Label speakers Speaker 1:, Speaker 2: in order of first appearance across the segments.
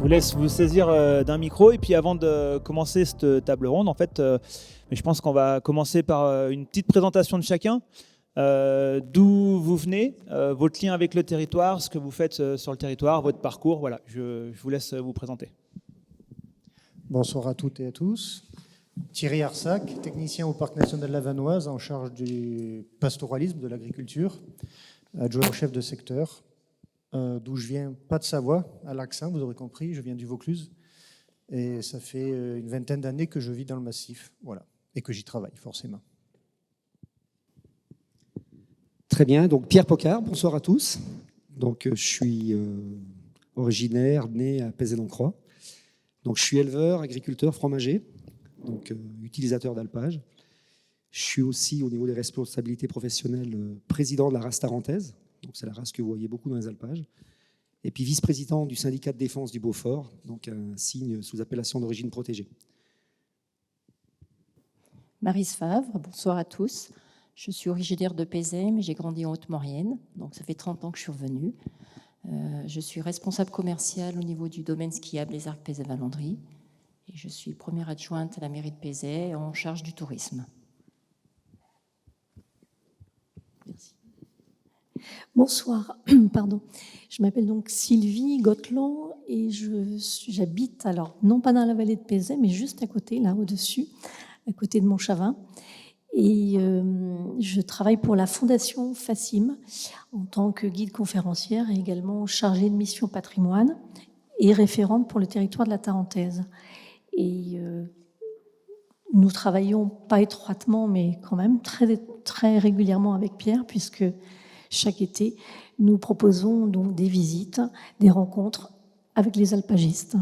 Speaker 1: vous laisse vous saisir d'un micro et puis avant de commencer cette table ronde, en fait, mais je pense qu'on va commencer par une petite présentation de chacun. D'où vous venez, votre lien avec le territoire, ce que vous faites sur le territoire, votre parcours. Voilà, je vous laisse vous présenter.
Speaker 2: Bonsoir à toutes et à tous. Thierry Arsac, technicien au Parc national de la Vanoise, en charge du pastoralisme, de l'agriculture, adjoint au chef de secteur. D'où je viens, pas de Savoie, à l'accent, vous aurez compris, je viens du Vaucluse. Et ça fait une vingtaine d'années que je vis dans le massif, voilà, et que j'y travaille forcément.
Speaker 3: Très bien, donc Pierre Pocard, bonsoir à tous. Donc, je suis originaire, né à Pézé-en-Croix. Donc, je suis éleveur, agriculteur, fromager, donc utilisateur d'alpage. Je suis aussi, au niveau des responsabilités professionnelles, président de la race tarentaise. Donc, c'est la race que vous voyez beaucoup dans les alpages. Et puis vice-président du syndicat de défense du Beaufort, donc un signe sous appellation d'origine protégée.
Speaker 4: Maryse Favre, bonsoir à tous. Je suis originaire de Pézé, mais j'ai grandi en Haute-Maurienne, donc ça fait 30 ans que je suis revenue. Je suis responsable commercial au niveau du domaine skiable Les Arcs Pézé-Valandry et je suis première adjointe à la mairie de Pézé en charge du tourisme. Merci.
Speaker 5: Bonsoir, pardon. Je m'appelle donc Sylvie Gotteland et j'habite, alors non pas dans la vallée de Pézé, mais juste à côté, là au-dessus, à côté de Montchavin. Et je travaille pour la Fondation FACIM en tant que guide conférencière et également chargée de mission patrimoine et référente pour le territoire de la Tarentaise. Et nous travaillons pas étroitement, mais quand même très, très régulièrement avec Pierre, puisque chaque été, nous proposons donc des visites, des rencontres avec les alpagistes.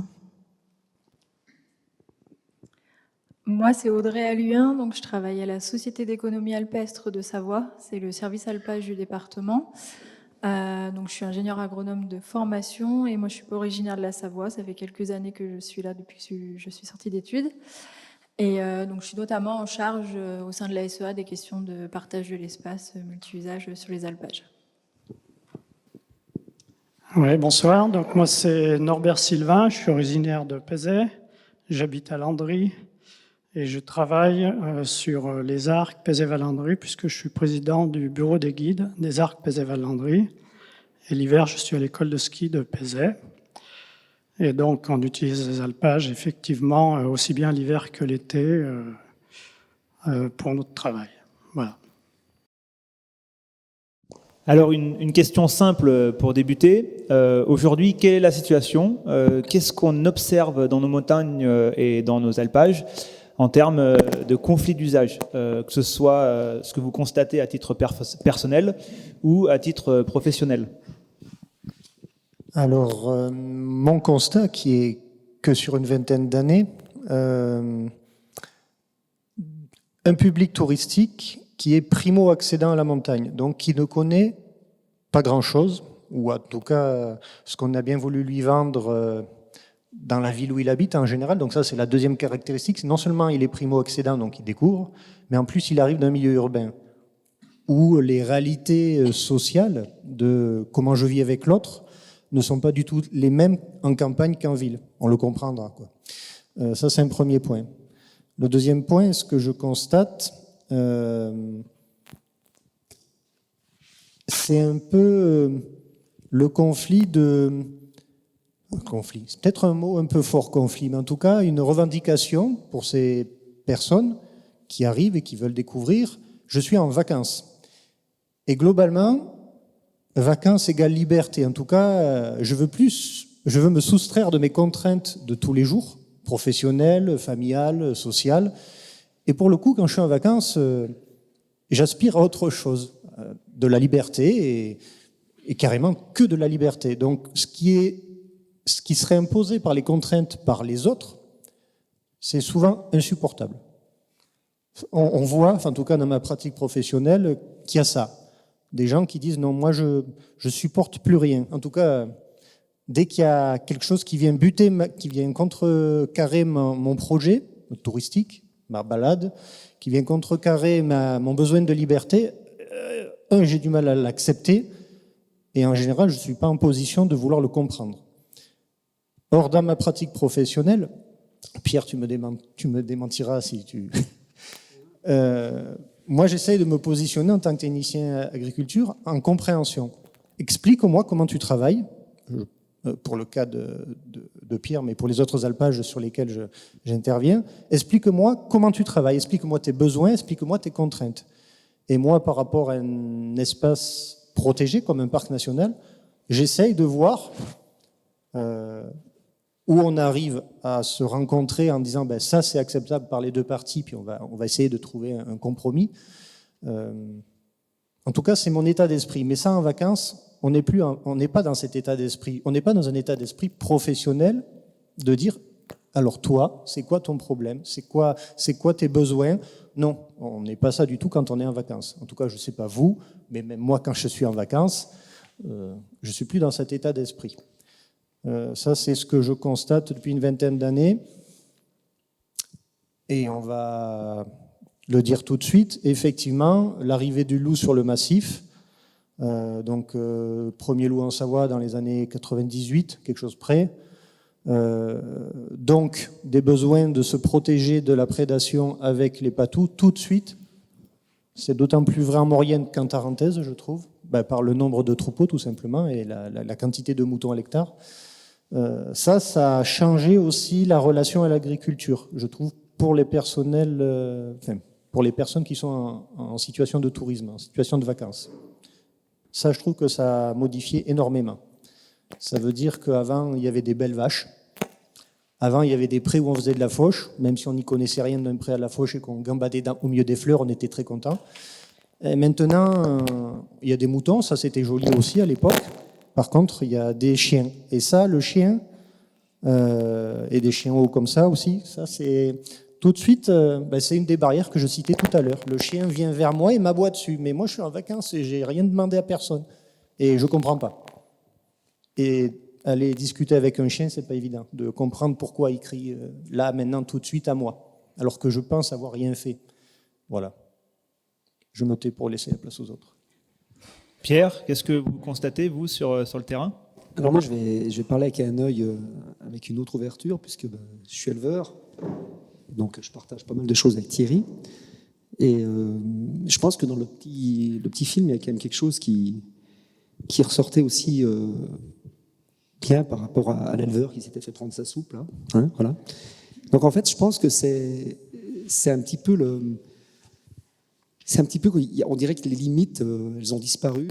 Speaker 6: Moi, c'est Audrey Alluin, donc je travaille à la Société d'économie alpestre de Savoie, c'est le service alpage du département. Donc je suis ingénieure agronome de formation et moi je suis pas originaire de la Savoie, ça fait quelques années que je suis là depuis que je suis sortie d'études. Et donc je suis notamment en charge au sein de la SEA des questions de partage de l'espace multi-usage sur les alpages.
Speaker 7: Oui, bonsoir. Donc moi c'est Norbert Sylvain, je suis originaire de Pézé, j'habite à Landry. Et je travaille sur les arcs Pézé-Valandry puisque je suis président du bureau des guides des arcs Pézé-Valandry. Et l'hiver, je suis à l'école de ski de Pézé. Et donc, on utilise les alpages effectivement aussi bien l'hiver que l'été pour notre travail. Voilà.
Speaker 1: Alors, une question simple pour débuter. Aujourd'hui, quelle est la situation ? Qu'est-ce qu'on observe dans nos montagnes et dans nos alpages en termes de conflits d'usage, que ce soit ce que vous constatez à titre personnel ou à titre professionnel?
Speaker 2: Alors, mon constat, qui est que sur une vingtaine d'années, un public touristique qui est primo-accédant à la montagne, donc qui ne connaît pas grand-chose, ou en tout cas ce qu'on a bien voulu lui vendre dans la ville où il habite en général. Donc ça, c'est la deuxième caractéristique. Non seulement il est primo-accédant, donc il découvre, mais en plus il arrive d'un milieu urbain où les réalités sociales de comment je vis avec l'autre ne sont pas du tout les mêmes en campagne qu'en ville. On le comprendra, quoi. Ça, c'est un premier point. Le deuxième point, ce que je constate, c'est un peu le conflit de... Conflit, c'est peut-être un mot un peu fort, conflit, mais en tout cas, une revendication pour ces personnes qui arrivent et qui veulent découvrir. Je suis en vacances. Et globalement, vacances égale liberté. En tout cas, je veux me soustraire de mes contraintes de tous les jours, professionnelles, familiales, sociales. Et pour le coup, quand je suis en vacances, j'aspire à autre chose, de la liberté et carrément que de la liberté. Donc, ce qui serait imposé par les contraintes par les autres, c'est souvent insupportable. On voit, enfin, en tout cas dans ma pratique professionnelle, qu'il y a ça. Des gens qui disent non, moi je supporte plus rien. En tout cas, dès qu'il y a quelque chose qui vient buter, qui vient contrecarrer mon projet touristique, ma balade, qui vient contrecarrer mon besoin de liberté, j'ai du mal à l'accepter et en général, je ne suis pas en position de vouloir le comprendre. Or, dans ma pratique professionnelle, Pierre, tu me démentiras si tu... moi, j'essaye de me positionner en tant que technicien agriculture en compréhension. Explique-moi comment tu travailles, pour le cas de Pierre, mais pour les autres alpages sur lesquels j'interviens. Explique-moi comment tu travailles, explique-moi tes besoins, explique-moi tes contraintes. Et moi, par rapport à un espace protégé comme un parc national, j'essaye de voir où on arrive à se rencontrer en disant ben, ça c'est acceptable par les deux parties, puis on va essayer de trouver un compromis. En tout cas, c'est mon état d'esprit. Mais ça, en vacances, on n'est pas dans cet état d'esprit. On n'est pas dans un état d'esprit professionnel de dire alors toi, c'est quoi ton problème? C'est quoi tes besoins? Non, on n'est pas ça du tout quand on est en vacances. En tout cas, je ne sais pas vous, mais même moi, quand je suis en vacances, je ne suis plus dans cet état d'esprit. Ça, c'est ce que je constate depuis une vingtaine d'années. Et on va le dire tout de suite. Effectivement, l'arrivée du loup sur le massif, premier loup en Savoie dans les années 98, quelque chose près. Donc, des besoins de se protéger de la prédation avec les patous tout de suite. C'est d'autant plus vrai en Maurienne qu'en Tarentaise, je trouve, par le nombre de troupeaux tout simplement et la quantité de moutons à l'hectare. Ça a changé aussi la relation à l'agriculture, je trouve, pour les personnels, pour les personnes qui sont en situation de tourisme, en situation de vacances. Ça, je trouve que ça a modifié énormément. Ça veut dire qu'avant, il y avait des belles vaches. Avant, il y avait des prés où on faisait de la fauche. Même si on n'y connaissait rien d'un pré à la fauche et qu'on gambadait au milieu des fleurs, on était très contents. Et maintenant, il y a des moutons. Ça, c'était joli aussi à l'époque. Par contre, il y a des chiens. Et ça, le chien, et des chiens hauts comme ça aussi, ça, c'est... Tout de suite, c'est une des barrières que je citais tout à l'heure. Le chien vient vers moi et m'aboie dessus. Mais moi, je suis en vacances et j'ai rien demandé à personne. Et je comprends pas. Et aller discuter avec un chien, c'est pas évident. De comprendre pourquoi il crie là, maintenant, tout de suite à moi. Alors que je pense avoir rien fait. Voilà. Je me tais pour laisser la place aux autres.
Speaker 1: Pierre, qu'est-ce que vous constatez, vous, sur le terrain?
Speaker 3: Alors moi, je vais parler avec un œil, avec une autre ouverture, puisque je suis éleveur. Donc, je partage pas mal de choses avec Thierry. Et je pense que dans le petit film, il y a quand même quelque chose qui ressortait aussi bien par rapport à l'éleveur qui s'était fait prendre sa soupe. Là. Hein, voilà. Donc, en fait, je pense que c'est un petit peu on dirait que les limites, elles ont disparu.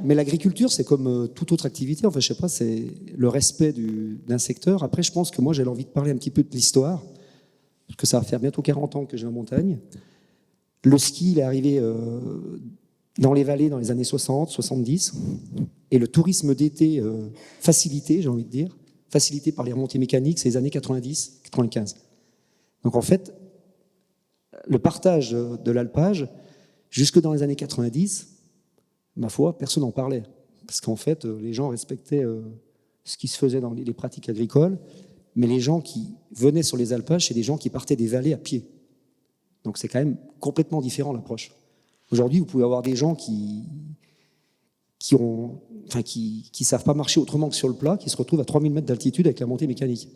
Speaker 3: Mais l'agriculture, c'est comme toute autre activité. Enfin, je sais pas, c'est le respect d'un secteur. Après, je pense que moi, j'avais envie de parler un petit peu de l'histoire. Parce que ça va faire bientôt 40 ans que j'ai en montagne. Le ski, il est arrivé dans les vallées dans les années 60, 70. Et le tourisme d'été facilité, j'ai envie de dire, facilité par les remontées mécaniques, c'est les années 90, 95. Donc en fait, le partage de l'alpage, jusque dans les années 90, ma foi, personne n'en parlait. Parce qu'en fait, les gens respectaient ce qui se faisait dans les pratiques agricoles. Mais les gens qui venaient sur les alpages, c'est des gens qui partaient des vallées à pied. Donc c'est quand même complètement différent l'approche. Aujourd'hui, vous pouvez avoir des gens qui savent pas marcher autrement que sur le plat, qui se retrouvent à 3000 mètres d'altitude avec la montée mécanique.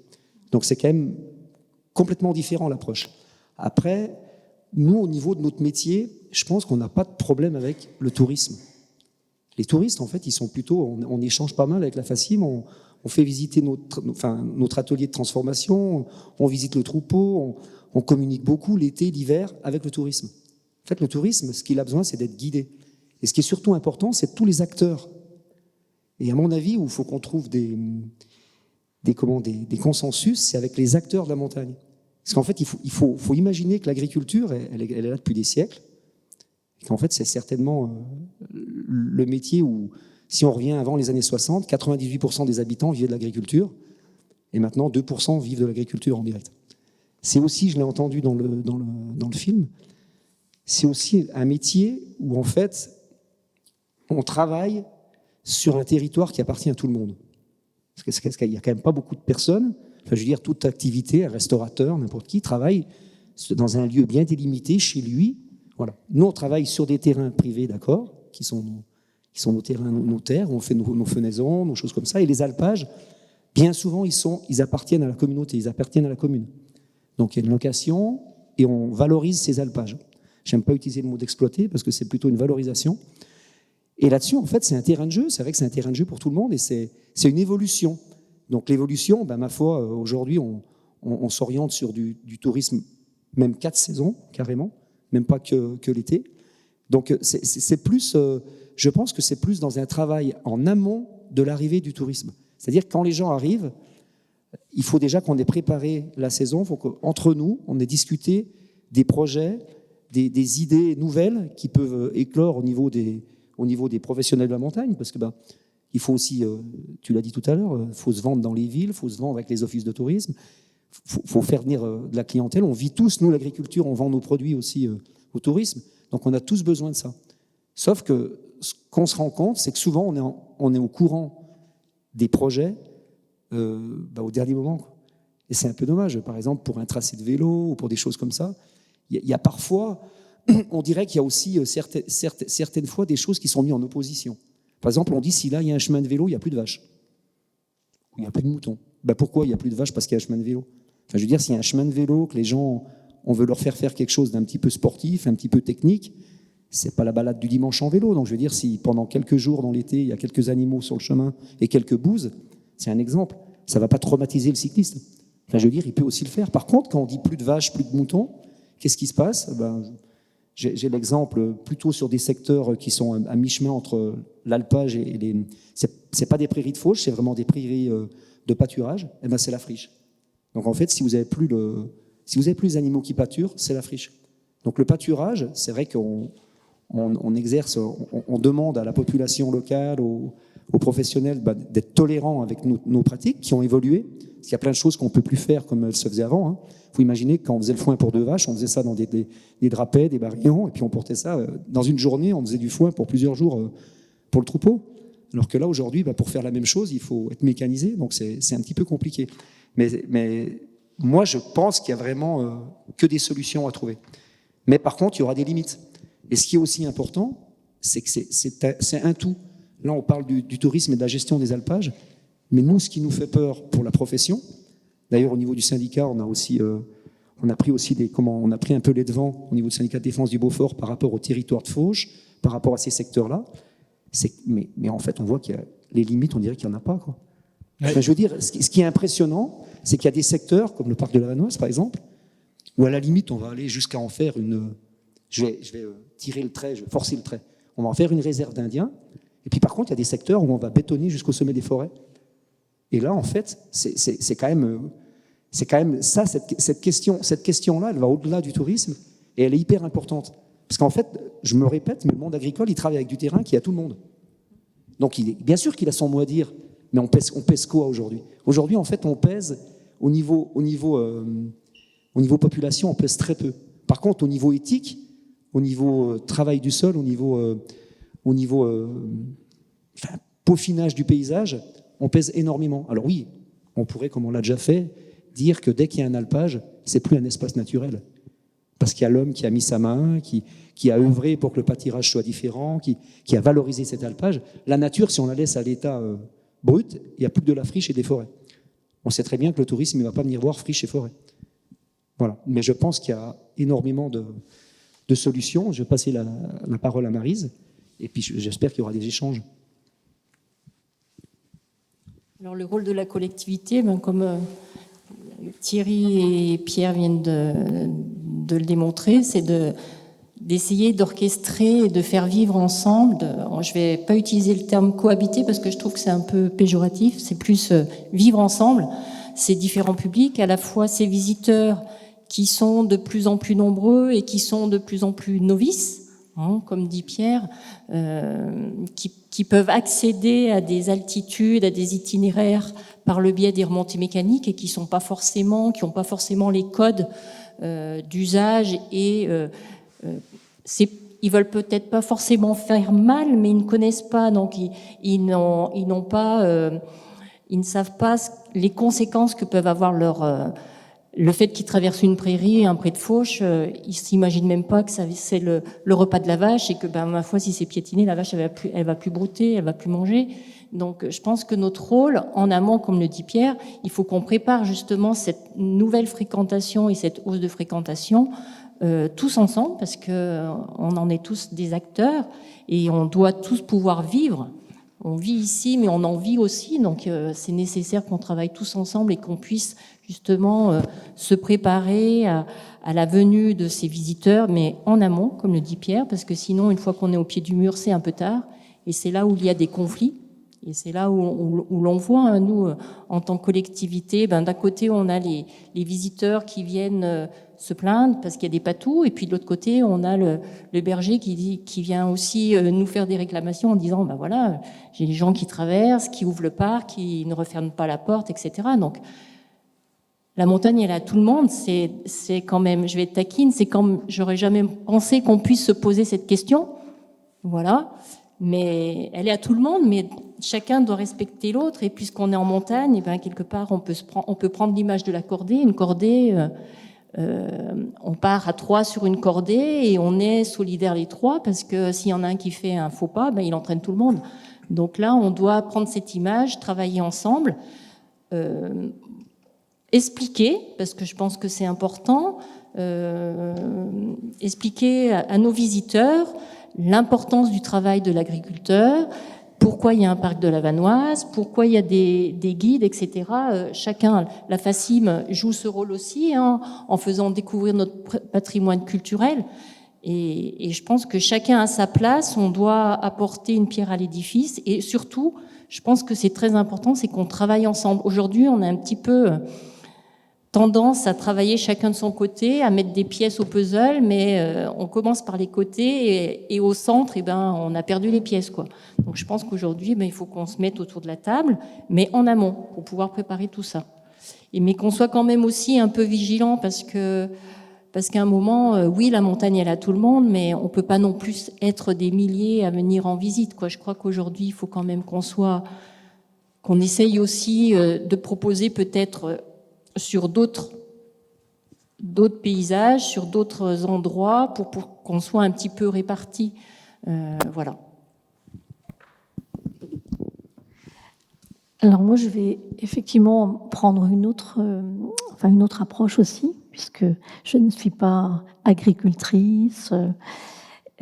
Speaker 3: Donc c'est quand même complètement différent l'approche. Après, nous, au niveau de notre métier, je pense qu'on n'a pas de problème avec le tourisme. Les touristes, en fait, ils sont plutôt, on échange pas mal avec la FACIM, on fait visiter notre atelier de transformation, on visite le troupeau, on communique beaucoup l'été, l'hiver avec le tourisme. En fait, le tourisme, ce qu'il a besoin, c'est d'être guidé. Et ce qui est surtout important, c'est tous les acteurs. Et à mon avis, où il faut qu'on trouve des consensus, c'est avec les acteurs de la montagne. Parce qu'en fait, il faut imaginer que l'agriculture, elle est là depuis des siècles. Et qu'en fait, c'est certainement le métier où, si on revient avant les années 60, 98% des habitants vivaient de l'agriculture, et maintenant 2% vivent de l'agriculture en direct. C'est aussi, je l'ai entendu dans le film, c'est aussi un métier où en fait, on travaille sur un territoire qui appartient à tout le monde. Parce qu'il n'y a quand même pas beaucoup de personnes, enfin, je veux dire, toute activité, un restaurateur, n'importe qui, travaille dans un lieu bien délimité, chez lui. Voilà. Nous, on travaille sur des terrains privés, d'accord, qui sont nos terrains, nos terres, où on fait nos fenaisons, nos choses comme ça. Et les alpages, bien souvent, ils appartiennent à la communauté, ils appartiennent à la commune. Donc il y a une location et on valorise ces alpages. J'aime pas utiliser le mot d'exploiter parce que c'est plutôt une valorisation. Et là-dessus, en fait, c'est un terrain de jeu. C'est vrai que c'est un terrain de jeu pour tout le monde et c'est une évolution. Donc l'évolution, ma foi, aujourd'hui, on s'oriente sur du tourisme, même 4 saisons, carrément, même pas que l'été. Donc c'est plus, je pense que c'est plus dans un travail en amont de l'arrivée du tourisme. C'est-à-dire que quand les gens arrivent, il faut déjà qu'on ait préparé la saison, il faut qu'entre nous, on ait discuté des projets, des idées nouvelles qui peuvent éclore au niveau des professionnels de la montagne, parce que il faut aussi, tu l'as dit tout à l'heure, il faut se vendre dans les villes, il faut se vendre avec les offices de tourisme, il faut faire venir de la clientèle. On vit tous, nous, l'agriculture, on vend nos produits aussi au tourisme, donc on a tous besoin de ça. Sauf que ce qu'on se rend compte, c'est que souvent, on est au courant des projets au dernier moment, quoi. Et c'est un peu dommage. Par exemple, pour un tracé de vélo ou pour des choses comme ça, il y a parfois, on dirait qu'il y a aussi certaines fois des choses qui sont mises en opposition. Par exemple, on dit si là, il y a un chemin de vélo, il n'y a plus de vaches. Il n'y a plus de moutons. Pourquoi il n'y a plus de vaches? Parce qu'il y a un chemin de vélo. Enfin, je veux dire, s'il y a un chemin de vélo, que les gens, on veut leur faire quelque chose d'un petit peu sportif, un petit peu technique, c'est pas la balade du dimanche en vélo. Donc je veux dire, si pendant quelques jours dans l'été, il y a quelques animaux sur le chemin et quelques bouses, c'est un exemple. Ça ne va pas traumatiser le cycliste. Enfin, je veux dire, il peut aussi le faire. Par contre, quand on dit plus de vaches, plus de moutons, qu'est-ce qui se passe? J'ai l'exemple plutôt sur des secteurs qui sont à mi-chemin entre l'alpage et les... C'est pas des prairies de fauche, c'est vraiment des prairies de pâturage. C'est la friche. Donc en fait, si vous avez plus les animaux qui pâturent, c'est la friche. Donc le pâturage, c'est vrai qu'on exerce, on demande à la population locale, aux professionnels d'être tolérants avec nos pratiques qui ont évolué. Parce qu'il y a plein de choses qu'on ne peut plus faire comme elles se faisaient avant. Il faut imaginer que quand on faisait le foin pour 2 vaches, on faisait ça dans des drapets, des barillons, et puis on portait ça dans une journée, on faisait du foin pour plusieurs jours pour le troupeau. Alors que là, aujourd'hui, pour faire la même chose, il faut être mécanisé, donc c'est un petit peu compliqué. Mais moi, je pense qu'il y a vraiment que des solutions à trouver. Mais par contre, il y aura des limites. Et ce qui est aussi important, c'est que c'est un tout. Là, on parle du tourisme et de la gestion des alpages, mais nous, ce qui nous fait peur pour la profession, d'ailleurs, au niveau du syndicat, on a pris un peu les devants au niveau du syndicat de défense du Beaufort par rapport au territoire de Fauche, par rapport à ces secteurs-là. Mais en fait, on voit qu'il y a les limites, on dirait qu'il n'y en a pas, quoi. Ouais. Enfin, je veux dire, ce qui est impressionnant, c'est qu'il y a des secteurs, comme le parc de la Vanoise, par exemple, où à la limite, on va aller jusqu'à en faire une... Je vais tirer le trait, je vais forcer le trait. On va en faire une réserve d'Indiens. Et puis par contre, il y a des secteurs où on va bétonner jusqu'au sommet des forêts. Et là, en fait, c'est quand même ça, cette question-là, elle va au-delà du tourisme et elle est hyper importante. Parce qu'en fait, je me répète, mais le monde agricole, il travaille avec du terrain qui est à tout le monde. Donc, bien sûr qu'il a son mot à dire, mais on pèse quoi aujourd'hui? Aujourd'hui, en fait, on pèse au niveau population, on pèse très peu. Par contre, au niveau éthique, au niveau travail du sol, au niveau peaufinage du paysage, on pèse énormément. Alors oui, on pourrait, comme on l'a déjà fait, dire que dès qu'il y a un alpage, c'est plus un espace naturel. Parce qu'il y a l'homme qui a mis sa main, qui a œuvré pour que le pâturage soit différent, qui a valorisé cet alpage. La nature, si on la laisse à l'état brut, il n'y a plus que de la friche et des forêts. On sait très bien que le tourisme ne va pas venir voir friche et forêt. Voilà. Mais je pense qu'il y a énormément de solutions. Je vais passer la parole à Maryse, et puis j'espère qu'il y aura des échanges.
Speaker 4: Alors le rôle de la collectivité, comme Thierry et Pierre viennent de le démontrer, c'est d'essayer d'orchestrer et de faire vivre ensemble. Je ne vais pas utiliser le terme cohabiter parce que je trouve que c'est un peu péjoratif, c'est plus vivre ensemble ces différents publics, à la fois ces visiteurs qui sont de plus en plus nombreux et qui sont de plus en plus novices, comme dit Pierre, qui peuvent accéder à des altitudes, à des itinéraires par le biais des remontées mécaniques et qui n'ont pas forcément les codes d'usage et ils veulent peut-être pas forcément faire mal, mais ils ne connaissent pas, donc ils ne savent pas les conséquences que peuvent avoir Le fait qu'ils traversent une prairie, un pré de fauche, ils s'imaginent même pas que c'est le repas de la vache et que, ma foi, si c'est piétiné, la vache, elle va plus brouter, elle va plus manger. Donc, je pense que notre rôle, en amont, comme le dit Pierre, il faut qu'on prépare justement cette nouvelle fréquentation et cette hausse de fréquentation tous ensemble, parce que on en est tous des acteurs et on doit tous pouvoir vivre. On vit ici, mais on en vit aussi, donc c'est nécessaire qu'on travaille tous ensemble et qu'on puisse justement se préparer à la venue de ces visiteurs, mais en amont, comme le dit Pierre, parce que sinon, une fois qu'on est au pied du mur, c'est un peu tard, et c'est là où il y a des conflits, et c'est là où l'on voit, nous, en tant que collectivité, d'un côté, on a les visiteurs qui viennent se plaindre parce qu'il y a des patous, et puis de l'autre côté, on a le berger qui vient aussi nous faire des réclamations en disant, voilà, j'ai des gens qui traversent, qui ouvrent le parc, qui ne referment pas la porte, etc. Donc, la montagne, elle est à tout le monde. C'est quand même, je vais être taquine, c'est comme, j'aurais jamais pensé qu'on puisse se poser cette question. Voilà. Mais elle est à tout le monde, mais chacun doit respecter l'autre. Et puisqu'on est en montagne, quelque part, on peut prendre l'image de la cordée. Une cordée, on part à 3 sur une cordée et on est solidaires les 3 parce que s'il y en a un qui fait un faux pas, il entraîne tout le monde. Donc là, on doit prendre cette image, travailler ensemble, expliquer, parce que je pense que c'est important, expliquer à nos visiteurs l'importance du travail de l'agriculteur, pourquoi il y a un parc de la Vanoise, pourquoi il y a des guides, etc. Chacun, la FACIM joue ce rôle aussi en faisant découvrir notre patrimoine culturel. Et je pense que chacun a sa place, on doit apporter une pierre à l'édifice. Et surtout, je pense que c'est très important, c'est qu'on travaille ensemble. Aujourd'hui, on a un petit peu tendance à travailler chacun de son côté, à mettre des pièces au puzzle, mais on commence par les côtés et au centre, on a perdu les pièces, quoi. Donc je pense qu'aujourd'hui, il faut qu'on se mette autour de la table, mais en amont, pour pouvoir préparer tout ça. Mais qu'on soit quand même aussi un peu vigilant, parce qu'à un moment, oui, la montagne, elle a tout le monde, mais on peut pas non plus être des milliers à venir en visite, quoi. Je crois qu'aujourd'hui, il faut quand même qu'on essaye aussi de proposer peut-être sur d'autres paysages, sur d'autres endroits, pour qu'on soit un petit peu répartis. Voilà.
Speaker 5: Alors moi, je vais effectivement prendre une autre approche aussi, puisque je ne suis pas agricultrice,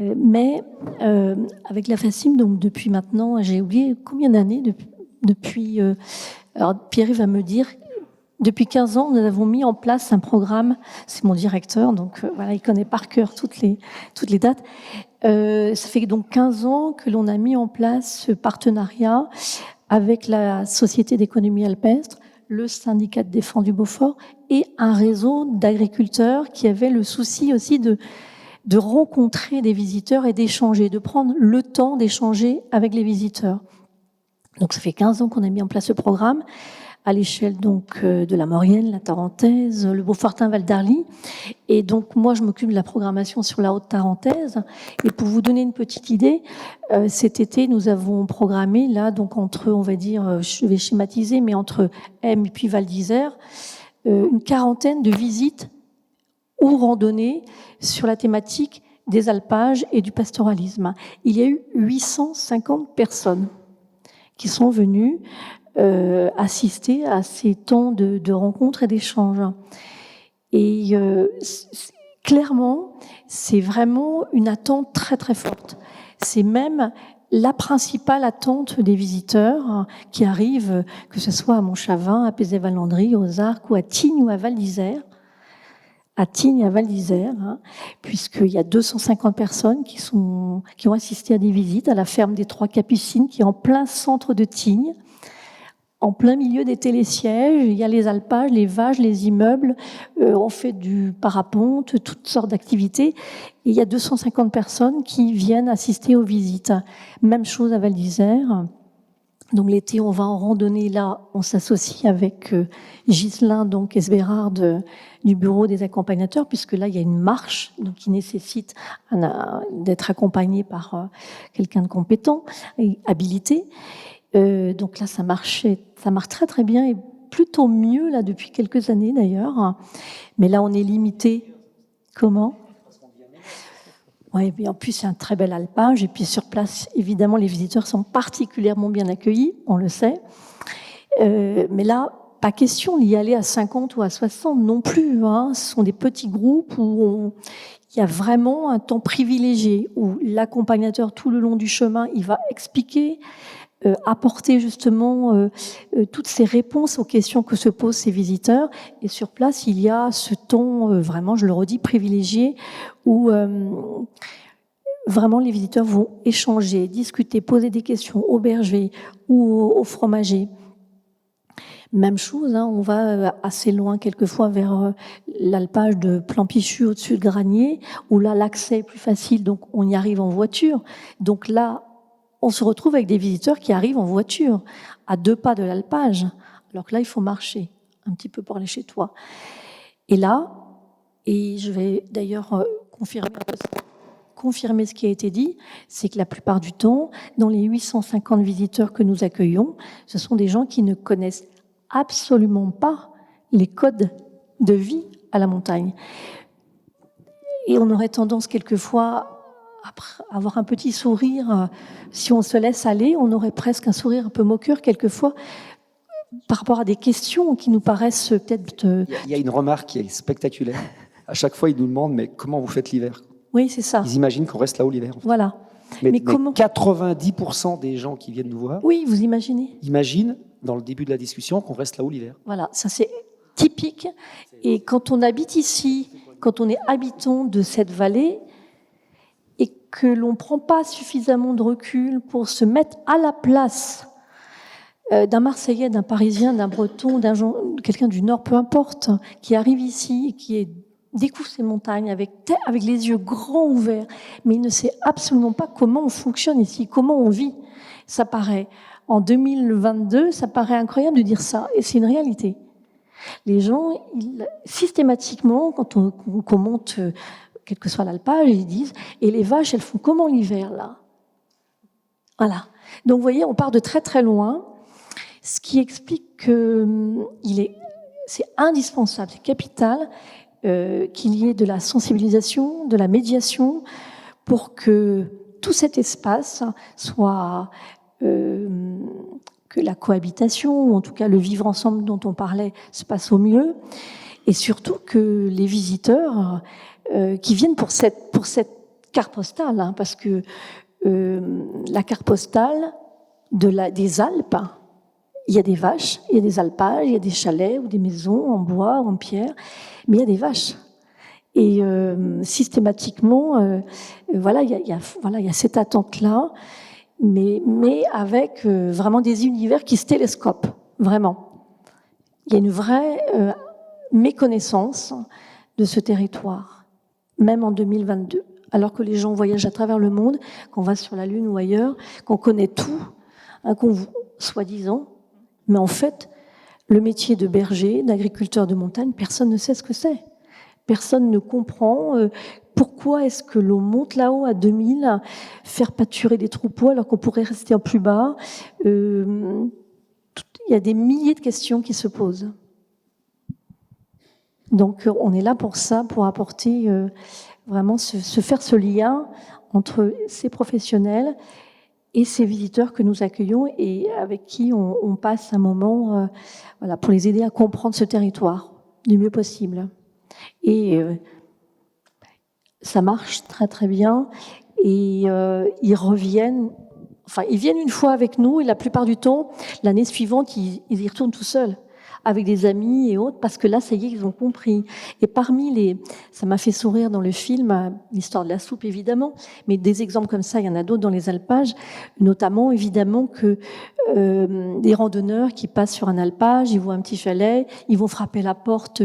Speaker 5: mais avec la FACIM, donc depuis maintenant, j'ai oublié combien d'années depuis. Alors Pierre va me dire. Depuis 15 ans, nous avons mis en place un programme. C'est mon directeur, donc voilà, il connaît par cœur toutes les dates. Ça fait donc 15 ans que l'on a mis en place ce partenariat avec la Société d'économie alpestre, le syndicat de défense du Beaufort et un réseau d'agriculteurs qui avaient le souci aussi de rencontrer des visiteurs et d'échanger, de prendre le temps d'échanger avec les visiteurs. Donc ça fait 15 ans qu'on a mis en place ce programme à l'échelle donc de la Maurienne, la Tarentaise, le Beaufortin, Val d'Arly. Et donc moi je m'occupe de la programmation sur la Haute-Tarentaise. Et pour vous donner une petite idée, cet été nous avons programmé là donc entre, on va dire, je vais schématiser, mais entre M et puis Val d'Isère, une quarantaine de visites ou randonnées sur la thématique des alpages et du pastoralisme. Il y a eu 850 personnes qui sont venues assister à ces temps de rencontres et d'échanges. Et clairement, c'est vraiment une attente très très forte. C'est même la principale attente des visiteurs qui arrivent, que ce soit à Montchavin, à Pézet-Valandry, aux Arcs ou à Tignes ou à Val d'Isère. À Tignes et à Val d'Isère, puisqu'il y a 250 personnes qui ont assisté à des visites à la ferme des Trois Capucines, qui est en plein centre de Tignes. En plein milieu des télésièges, il y a les alpages, les vaches, les immeubles, on fait du parapente, toutes sortes d'activités. Et il y a 250 personnes qui viennent assister aux visites. Même chose à Val d'Isère. Donc l'été, on va en randonnée. Là, on s'associe avec Ghislain, donc Esbérard du bureau des accompagnateurs, puisque là, il y a une marche donc, qui nécessite d'être accompagné par quelqu'un de compétent et habilité. Donc là, ça marche très très bien. Et plutôt mieux là depuis quelques années d'ailleurs. Mais là, on est limité. Comment ? Oui, en plus, c'est un très bel alpage. Et puis sur place, évidemment, les visiteurs sont particulièrement bien accueillis, on le sait. Mais là, pas question d'y aller à 50 ou à 60 non plus. Hein. Ce sont des petits groupes où il y a vraiment un temps privilégié, où l'accompagnateur, tout le long du chemin, il va expliquer, apporter justement toutes ces réponses aux questions que se posent ces visiteurs. Et sur place, il y a ce temps vraiment, je le redis, privilégié, où vraiment les visiteurs vont échanger, discuter, poser des questions au berger ou au fromager. Même chose, hein, on va assez loin quelquefois vers l'alpage de Plan-Pichu au-dessus de Granier, où là l'accès est plus facile, donc on y arrive en voiture. Donc là, on se retrouve avec des visiteurs qui arrivent en voiture, à 2 pas de l'alpage, alors que là, il faut marcher un petit peu pour aller chez toi. Et là, et je vais d'ailleurs confirmer ce qui a été dit, c'est que la plupart du temps, dans les 850 visiteurs que nous accueillons, ce sont des gens qui ne connaissent absolument pas les codes de vie à la montagne. Et on aurait tendance quelquefois à avoir un petit sourire. Si on se laisse aller, on aurait presque un sourire un peu moqueur quelquefois par rapport à des questions qui nous paraissent peut-être...
Speaker 3: Il y a une remarque qui est spectaculaire. À chaque fois, ils nous demandent, mais comment vous faites l'hiver ?
Speaker 5: Oui, c'est ça.
Speaker 3: Ils imaginent qu'on reste là-haut l'hiver. En fait.
Speaker 5: Voilà.
Speaker 3: Mais
Speaker 5: comment
Speaker 3: 90% des gens qui viennent nous voir
Speaker 5: Oui, vous imaginez.
Speaker 3: Imaginent, dans le début de la discussion, qu'on reste là-haut l'hiver.
Speaker 5: Voilà, ça c'est typique. Et quand on habite ici, quand on est habitant de cette vallée, et que l'on ne prend pas suffisamment de recul pour se mettre à la place d'un Marseillais, d'un Parisien, d'un Breton, quelqu'un du Nord, peu importe, qui arrive ici et qui découvre ces montagnes avec les yeux grands ouverts, mais il ne sait absolument pas comment on fonctionne ici, comment on vit. Ça paraît, en 2022, ça paraît incroyable de dire ça, et c'est une réalité. Les gens, systématiquement, quand on monte, quel que soit l'alpage, ils disent « Et les vaches, elles font comment l'hiver, là ?» Voilà. Donc, vous voyez, on part de très très loin, ce qui explique que c'est indispensable, c'est capital, qu'il y ait de la sensibilisation, de la médiation, pour que tout cet espace soit... que la cohabitation, ou en tout cas le vivre ensemble dont on parlait, se passe au mieux, et surtout que les visiteurs qui viennent pour cette carte postale, hein, parce que la carte postale des Alpes, il y a des vaches, il y a des alpages, il y a des chalets ou des maisons en bois ou en pierre, mais il y a des vaches. Et systématiquement, voilà, il y a cette attente-là, mais avec vraiment des univers qui se télescopent, vraiment. Il y a une vraie méconnaissance de ce territoire, même en 2022. Alors que les gens voyagent à travers le monde, qu'on va sur la Lune ou ailleurs, qu'on connaît tout, hein, soi-disant, mais en fait, le métier de berger, d'agriculteur de montagne, personne ne sait ce que c'est. Personne ne comprend pourquoi est-ce que l'on monte là-haut à 2000, faire pâturer des troupeaux alors qu'on pourrait rester en plus bas. Il y a des milliers de questions qui se posent. Donc on est là pour ça, pour apporter vraiment se faire ce lien entre ces professionnels et ces visiteurs que nous accueillons et avec qui on passe un moment voilà, pour les aider à comprendre ce territoire du mieux possible. Et ça marche très très bien. Et ils viennent une fois avec nous et la plupart du temps, l'année suivante, ils y retournent tout seuls, avec des amis et autres, parce que là, ça y est, ils ont compris. Et ça m'a fait sourire dans le film, l'histoire de la soupe, évidemment, mais des exemples comme ça, il y en a d'autres dans les alpages, notamment, évidemment, que des randonneurs qui passent sur un alpage, ils voient un petit chalet, ils vont frapper la porte,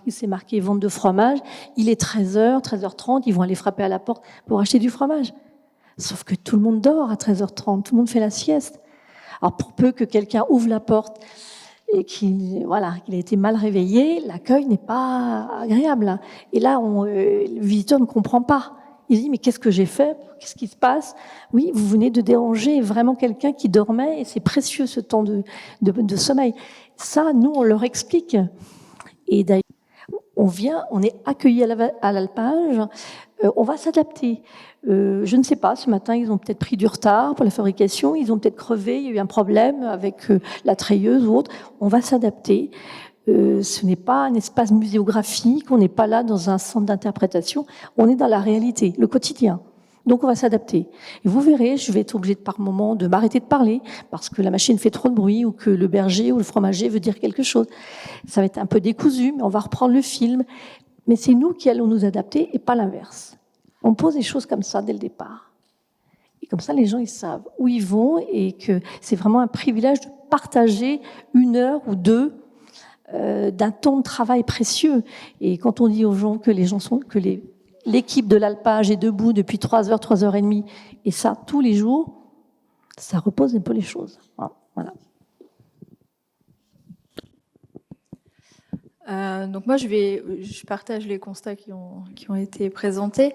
Speaker 5: c'est marqué vente de fromage, il est 13h, 13h30, ils vont aller frapper à la porte pour acheter du fromage. Sauf que tout le monde dort à 13h30, tout le monde fait la sieste. Alors, pour peu que quelqu'un ouvre la porte et qu'il a été mal réveillé, l'accueil n'est pas agréable. Et là, le visiteur ne comprend pas. Il dit, mais qu'est-ce que j'ai fait? Qu'est-ce qui se passe? Oui, vous venez de déranger vraiment quelqu'un qui dormait et c'est précieux ce temps de sommeil. Ça, nous, on leur explique. Et d'ailleurs, on est accueillis à l'alpage, on va s'adapter. Je ne sais pas, ce matin, ils ont peut-être pris du retard pour la fabrication, ils ont peut-être crevé, il y a eu un problème avec la treilleuse ou autre. On va s'adapter. Ce n'est pas un espace muséographique, on n'est pas là dans un centre d'interprétation, on est dans la réalité, le quotidien. Donc on va s'adapter. Et vous verrez, je vais être obligée par moment de m'arrêter de parler parce que la machine fait trop de bruit ou que le berger ou le fromager veut dire quelque chose. Ça va être un peu décousu, mais on va reprendre le film. Mais c'est nous qui allons nous adapter et pas l'inverse. On pose des choses comme ça dès le départ. Et comme ça, les gens, ils savent où ils vont et que c'est vraiment un privilège de partager 1 heure ou 2 d'un temps de travail précieux. Et quand on dit aux gens que l'équipe de l'alpage est debout depuis 3 heures, 3h30, et ça tous les jours, ça repose un peu les choses. Voilà.
Speaker 6: Donc moi, je partage les constats qui ont été présentés.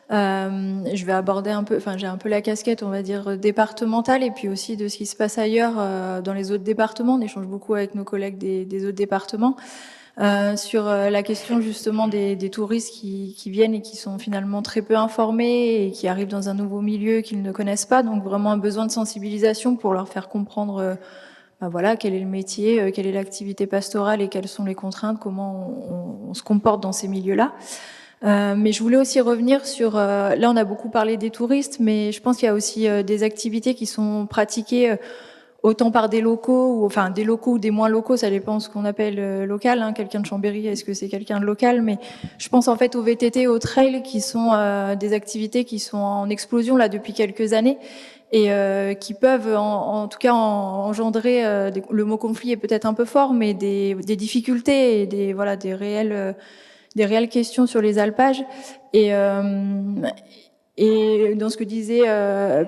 Speaker 6: Je vais aborder un peu, j'ai un peu la casquette, on va dire, départementale et puis aussi de ce qui se passe ailleurs dans les autres départements. On échange beaucoup avec nos collègues des autres départements sur la question justement des touristes qui viennent et qui sont finalement très peu informés et qui arrivent dans un nouveau milieu qu'ils ne connaissent pas. Donc vraiment un besoin de sensibilisation pour leur faire comprendre voilà, quel est le métier, quelle est l'activité pastorale et quelles sont les contraintes, comment on se comporte dans ces milieux-là. Mais je voulais aussi revenir sur... là, on a beaucoup parlé des touristes, mais je pense qu'il y a aussi des activités qui sont pratiquées autant par des locaux, enfin des locaux ou des moins locaux, ça dépend ce qu'on appelle local. Hein. Quelqu'un de Chambéry, est-ce que c'est quelqu'un de local? Mais je pense en fait aux VTT, aux trails, qui sont des activités qui sont en explosion là depuis quelques années. Et qui peuvent en tout cas engendrer le mot conflit est peut-être un peu fort, mais des difficultés et des réelles questions sur les alpages. Et dans ce que disait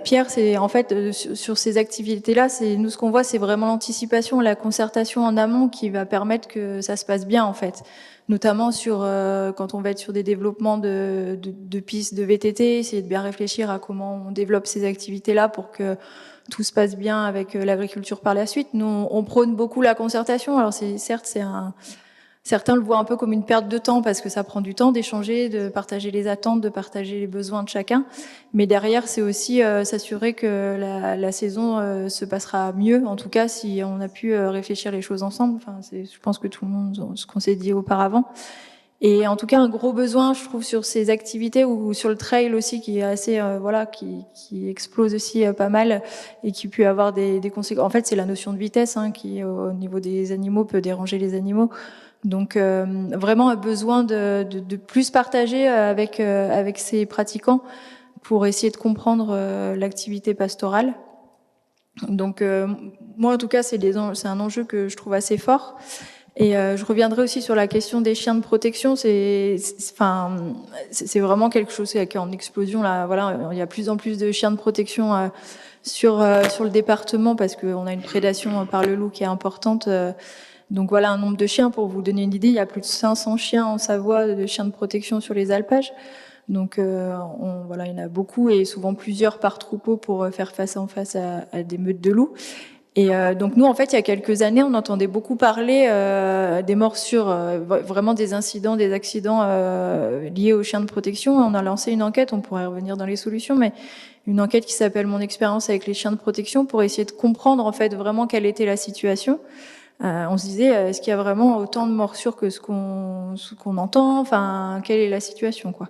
Speaker 6: Pierre, c'est en fait sur ces activités-là, c'est nous ce qu'on voit, c'est vraiment l'anticipation, la concertation en amont qui va permettre que ça se passe bien en fait. Notamment sur quand on va être sur des développements de pistes de VTT, essayer de bien réfléchir à comment on développe ces activités-là pour que tout se passe bien avec l'agriculture par la suite. Nous, on prône beaucoup la concertation. Alors certains le voient un peu comme une perte de temps parce que ça prend du temps d'échanger, de partager les attentes, de partager les besoins de chacun. Mais derrière, c'est aussi s'assurer que la saison se passera mieux, en tout cas si on a pu réfléchir les choses ensemble. Enfin, je pense que tout le monde, ce qu'on s'est dit auparavant. Et en tout cas, un gros besoin, je trouve, sur ces activités ou sur le trail aussi, qui est assez, qui explose aussi pas mal et qui peut avoir des conséquences. En fait, c'est la notion de vitesse qui, au niveau des animaux, peut déranger les animaux. Donc, vraiment un besoin de plus partager avec ces pratiquants pour essayer de comprendre l'activité pastorale. Donc, moi, en tout cas, c'est un enjeu que je trouve assez fort. Et je reviendrai aussi sur la question des chiens de protection. C'est vraiment quelque chose qui est en explosion là. Voilà, il y a plus en plus de chiens de protection sur le département parce qu'on a une prédation par le loup qui est importante. Donc voilà un nombre de chiens pour vous donner une idée. Il y a plus de 500 chiens en Savoie de chiens de protection sur les alpages. Donc il y en a beaucoup et souvent plusieurs par troupeau pour faire face à des meutes de loups. Et donc nous, en fait, il y a quelques années, on entendait beaucoup parler des morsures, vraiment des incidents, des accidents liés aux chiens de protection. On a lancé une enquête, on pourrait revenir dans les solutions, mais une enquête qui s'appelle « Mon expérience avec les chiens de protection » pour essayer de comprendre en fait vraiment quelle était la situation. On se disait, est-ce qu'il y a vraiment autant de morsures que ce qu'on entend? Enfin, quelle est la situation, quoi?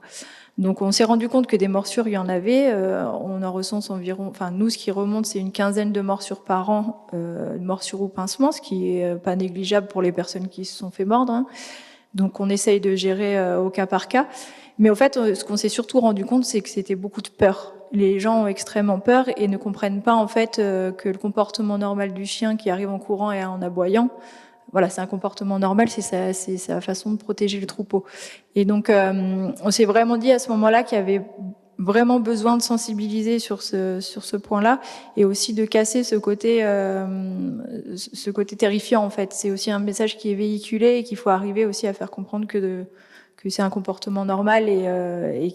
Speaker 6: Donc, on s'est rendu compte que des morsures, il y en avait. On en recense environ, enfin, nous, ce qui remonte, c'est une quinzaine de morsures par an, morsures ou pincements, ce qui est pas négligeable pour les personnes qui se sont fait mordre. Hein. Donc, on essaye de gérer au cas par cas. Mais au fait, ce qu'on s'est surtout rendu compte, c'est que c'était beaucoup de peur. Les gens ont extrêmement peur et ne comprennent pas, en fait, que le comportement normal du chien qui arrive en courant et en aboyant, voilà, c'est un comportement normal, c'est sa façon de protéger le troupeau. Et donc, on s'est vraiment dit à ce moment-là qu'il y avait vraiment besoin de sensibiliser sur ce point-là et aussi de casser ce côté terrifiant, en fait. C'est aussi un message qui est véhiculé et qu'il faut arriver aussi à faire comprendre que c'est un comportement normal et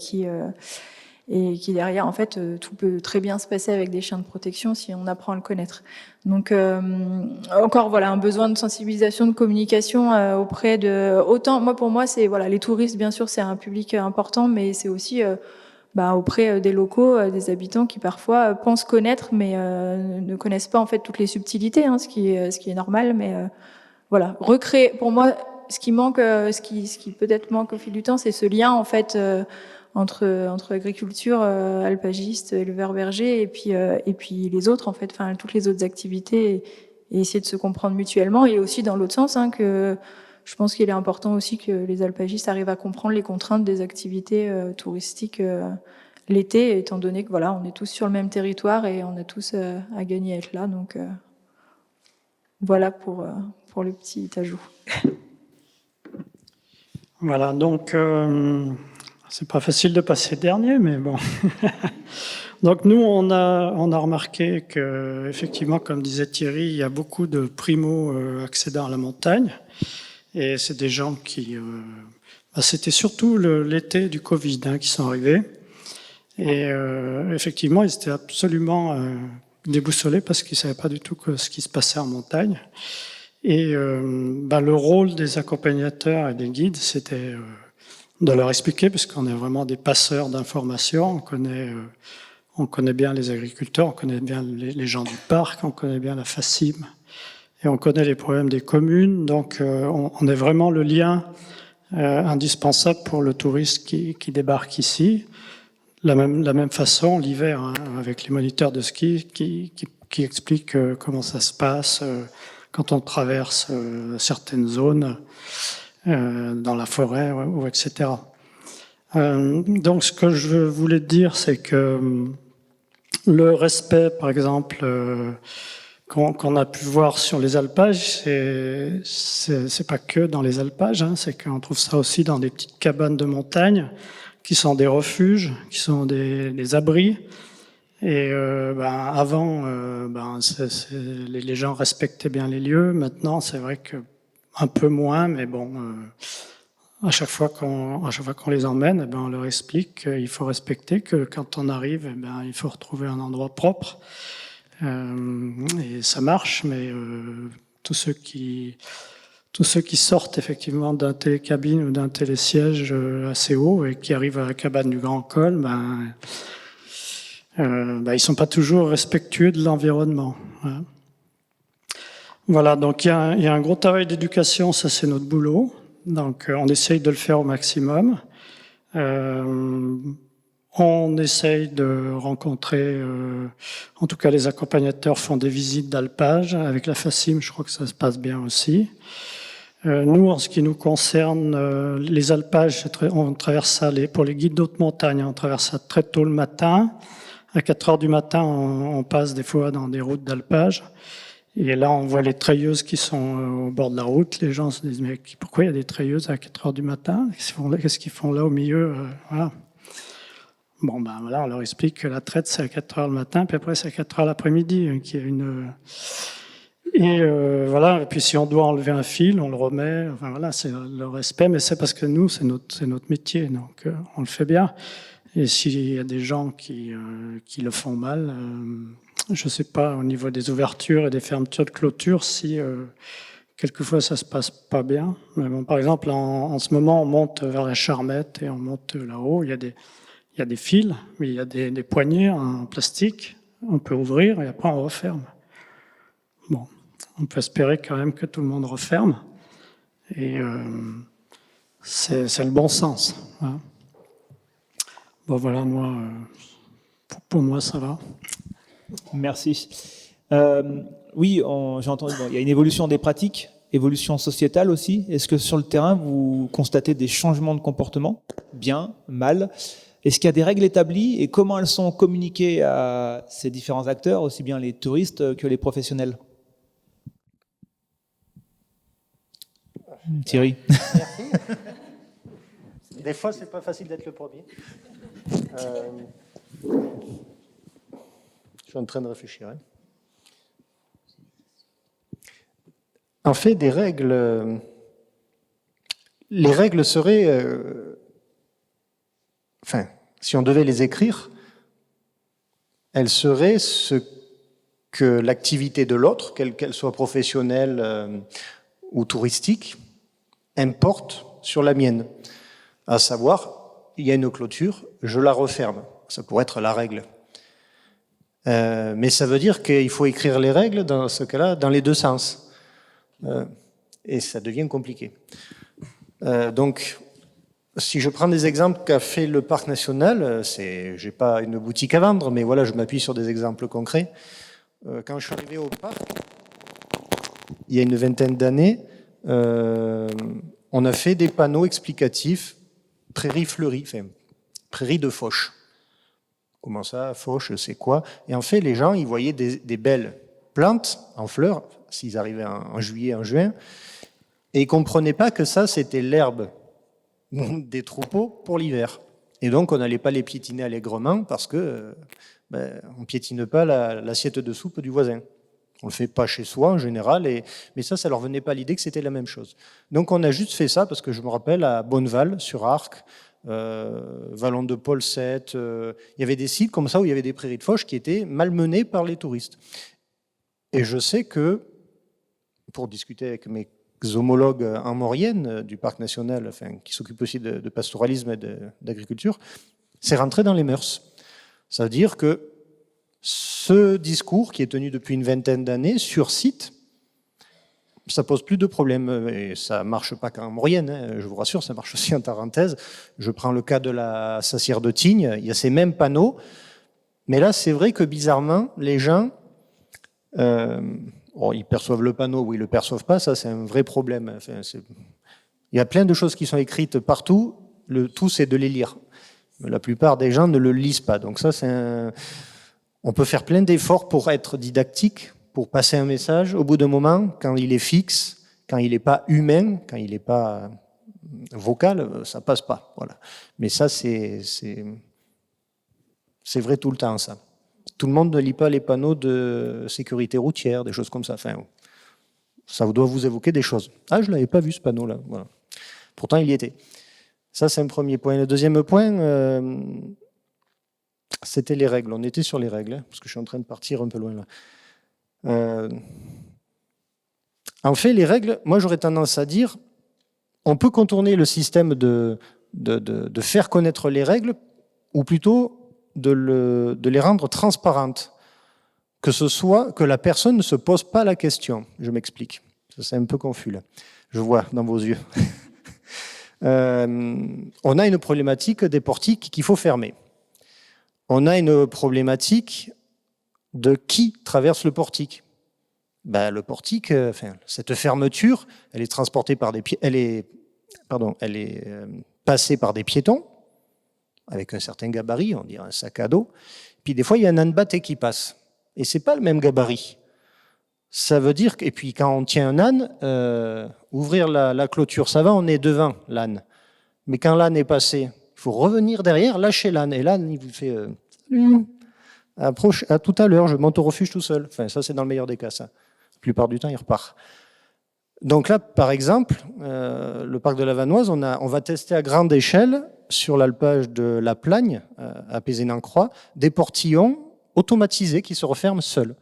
Speaker 6: et qui derrière, en fait, tout peut très bien se passer avec des chiens de protection si on apprend à le connaître. Donc, encore, voilà, un besoin de sensibilisation, de communication auprès de... Autant, moi, pour moi, c'est, voilà, les touristes, bien sûr, c'est un public important, mais c'est aussi auprès des locaux, des habitants qui parfois pensent connaître, mais ne connaissent pas, en fait, toutes les subtilités, ce qui est normal, mais voilà, recréer, pour moi, ce qui manque, ce qui peut-être manque au fil du temps, c'est ce lien, en fait, entre agriculture, alpagiste, éleveur berger et puis les autres, en fait, enfin toutes les autres activités, et essayer de se comprendre mutuellement, et aussi dans l'autre sens, que je pense qu'il est important aussi que les alpagistes arrivent à comprendre les contraintes des activités touristiques l'été, étant donné que voilà, on est tous sur le même territoire et on a tous à gagner à être là, donc voilà pour le petit ajout.
Speaker 7: Voilà, donc c'est pas facile de passer dernier, mais bon. Donc nous, on a remarqué que, effectivement, comme disait Thierry, il y a beaucoup de primo accédant à la montagne, et c'est des gens qui, c'était surtout l'été du Covid qui sont arrivés, et effectivement, ils étaient absolument déboussolés parce qu'ils savaient pas du tout ce qui se passait en montagne. Et le rôle des accompagnateurs et des guides, c'était de leur expliquer, parce qu'on est vraiment des passeurs d'informations, on connaît bien les agriculteurs, on connaît bien les gens du parc, on connaît bien la FACIM, et on connaît les problèmes des communes, donc on est vraiment le lien indispensable pour le touriste qui débarque ici. La même façon, l'hiver, avec les moniteurs de ski qui expliquent comment ça se passe quand on traverse certaines zones dans la forêt, ou etc. Donc, ce que je voulais dire, c'est que le respect, par exemple, qu'on a pu voir sur les alpages, c'est pas que dans les alpages, c'est qu'on trouve ça aussi dans des petites cabanes de montagne qui sont des refuges, qui sont des abris. Et avant, les gens respectaient bien les lieux. Maintenant, c'est vrai que un peu moins, mais bon, à chaque fois qu'on les emmène, on leur explique qu'il faut respecter, que quand on arrive, il faut retrouver un endroit propre. Et ça marche, mais tous ceux qui sortent effectivement d'un télécabine ou d'un télésiège assez haut et qui arrivent à la cabane du Grand Col, ils sont pas toujours respectueux de l'environnement. Voilà, donc il y a un gros travail d'éducation, ça c'est notre boulot. Donc on essaye de le faire au maximum. On essaye de rencontrer, en tout cas les accompagnateurs font des visites d'alpage. Avec la FACIM, je crois que ça se passe bien aussi. Nous, en ce qui nous concerne, les alpages, on traverse ça, pour les guides d'haute montagne, on traverse ça très tôt le matin. À 4 heures du matin, on passe des fois dans des routes d'alpage. Et là, on voit les treilleuses qui sont au bord de la route. Les gens se disent, mais pourquoi il y a des treilleuses à 4 heures du matin? Qu'est-ce qu'ils font là au milieu? Voilà. Bon, voilà, on leur explique que la traite, c'est à 4 heures le matin, puis après, c'est à 4 heures l'après-midi. Voilà, et puis si on doit enlever un fil, on le remet. Enfin, voilà, c'est le respect, mais c'est parce que nous, c'est notre métier, donc on le fait bien. Et s'il y a des gens qui le font mal, je ne sais pas au niveau des ouvertures et des fermetures de clôture si quelquefois ça se passe pas bien. Mais bon, par exemple, en ce moment, on monte vers la Charmette et on monte là-haut. Il y a des fils, mais il y a des poignées en plastique. On peut ouvrir et après on referme. Bon, on peut espérer quand même que tout le monde referme. Et c'est le bon sens. Hein. Bon, voilà, moi, pour moi, ça va.
Speaker 1: Merci. Oui, j'ai entendu, il y a une évolution des pratiques, évolution sociétale aussi. Est-ce que sur le terrain, vous constatez des changements de comportement? Bien, mal? Est-ce qu'il y a des règles établies et comment elles sont communiquées à ces différents acteurs, aussi bien les touristes que les professionnels? Thierry.
Speaker 2: Merci. Des fois, c'est pas facile d'être le premier. Je suis en train de réfléchir. En fait, les règles seraient... si on devait les écrire, elles seraient ce que l'activité de l'autre, quelle qu'elle soit professionnelle ou touristique, importe sur la mienne. À savoir, il y a une clôture, je la referme. Ça pourrait être la règle. Mais ça veut dire qu'il faut écrire les règles, dans ce cas-là, dans les deux sens. Et ça devient compliqué. Donc, si je prends des exemples qu'a fait le parc national, j'ai pas une boutique à vendre, mais voilà, je m'appuie sur des exemples concrets. Quand je suis arrivé au parc, il y a une vingtaine d'années, on a fait des panneaux explicatifs prairie fleurie, enfin, prairie de Foch. Comment ça, Foch, c'est quoi? Et en fait, les gens, ils voyaient des belles plantes en fleurs, s'ils arrivaient en juillet, en juin, et ils ne comprenaient pas que ça, c'était l'herbe des troupeaux pour l'hiver. Et donc, on n'allait pas les piétiner allègrement parce que on ne piétine pas l'assiette de soupe du voisin. On ne le fait pas chez soi en général, mais ça ne leur venait pas l'idée que c'était la même chose. Donc, on a juste fait ça parce que je me rappelle à Bonneval, sur Arc, Vallon de Paul 7, il y avait des sites comme ça où il y avait des prairies de Foch qui étaient malmenées par les touristes. Et je sais que, pour discuter avec mes homologues en Maurienne du parc national, enfin, qui s'occupent aussi de pastoralisme et d'agriculture, c'est rentré dans les mœurs. Ça veut dire que ce discours qui est tenu depuis une vingtaine d'années sur site, ça pose plus de problèmes. Et ça marche pas qu'en Maurienne, hein, je vous rassure, ça marche aussi en Tarentaise. Je prends le cas de la Sassière de Tignes, il y a ces mêmes panneaux. Mais là, c'est vrai que bizarrement, les gens, ils perçoivent le panneau ou ils le perçoivent pas, ça c'est un vrai problème. Enfin, il y a plein de choses qui sont écrites partout, le tout c'est de les lire. La plupart des gens ne le lisent pas. Donc ça, on peut faire plein d'efforts pour être didactique, pour passer un message. Au bout d'un moment, quand il est fixe, quand il n'est pas humain, quand il n'est pas vocal, ça passe pas. Voilà. Mais ça, c'est vrai tout le temps, ça. Tout le monde ne lit pas les panneaux de sécurité routière, des choses comme ça. Enfin, ça doit vous évoquer des choses. Ah, je ne l'avais pas vu ce panneau-là. Voilà. Pourtant, il y était. Ça, c'est un premier point. Le deuxième point, c'était les règles. On était sur les règles, hein, parce que je suis en train de partir un peu loin là. En fait, les règles, moi j'aurais tendance à dire, on peut contourner le système de faire connaître les règles, ou plutôt de les rendre transparentes. Que ce soit que la personne ne se pose pas la question. Je m'explique. C'est un peu confus là. Je vois dans vos yeux. On a une problématique des portiques qu'il faut fermer. On a une problématique de qui traverse le portique. Le portique, cette fermeture, elle est transportée par elle est passée par des piétons avec un certain gabarit, on dirait un sac à dos. Puis des fois, il y a un âne batté qui passe, et c'est pas le même gabarit. Ça veut dire que, et puis quand on tient un âne, ouvrir la clôture, ça va, on est devant l'âne. Mais quand l'âne est passé, il faut revenir derrière, lâcher l'âne, et l'âne, il vous fait approche, à tout à l'heure, je monte au refuge tout seul. Enfin, ça, c'est dans le meilleur des cas, ça. La plupart du temps, il repart. Donc là, par exemple, le parc de la Vanoise, on va tester à grande échelle, sur l'alpage de la Plagne, à Pézénan-Croix, des portillons automatisés qui se referment seuls,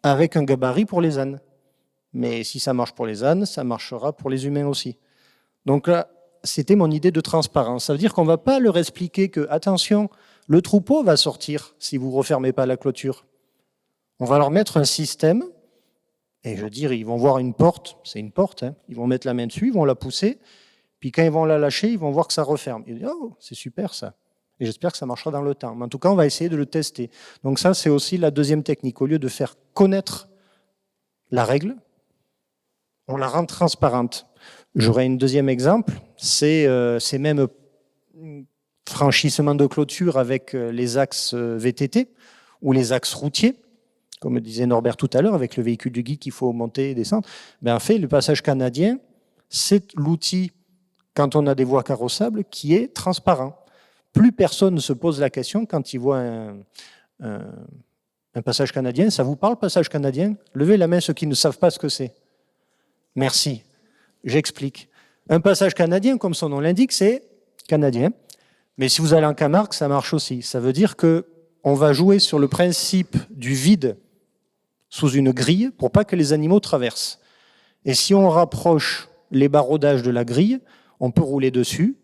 Speaker 2: avec un gabarit pour les ânes. Mais si ça marche pour les ânes, ça marchera pour les humains aussi. Donc là, c'était mon idée de transparence. Ça veut dire qu'on ne va pas leur expliquer que, attention, le troupeau va sortir si vous ne refermez pas la clôture. On va leur mettre un système, et je veux dire, ils vont voir une porte, c'est une porte, hein, ils vont mettre la main dessus, ils vont la pousser, puis quand ils vont la lâcher, ils vont voir que ça referme. Ils disent, oh, c'est super ça. Et j'espère que ça marchera dans le temps. Mais en tout cas, on va essayer de le tester. Donc ça, c'est aussi la deuxième technique. Au lieu de faire connaître la règle, on la rend transparente. J'aurais un deuxième exemple, c'est ces mêmes franchissements de clôture avec les axes VTT ou les axes routiers, comme disait Norbert tout à l'heure, avec le véhicule du guide qu'il faut monter et descendre. En fait, le passage canadien, c'est l'outil, quand on a des voies carrossables, qui est transparent. Plus personne ne se pose la question quand il voit un passage canadien. Ça vous parle, passage canadien? Levez la main ceux qui ne savent pas ce que c'est. Merci. J'explique. Un passage canadien, comme son nom l'indique, c'est canadien. Mais si vous allez en Camargue, ça marche aussi. Ça veut dire qu'on va jouer sur le principe du vide sous une grille pour pas que les animaux traversent. Et si on rapproche les baraudages de la grille, on peut rouler dessus.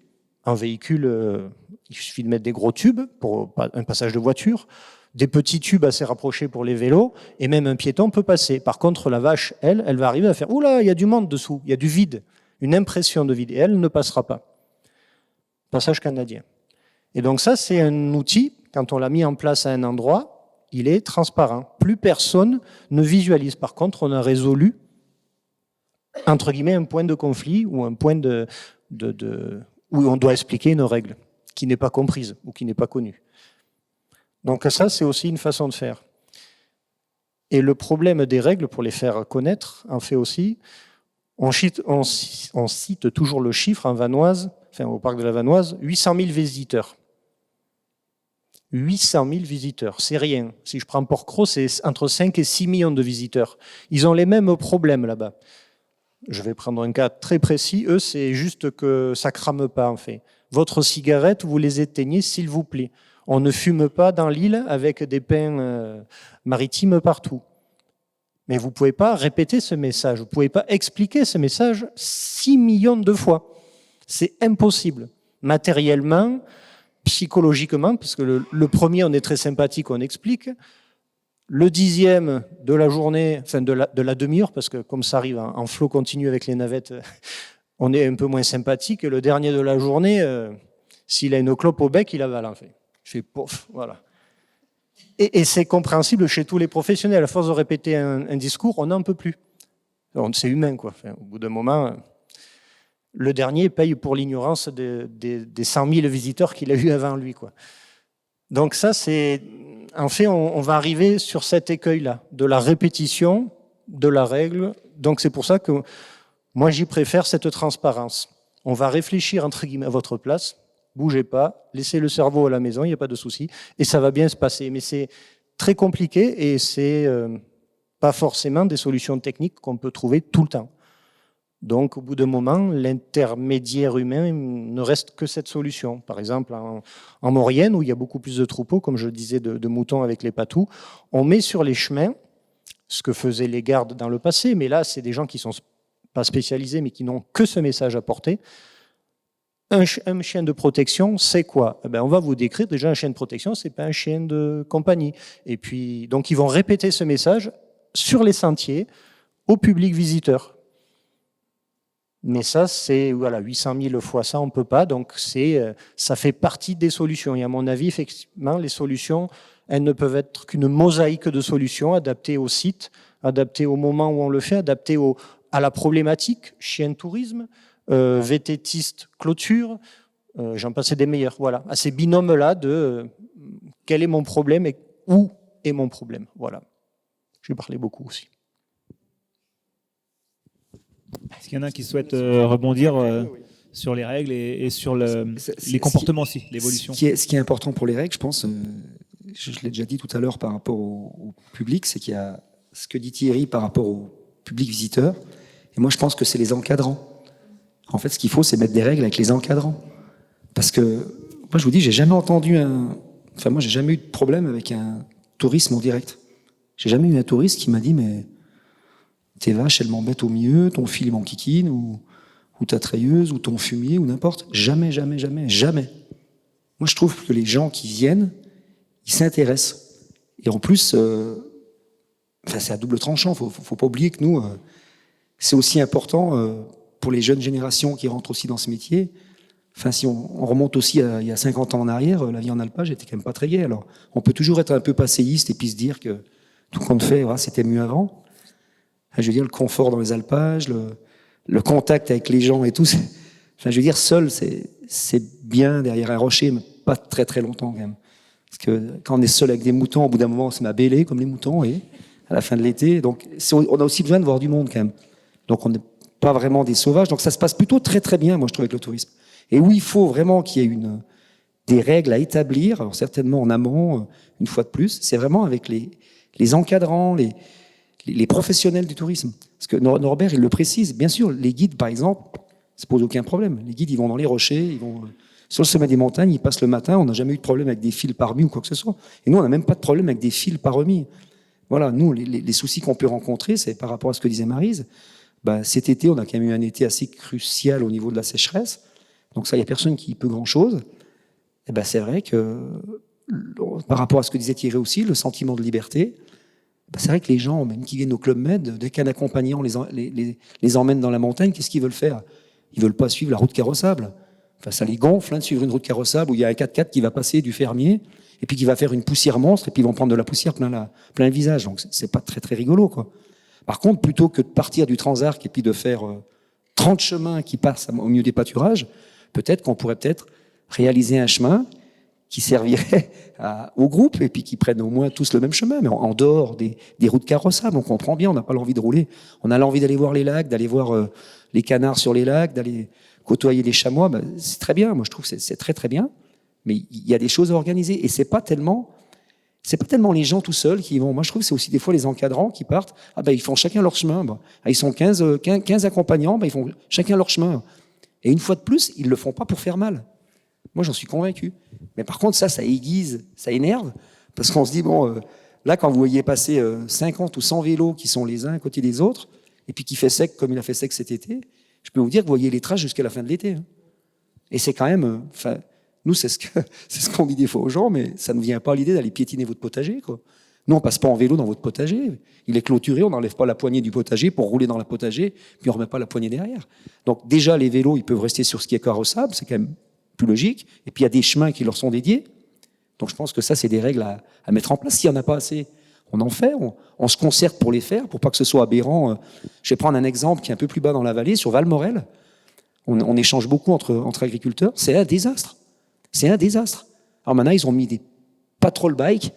Speaker 2: Un véhicule, il suffit de mettre des gros tubes pour un passage de voiture, des petits tubes assez rapprochés pour les vélos, et même un piéton peut passer. Par contre, la vache, elle va arriver à faire « Oula, il y a du monde dessous, il y a du vide », une impression de vide, et elle ne passera pas. Passage canadien. Et donc ça, c'est un outil, quand on l'a mis en place à un endroit, il est transparent. Plus personne ne visualise. Par contre, on a résolu, entre guillemets, un point de conflit ou un point où on doit expliquer une règle qui n'est pas comprise ou qui n'est pas connue. Donc ça, c'est aussi une façon de faire. Et le problème des règles, pour les faire connaître, en fait aussi, on cite toujours le chiffre en Vanoise, enfin au parc de la Vanoise, 800 000 visiteurs. 800 000 visiteurs, c'est rien. Si je prends Port-Cros, c'est entre 5 et 6 millions de visiteurs. Ils ont les mêmes problèmes là-bas. Je vais prendre un cas très précis. Eux, c'est juste que ça crame pas, en fait. Votre cigarette, vous les éteignez, s'il vous plaît. On ne fume pas dans l'île avec des pins maritimes partout. Mais vous ne pouvez pas répéter ce message. Vous ne pouvez pas expliquer ce message 6 millions de fois. C'est impossible. Matériellement, psychologiquement, parce que le premier, on est très sympathique, on explique. Le 10e de la journée, enfin de la demi-heure, parce que comme ça arrive en flot continu avec les navettes, on est un peu moins sympathique. Et le dernier de la journée, s'il a une clope au bec, il avale, en fait. Je fais pof, voilà. Et c'est compréhensible chez tous les professionnels. À force de répéter un discours, on n'en peut plus. C'est humain, quoi. Enfin, au bout d'un moment, le dernier paye pour l'ignorance des 100 000 visiteurs qu'il a eu avant lui, quoi. Donc ça, c'est... En fait, on va arriver sur cet écueil-là, de la répétition, de la règle. Donc c'est pour ça que moi, j'y préfère cette transparence. On va réfléchir, entre guillemets, à votre place. Bougez pas, laissez le cerveau à la maison, il n'y a pas de souci, et ça va bien se passer. Mais c'est très compliqué et c'est pas forcément des solutions techniques qu'on peut trouver tout le temps. Donc, au bout d'un moment, l'intermédiaire humain ne reste que cette solution. Par exemple, en Maurienne, où il y a beaucoup plus de troupeaux, comme je le disais, de moutons avec les patous, on met sur les chemins ce que faisaient les gardes dans le passé, mais là, c'est des gens qui ne sont pas spécialisés, mais qui n'ont que ce message à porter. Un chien de protection, c'est quoi ? On va vous décrire déjà un chien de protection, c'est pas un chien de compagnie. Et puis, donc, ils vont répéter ce message sur les sentiers au public visiteur. Mais ça, c'est 800 000 fois ça, on peut pas. Donc, ça fait partie des solutions. Et à mon avis, effectivement, les solutions, elles ne peuvent être qu'une mosaïque de solutions adaptées au site, adaptées au moment où on le fait, adaptées à la problématique, chien de tourisme, vététiste clôture, j'en passais des meilleurs. Voilà, à ces binômes-là de quel est mon problème et où est mon problème. Voilà. J'ai parlé beaucoup aussi.
Speaker 1: Est-ce qu'il y en a qui souhaitent rebondir sur les règles et sur les comportements aussi, l'évolution ?
Speaker 3: Ce qui est important pour les règles, je pense, je l'ai déjà dit tout à l'heure par rapport au public, c'est qu'il y a ce que dit Thierry par rapport au public visiteur. Et moi, je pense que c'est les encadrants. En fait, ce qu'il faut, c'est mettre des règles avec les encadrants. Parce que, moi, je vous dis, j'ai jamais eu de problème avec un tourisme en direct. J'ai jamais eu un touriste qui m'a dit, mais tes vaches, elles m'embêtent au milieu, ton fil m'enquiquine, ou ta treilleuse, ou ton fumier, ou n'importe. Jamais, jamais, jamais, jamais. Moi, je trouve que les gens qui viennent, ils s'intéressent. Et en plus, c'est à double tranchant. Faut pas oublier que nous, c'est aussi important pour les jeunes générations qui rentrent aussi dans ce métier. Enfin, si on remonte aussi il y a 50 ans en arrière, la vie en alpage était quand même pas très gaie. Alors, on peut toujours être un peu passéiste et puis se dire que tout compte fait, c'était mieux avant. Je veux dire, le confort dans les alpages, le contact avec les gens et tout. Je veux dire, seul, c'est bien derrière un rocher, mais pas très très longtemps quand même. Parce que quand on est seul avec des moutons, au bout d'un moment, on se met à bêler comme les moutons, et à la fin de l'été. Donc, on a aussi besoin de voir du monde quand même. Donc, on n'est pas vraiment des sauvages. Donc, ça se passe plutôt très très bien, moi, je trouve, avec le tourisme. Et où il faut vraiment qu'il y ait des règles à établir, alors certainement en amont, une fois de plus, c'est vraiment avec les encadrants, les professionnels du tourisme. Parce que Norbert, il le précise, bien sûr, les guides, par exemple, ça pose aucun problème. Les guides, ils vont dans les rochers, ils vont Sur le sommet des montagnes, ils passent le matin, on n'a jamais eu de problème avec des fils parmis ou quoi que ce soit. Et nous, on n'a même pas de problème avec des fils pas remis. Voilà, nous, les soucis qu'on peut rencontrer, c'est par rapport à ce que disait Maryse. Bah, cet été, on a quand même eu un été assez crucial au niveau de la sécheresse. Donc ça, il n'y a personne qui peut grand-chose. Et ben, c'est vrai que, par rapport à ce que disait Thierry aussi, le sentiment de liberté, ben, c'est vrai que les gens, même qui viennent au Club Med, dès qu'un accompagnant les emmène dans la montagne, qu'est-ce qu'ils veulent faire? Ils veulent pas suivre la route carrossable. Enfin, ça les gonfle de suivre une route carrossable où il y a un 4x4 qui va passer du fermier et puis qui va faire une poussière monstre et puis ils vont prendre de la poussière plein le visage. Donc c'est pas très très rigolo, quoi. Par contre, plutôt que de partir du Transarc et puis de faire 30 chemins qui passent au milieu des pâturages, peut-être qu'on pourrait réaliser un chemin qui servirait au groupe et puis qui prennent au moins tous le même chemin, mais en dehors des routes carrossables. On comprend bien, on n'a pas l'envie de rouler. On a l'envie d'aller voir les lacs, d'aller voir les canards sur les lacs, d'aller côtoyer les chamois. Ben, c'est très bien, moi je trouve que c'est très très bien, mais il y a des choses à organiser et c'est pas tellement les gens tout seuls qui vont. Moi je trouve que c'est aussi des fois les encadrants qui partent. Ah ben ils font chacun leur chemin. Ben, ils sont 15 accompagnants, ben, ils font chacun leur chemin. Et une fois de plus, ils le font pas pour faire mal. Moi, j'en suis convaincu. Mais par contre, ça aiguise, ça énerve, parce qu'on se dit, bon, là, quand vous voyez passer 50 ou 100 vélos qui sont les uns à côté des autres, et puis qui fait sec comme il a fait sec cet été, je peux vous dire que vous voyez les traces jusqu'à la fin de l'été. Hein. Et c'est quand même... nous, c'est ce qu'on dit des fois aux gens, mais ça ne nous vient pas à l'idée d'aller piétiner votre potager, quoi. Nous, on passe pas en vélo dans votre potager. Il est clôturé, on n'enlève pas la poignée du potager pour rouler dans la potager, puis on remet pas la poignée derrière. Donc déjà, les vélos, ils peuvent rester sur ce qui est carrossable, c'est quand même plus logique. Et puis il y a des chemins qui leur sont dédiés. Donc je pense que ça, c'est des règles à mettre en place. S'il n'y en a pas assez, on en fait, on se concerte pour les faire, pour pas que ce soit aberrant. Je vais prendre un exemple qui est un peu plus bas dans la vallée, sur Valmorel. On échange beaucoup entre agriculteurs. C'est un désastre. C'est un désastre. Alors maintenant, ils ont mis des patrol bikes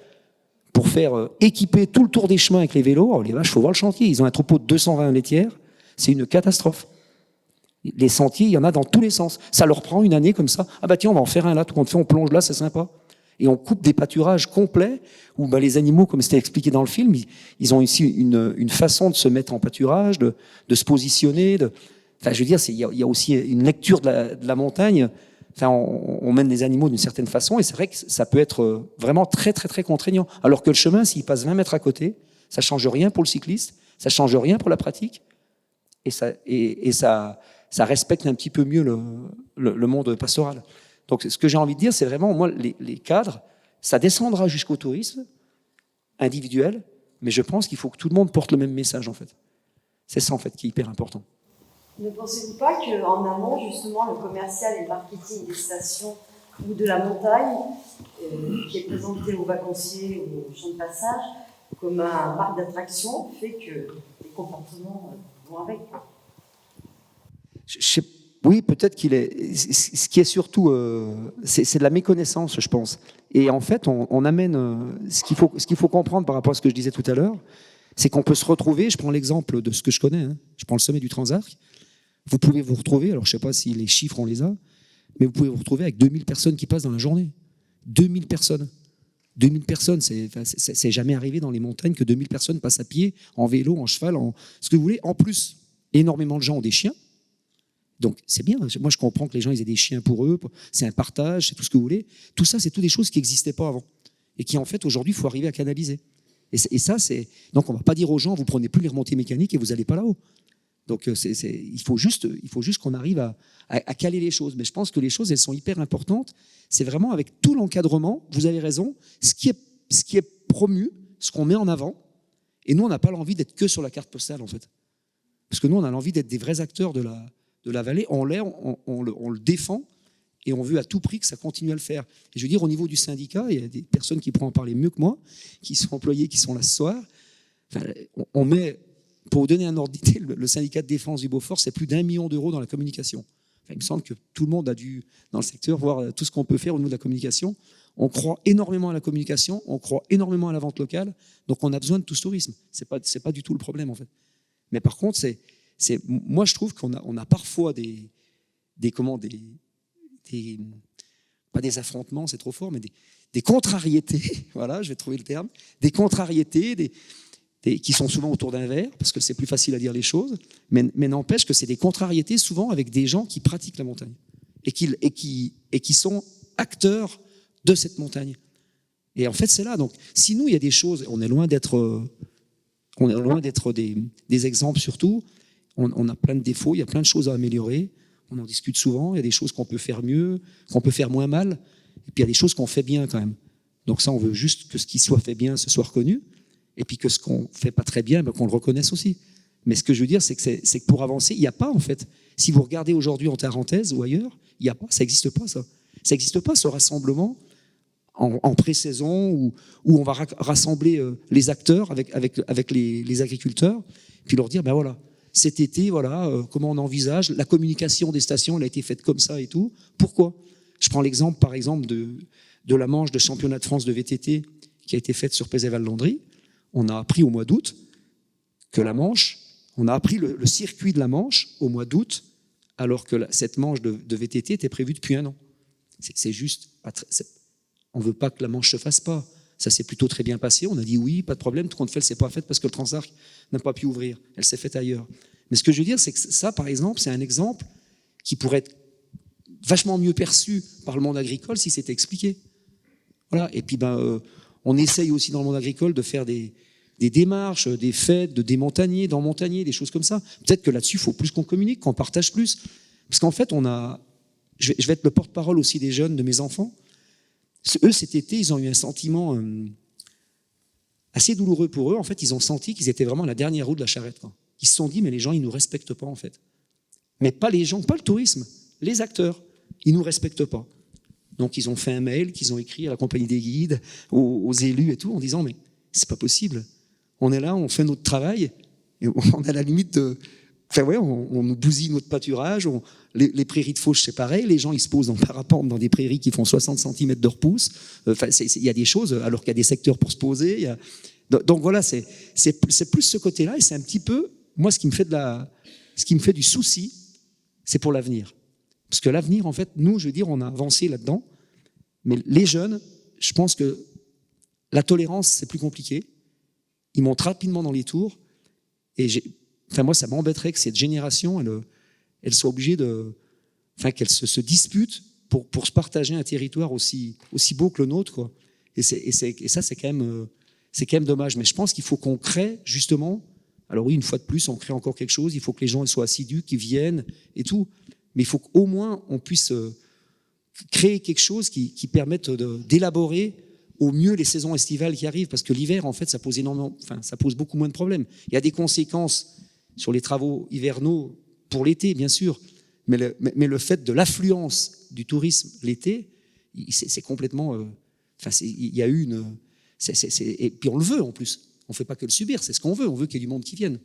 Speaker 3: pour faire équiper tout le tour des chemins avec les vélos. Alors, les vaches, il faut voir le chantier. Ils ont un troupeau de 220 laitières. C'est une catastrophe. Les sentiers, il y en a dans tous les sens. Ça leur prend une année comme ça. Ah bah tiens, on va en faire un là, tout compte fait, on plonge là, c'est sympa. Et on coupe des pâturages complets où bah, les animaux, comme c'était expliqué dans le film, ils ont ici une façon de se mettre en pâturage, de se positionner. Enfin, je veux dire, il y a aussi une lecture de la montagne. Enfin, on mène les animaux d'une certaine façon et c'est vrai que ça peut être vraiment très, très, très contraignant. Alors que le chemin, s'il passe 20 mètres à côté, ça change rien pour le cycliste, ça change rien pour la pratique et ça respecte un petit peu mieux le monde pastoral. Donc, ce que j'ai envie de dire, c'est vraiment, moi, les cadres, ça descendra jusqu'au tourisme individuel, mais je pense qu'il faut que tout le monde porte le même message, en fait. C'est ça, en fait, qui est hyper important.
Speaker 8: Ne pensez-vous pas qu'en amont, justement, le commercial et le marketing des stations ou de la montagne, qui est présenté aux vacanciers ou aux gens de passage, comme un parc d'attractions, fait que les comportements vont avec?
Speaker 3: Oui, peut-être qu'il est... Ce qui est surtout... c'est de la méconnaissance, je pense. Et en fait, on amène... Ce qu'il faut comprendre par rapport à ce que je disais tout à l'heure, c'est qu'on peut se retrouver... Je prends l'exemple de ce que je connais. Hein, je prends le sommet du Transarc. Vous pouvez vous retrouver, alors je ne sais pas si les chiffres on les a, mais vous pouvez vous retrouver avec 2000 personnes qui passent dans la journée. 2000 personnes. 2000 personnes, c'est jamais arrivé dans les montagnes que 2000 personnes passent à pied, en vélo, en cheval, en ce que vous voulez. En plus, énormément de gens ont des chiens. Donc c'est bien. Moi je comprends que les gens ils aient des chiens pour eux, c'est un partage, c'est tout ce que vous voulez. Tout ça, c'est toutes des choses qui n'existaient pas avant. Et qui en fait aujourd'hui, il faut arriver à canaliser. Et ça, c'est. Donc on ne va pas dire aux gens, vous prenez plus les remontées mécaniques et vous n'allez pas là-haut. Donc il faut juste qu'on arrive à caler les choses. Mais je pense que les choses, elles sont hyper importantes. C'est vraiment avec tout l'encadrement, vous avez raison, ce qui est promu, ce qu'on met en avant. Et nous, on n'a pas l'envie d'être que sur la carte postale, en fait. Parce que nous, on a l'envie d'être des vrais acteurs de la vallée. On le défend et on veut à tout prix que ça continue à le faire. Et je veux dire, au niveau du syndicat, il y a des personnes qui pourront en parler mieux que moi, qui sont employés, qui sont là ce soir. Enfin, on met... Pour vous donner un ordre d'idée, le syndicat de défense du Beaufort, c'est plus d'1 million d'euros dans la communication. Enfin, il me semble que tout le monde a dû, dans le secteur, voir tout ce qu'on peut faire au niveau de la communication. On croit énormément à la communication, on croit énormément à la vente locale, donc on a besoin de tout ce tourisme. C'est pas du tout le problème, en fait. Mais par contre, moi, je trouve qu'on a parfois pas des affrontements, c'est trop fort, mais des contrariétés, voilà, je vais trouver le terme, des contrariétés, qui sont souvent autour d'un verre, parce que c'est plus facile à dire les choses, mais n'empêche que c'est des contrariétés souvent avec des gens qui pratiquent la montagne. et qui sont acteurs de cette montagne. Et en fait, c'est là. Donc, si nous, il y a des choses, on est loin d'être des exemples surtout. On a plein de défauts, il y a plein de choses à améliorer. On en discute souvent. Il y a des choses qu'on peut faire mieux, qu'on peut faire moins mal. Et puis, il y a des choses qu'on fait bien quand même. Donc ça, on veut juste que ce qui soit fait bien, ce soit reconnu. Et puis que ce qu'on fait pas très bien, qu'on le reconnaisse aussi. Mais ce que je veux dire, c'est que pour avancer, il n'y a pas en fait. Si vous regardez aujourd'hui en Tarentaise ou ailleurs, il n'y a pas, ça n'existe pas ça. Ça n'existe pas ce rassemblement en pré-saison où on va rassembler les acteurs avec les agriculteurs, puis leur dire, ben voilà, cet été, voilà, comment on envisage, la communication des stations, elle a été faite comme ça et tout. Pourquoi ? Je prends l'exemple, par exemple, de la manche de championnat de France de VTT qui a été faite sur Pézet-Val-Landry. On a appris au mois d'août que la Manche, on a appris le circuit de la Manche au mois d'août, alors que cette manche de VTT était prévue depuis 1 an. C'est juste, on ne veut pas que la Manche se fasse pas. Ça s'est plutôt très bien passé. On a dit oui, pas de problème. Tout compte fait, elle ne s'est pas faite parce que le Transarc n'a pas pu ouvrir. Elle s'est faite ailleurs. Mais ce que je veux dire, c'est que ça, par exemple, c'est un exemple qui pourrait être vachement mieux perçu par le monde agricole si c'était expliqué. Voilà. Et puis, on essaye aussi dans le monde agricole de faire des démarches, des fêtes, de démontagner, d'emmontagner, des choses comme ça. Peut-être que là-dessus, il faut plus qu'on communique, qu'on partage plus. Parce qu'en fait, je vais être le porte-parole aussi des jeunes, de mes enfants. Eux, cet été, ils ont eu un sentiment assez douloureux pour eux. En fait, ils ont senti qu'ils étaient vraiment à la dernière roue de la charrette. Quoi. Ils se sont dit, mais les gens, ils ne nous respectent pas, en fait. Mais pas les gens, pas le tourisme, les acteurs. Ils ne nous respectent pas. Donc, ils ont fait un mail qu'ils ont écrit à la compagnie des guides, aux élus et tout, en disant, mais c'est pas possible. On est là, on fait notre travail, et on est à la limite de... Enfin, ouais, on nous bousille notre pâturage, les prairies de fauche, c'est pareil, les gens, ils se posent en parapente dans des prairies qui font 60 cm de repousse. Enfin, il y a des choses, alors qu'il y a des secteurs pour se poser. Donc voilà, c'est plus ce côté-là, et c'est un petit peu, moi, ce qui me fait du souci, c'est pour l'avenir. Parce que l'avenir, en fait, nous, je veux dire, on a avancé là-dedans, mais les jeunes, je pense que la tolérance, c'est plus compliqué. Ils montent rapidement dans les tours, et moi, ça m'embêterait que cette génération, elle soit obligée qu'elle se dispute pour se partager un territoire aussi beau que le nôtre, quoi. Et ça, c'est quand même dommage. Mais je pense qu'il faut qu'on crée, justement, alors oui, une fois de plus, on crée encore quelque chose, il faut que les gens soient assidus, qu'ils viennent et tout. Mais il faut qu'au moins, on puisse créer quelque chose qui permette d'élaborer au mieux les saisons estivales qui arrivent, parce que l'hiver, en fait, ça pose beaucoup moins de problèmes. Il y a des conséquences sur les travaux hivernaux pour l'été, bien sûr, mais le fait de l'affluence du tourisme l'été, c'est complètement... il y a eu une... et puis on le veut, en plus. On ne fait pas que le subir, c'est ce qu'on veut. On veut qu'il y ait du monde qui vienne.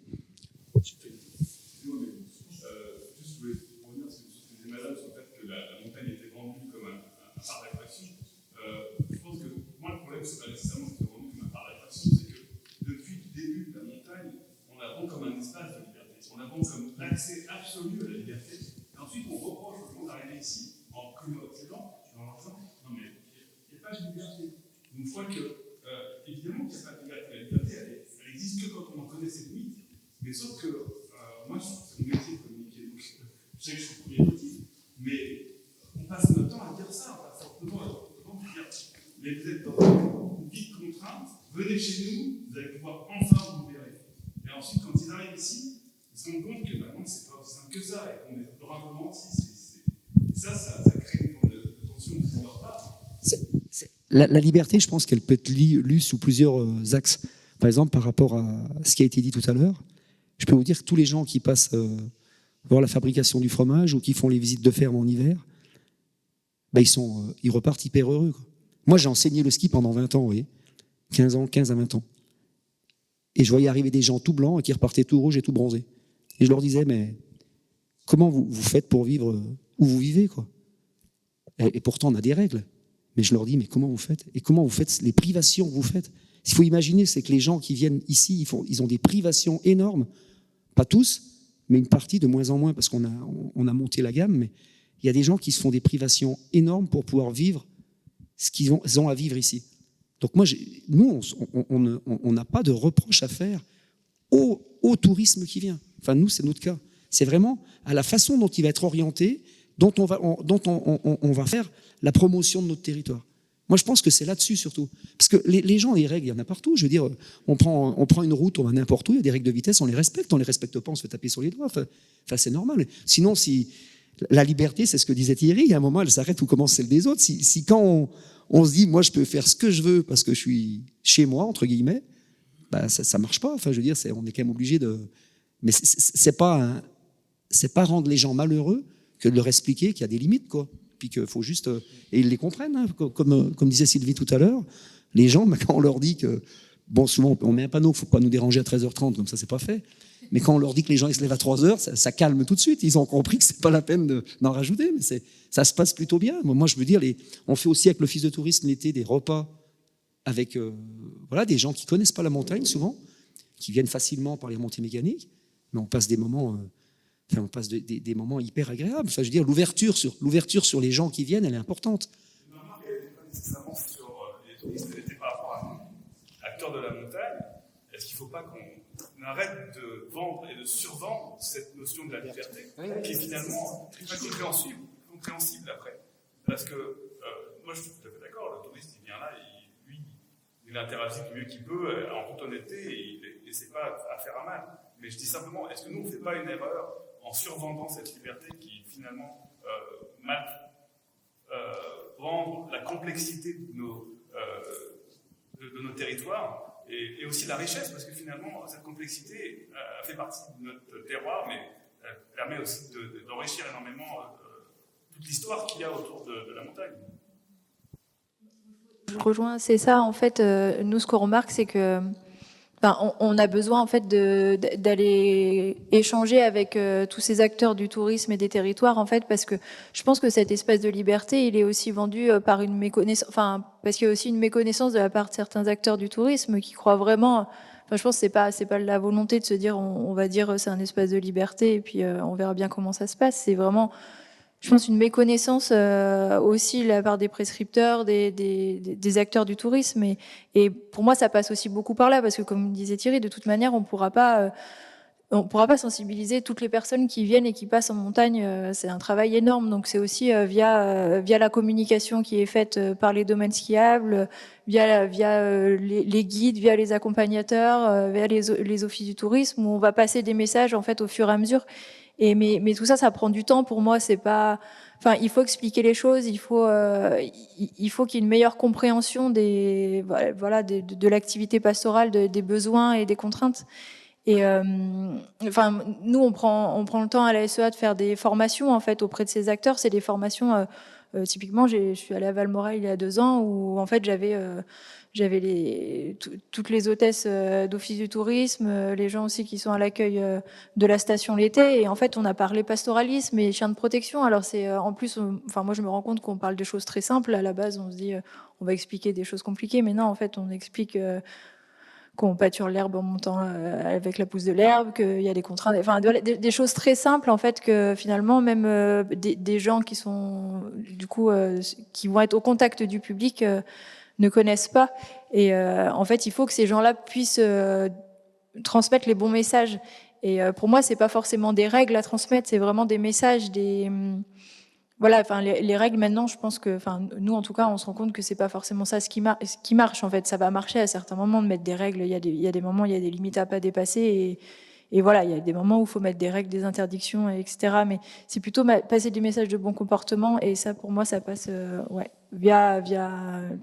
Speaker 9: C'est pas nécessairement ce que rendu comme un part d'attraction, c'est que depuis le début de la montagne, on la vend comme un espace de liberté. On la vend comme l'accès absolu à la liberté. Et ensuite, on reproche aux gens d'arriver ici en accédant dans l'argent. Non, mais il n'y a pas de liberté. Une fois que, évidemment, qu'il n'y a pas de liberté. La liberté, elle existe que quand on en connaît ses limites. Mais sauf que, moi, c'est mon métier de communiquer. Donc, je sais que je suis premier motif, mais on passe notre temps à dire ça. On passe fortement à dire. Mais vous êtes dans une vie de contrainte, venez chez nous, vous allez pouvoir enfin vous libérer. Et ensuite, quand ils arrivent ici, ils se rendent compte que maintenant, c'est pas aussi simple que ça, et qu'on est vraiment menti. Ça crée une forme de tension de leur part.
Speaker 3: La liberté, je pense qu'elle peut être lue sous plusieurs axes. Par exemple, par rapport à ce qui a été dit tout à l'heure, je peux vous dire que tous les gens qui passent voir la fabrication du fromage ou qui font les visites de ferme en hiver, ils repartent hyper heureux, quoi. Moi, j'ai enseigné le ski pendant 20 ans, vous voyez, 15 à 20 ans. Et je voyais arriver des gens tout blancs et qui repartaient tout rouges et tout bronzés. Et je leur disais, mais comment vous faites pour vivre où vous vivez, quoi ? Et pourtant, on a des règles. Mais je leur dis, mais comment vous faites ? Et comment vous faites les privations que vous faites ? Ce qu'il faut imaginer, c'est que les gens qui viennent ici, ils ont des privations énormes. Pas tous, mais une partie de moins en moins, parce qu'on a monté la gamme. Mais il y a des gens qui se font des privations énormes pour pouvoir vivre ce qu'ils ont à vivre ici. Donc nous, on n'a pas de reproche à faire au tourisme qui vient. Enfin, nous, c'est notre cas. C'est vraiment à la façon dont il va être orienté, dont on va faire la promotion de notre territoire. Moi, je pense que c'est là-dessus surtout. Parce que les gens, les règles, il y en a partout. Je veux dire, on prend une route, on va n'importe où, il y a des règles de vitesse, on les respecte pas, on se fait taper sur les doigts. Enfin, c'est normal. Sinon, si la liberté, c'est ce que disait Thierry, il y a un moment, elle s'arrête où commence celle des autres. Si quand on se dit, moi, je peux faire ce que je veux parce que je suis chez moi, entre guillemets, bah, ça marche pas. Enfin, je veux dire, on est quand même obligé de... Mais c'est pas rendre les gens malheureux que de leur expliquer qu'il y a des limites, quoi. Puis qu'il faut juste... et ils les comprennent, hein, comme disait Sylvie tout à l'heure. Les gens, quand on leur dit que... Bon, souvent, on met un panneau, il ne faut pas nous déranger à 13h30, comme ça, c'est pas fait. Mais quand on leur dit que les gens ils se lèvent à 3h, ça calme tout de suite. Ils ont compris que c'est pas la peine d'en rajouter, mais ça se passe plutôt bien. Moi, je veux dire, on fait aussi avec l'Office de tourisme l'été des repas avec des gens qui ne connaissent pas la montagne, souvent, qui viennent facilement par les remontées mécaniques, mais on passe des moments... on passe des moments hyper agréables. Enfin, je veux dire, l'ouverture sur les gens qui viennent, elle est importante.
Speaker 9: Ma remarque, elle n'était pas nécessairement sur les touristes, elle était par rapport à nous, acteurs de la montagne. Est-ce qu'il ne faut pas qu'on arrête de vendre et de survendre cette notion de la liberté, qui est finalement très compréhensible après? Parce que moi, je suis tout à fait d'accord, le touriste, il vient là, il interagit du mieux qu'il peut, en toute honnêteté, et c'est pas à faire à mal. Mais je dis simplement, est-ce que nous, on ne fait pas une erreur en survendant cette liberté qui finalement rend la complexité de nos territoires et aussi la richesse, parce que finalement cette complexité fait partie de notre terroir, mais permet aussi d'enrichir énormément toute l'histoire qu'il y a autour de la montagne.
Speaker 6: Je rejoins, c'est ça en fait. Nous, ce qu'on remarque, c'est que on a besoin en fait d'aller échanger avec tous ces acteurs du tourisme et des territoires en fait, parce que je pense que cet espace de liberté, il est aussi vendu par une méconnaissance, parce qu'il y a aussi une méconnaissance de la part de certains acteurs du tourisme qui croient vraiment. Je pense que c'est pas la volonté de se dire on va dire c'est un espace de liberté et puis on verra bien comment ça se passe. C'est vraiment, je pense, une méconnaissance aussi de la part des prescripteurs, des acteurs du tourisme. Et pour moi, ça passe aussi beaucoup par là, parce que comme disait Thierry, de toute manière, on pourra pas sensibiliser toutes les personnes qui viennent et qui passent en montagne. C'est un travail énorme. Donc c'est aussi via la communication qui est faite par les domaines skiables, via les guides, via les accompagnateurs, via les offices du tourisme, où on va passer des messages en fait au fur et à mesure. Mais tout ça prend du temps. Pour moi, c'est pas. Il faut expliquer les choses. Il faut qu'il y ait une meilleure compréhension de l'activité pastorale, des besoins et des contraintes. Et nous, on prend le temps à la SEA de faire des formations en fait auprès de ces acteurs. C'est des formations. Typiquement, je suis allée à Valmorel il y a 2 ans où en fait j'avais toutes les hôtesses d'office du tourisme, les gens aussi qui sont à l'accueil de la station l'été, et en fait on a parlé pastoralisme et chiens de protection. Alors c'est en plus, moi je me rends compte qu'on parle de choses très simples. À la base on se dit on va expliquer des choses compliquées, mais non, en fait on explique qu'on pâture l'herbe en montant avec la pousse de l'herbe, qu'il y a des contraintes, des choses très simples en fait, que finalement même des gens qui sont du coup qui vont être au contact du public ne connaissent pas. Et en fait, il faut que ces gens-là puissent transmettre les bons messages. Et pour moi, c'est pas forcément des règles à transmettre, c'est vraiment des messages, les règles maintenant, je pense que, nous en tout cas, on se rend compte que c'est pas forcément ça ce qui marche. En fait, ça va marcher à certains moments de mettre des règles. Il y a des moments, il y a des limites à pas dépasser. Et voilà, il y a des moments où il faut mettre des règles, des interdictions, etc. Mais c'est plutôt passer des messages de bon comportement. Et ça, pour moi, ça passe via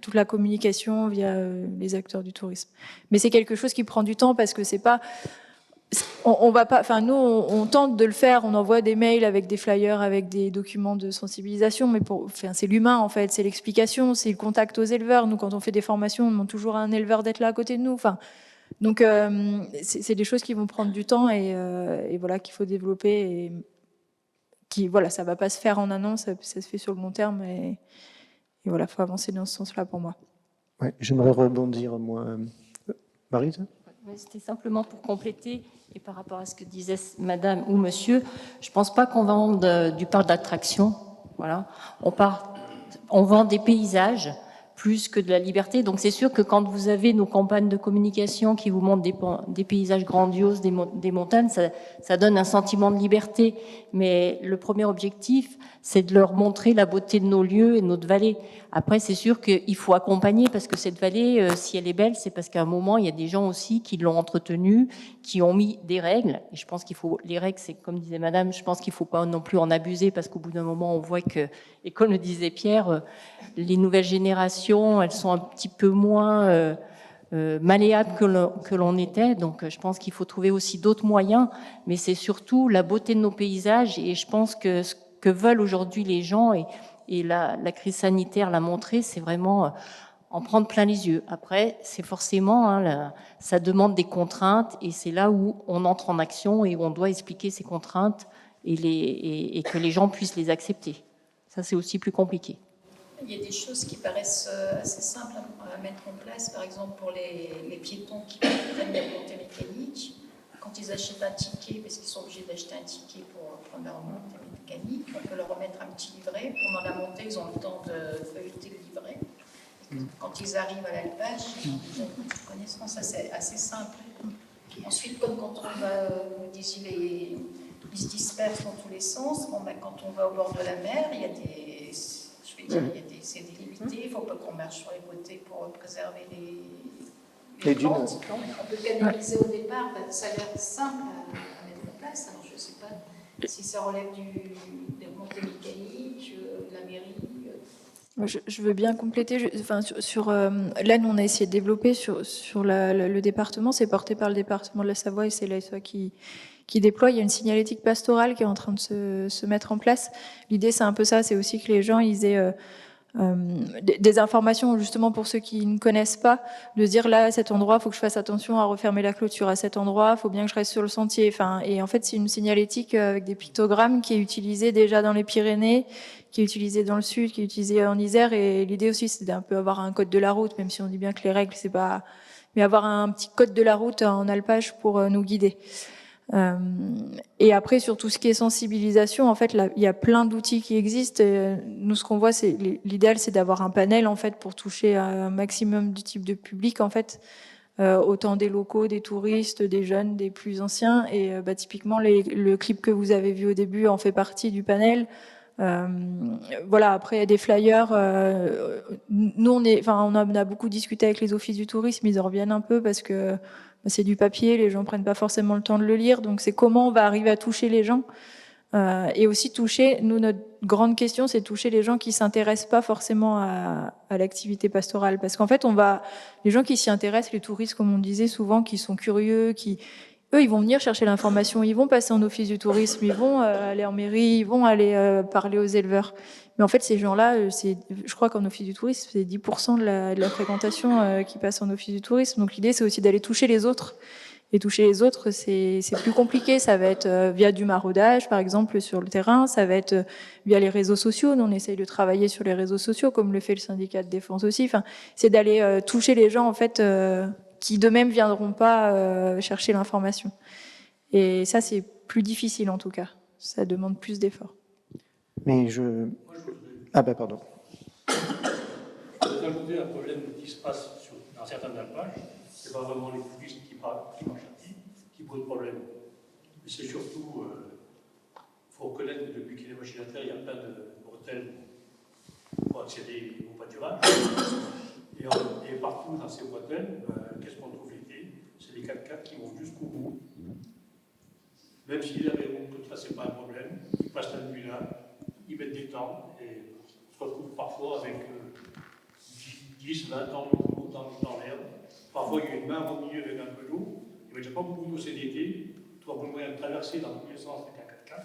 Speaker 6: toute la communication, via les acteurs du tourisme. Mais c'est quelque chose qui prend du temps, parce que c'est pas... On va pas... nous, on tente de le faire. On envoie des mails avec des flyers, avec des documents de sensibilisation. Mais c'est l'humain, en fait. C'est l'explication, c'est le contact aux éleveurs. Nous, quand on fait des formations, on demande toujours à un éleveur d'être là à côté de nous. Donc, c'est des choses qui vont prendre du temps et voilà, qu'il faut développer. Et ça ne va pas se faire en un an, ça se fait sur le long terme. Et voilà, il faut avancer dans ce sens-là pour moi.
Speaker 2: Ouais, j'aimerais rebondir, moi. Maryse ?
Speaker 4: C'était simplement pour compléter, et par rapport à ce que disait madame ou monsieur, je ne pense pas qu'on vende du parc d'attraction. Voilà. On vend des paysages plus que de la liberté. Donc c'est sûr que quand vous avez nos campagnes de communication qui vous montrent des paysages grandioses, des montagnes, ça donne un sentiment de liberté. Mais le premier objectif, c'est de leur montrer la beauté de nos lieux et de notre vallée. Après, c'est sûr qu'il faut accompagner parce que cette vallée, si elle est belle, c'est parce qu'à un moment, il y a des gens aussi qui l'ont entretenue, qui ont mis des règles. Et je pense qu'il faut, les règles, c'est comme disait Madame, je pense qu'il ne faut pas non plus en abuser parce qu'au bout d'un moment, on voit que, et comme le disait Pierre, les nouvelles générations, elles sont un petit peu moins malléables que l'on était. Donc, je pense qu'il faut trouver aussi d'autres moyens. Mais c'est surtout la beauté de nos paysages. Et je pense que ce que veulent aujourd'hui les gens, et la crise sanitaire l'a montré, c'est vraiment en prendre plein les yeux. Après, c'est forcément, ça demande des contraintes. Et c'est là où on entre en action et où on doit expliquer ces contraintes et que les gens puissent les accepter. Ça, c'est aussi plus compliqué.
Speaker 10: Il y a des choses qui paraissent assez simples à mettre en place, par exemple pour les piétons qui prennent des montées mécaniques. Quand ils achètent un ticket, parce qu'ils sont obligés d'acheter un ticket pour prendre leur montée mécanique, on peut leur remettre un petit livret. Pendant la montée, ils ont le temps de feuilleter le livret. Quand ils arrivent à l'alpage, ils ont déjà une petite connaissance assez simple. Ensuite, comme quand on va, vous disiez, ils se dispersent dans tous les sens. Bon, ben, quand on va au bord de la mer, il y a des... c'est délimité, il ne faut pas qu'on marche sur les côtés pour préserver les plantes. On peut canaliser au départ, ça a l'air simple à mettre en place. Alors je ne sais pas si ça relève des montées mécaniques, de la mairie.
Speaker 6: Je veux bien compléter. Là, nous, on a essayé de développer sur le département. C'est porté par le département de la Savoie et c'est l'ASOA qui déploie. Il y a une signalétique pastorale qui est en train de se mettre en place. L'idée, c'est un peu ça. C'est aussi que les gens ils aient des informations, justement, pour ceux qui ne connaissent pas, de dire là, à cet endroit, il faut que je fasse attention à refermer la clôture. À cet endroit, il faut bien que je reste sur le sentier. Et en fait, c'est une signalétique avec des pictogrammes qui est utilisée déjà dans les Pyrénées, qui est utilisée dans le sud, qui est utilisée en Isère. Et l'idée aussi, c'est d'un peu avoir un code de la route, même si on dit bien que les règles, c'est pas... Mais avoir un petit code de la route en alpage pour nous guider. Et après, sur tout ce qui est sensibilisation, en fait, là, il y a plein d'outils qui existent. Nous, ce qu'on voit, c'est l'idéal, c'est d'avoir un panel, en fait, pour toucher un maximum du type de public, en fait, autant des locaux, des touristes, des jeunes, des plus anciens. Et typiquement, le clip que vous avez vu au début en fait partie du panel. Voilà. Après, il y a des flyers. Nous, on a beaucoup discuté avec les offices du tourisme. Ils en reviennent un peu parce que c'est du papier, les gens prennent pas forcément le temps de le lire, donc c'est comment on va arriver à toucher les gens et aussi toucher. Nous, notre grande question, c'est toucher les gens qui s'intéressent pas forcément à l'activité pastorale, parce qu'en fait, les gens qui s'y intéressent, les touristes, comme on disait souvent, qui sont curieux, eux, ils vont venir chercher l'information, ils vont passer en office du tourisme, ils vont aller en mairie, ils vont aller parler aux éleveurs. Mais en fait, ces gens-là, je crois qu'en office du tourisme, c'est 10% de la fréquentation qui passe en office du tourisme. Donc l'idée, c'est aussi d'aller toucher les autres. Et toucher les autres, c'est plus compliqué. Ça va être via du maraudage, par exemple, sur le terrain. Ça va être via les réseaux sociaux. Nous, on essaye de travailler sur les réseaux sociaux, comme le fait le syndicat de défense aussi. Enfin, c'est d'aller toucher les gens, en fait, qui d'eux-mêmes viendront pas chercher l'information. Et ça, c'est plus difficile, en tout cas. Ça demande plus d'efforts.
Speaker 2: Mais Ah ben pardon.
Speaker 11: Vous ajoutez un problème qui se passe dans certains alpages, c'est pas vraiment les touristes qui marchent à pied qui posent problème. Mais c'est surtout, il faut reconnaître que depuis qu'il y a les machines à terre, il y a plein de bretelles pour accéder au pâturage. Et partout dans ces bretelles, qu'est-ce qu'on trouve l'été? C'est les 4x4 qui vont jusqu'au bout. Même s'ils avaient honte, tout ça, c'est pas un problème. Ils passent la nuit là, ils mettent des tentes et on se retrouve parfois avec 10, 20 ans dans l'herbe. Parfois, il y a une main au milieu avec un peu d'eau. Il n'y a pas beaucoup d'eau cet été. Tu as moyen de traverser dans tous les sens avec un 4x4.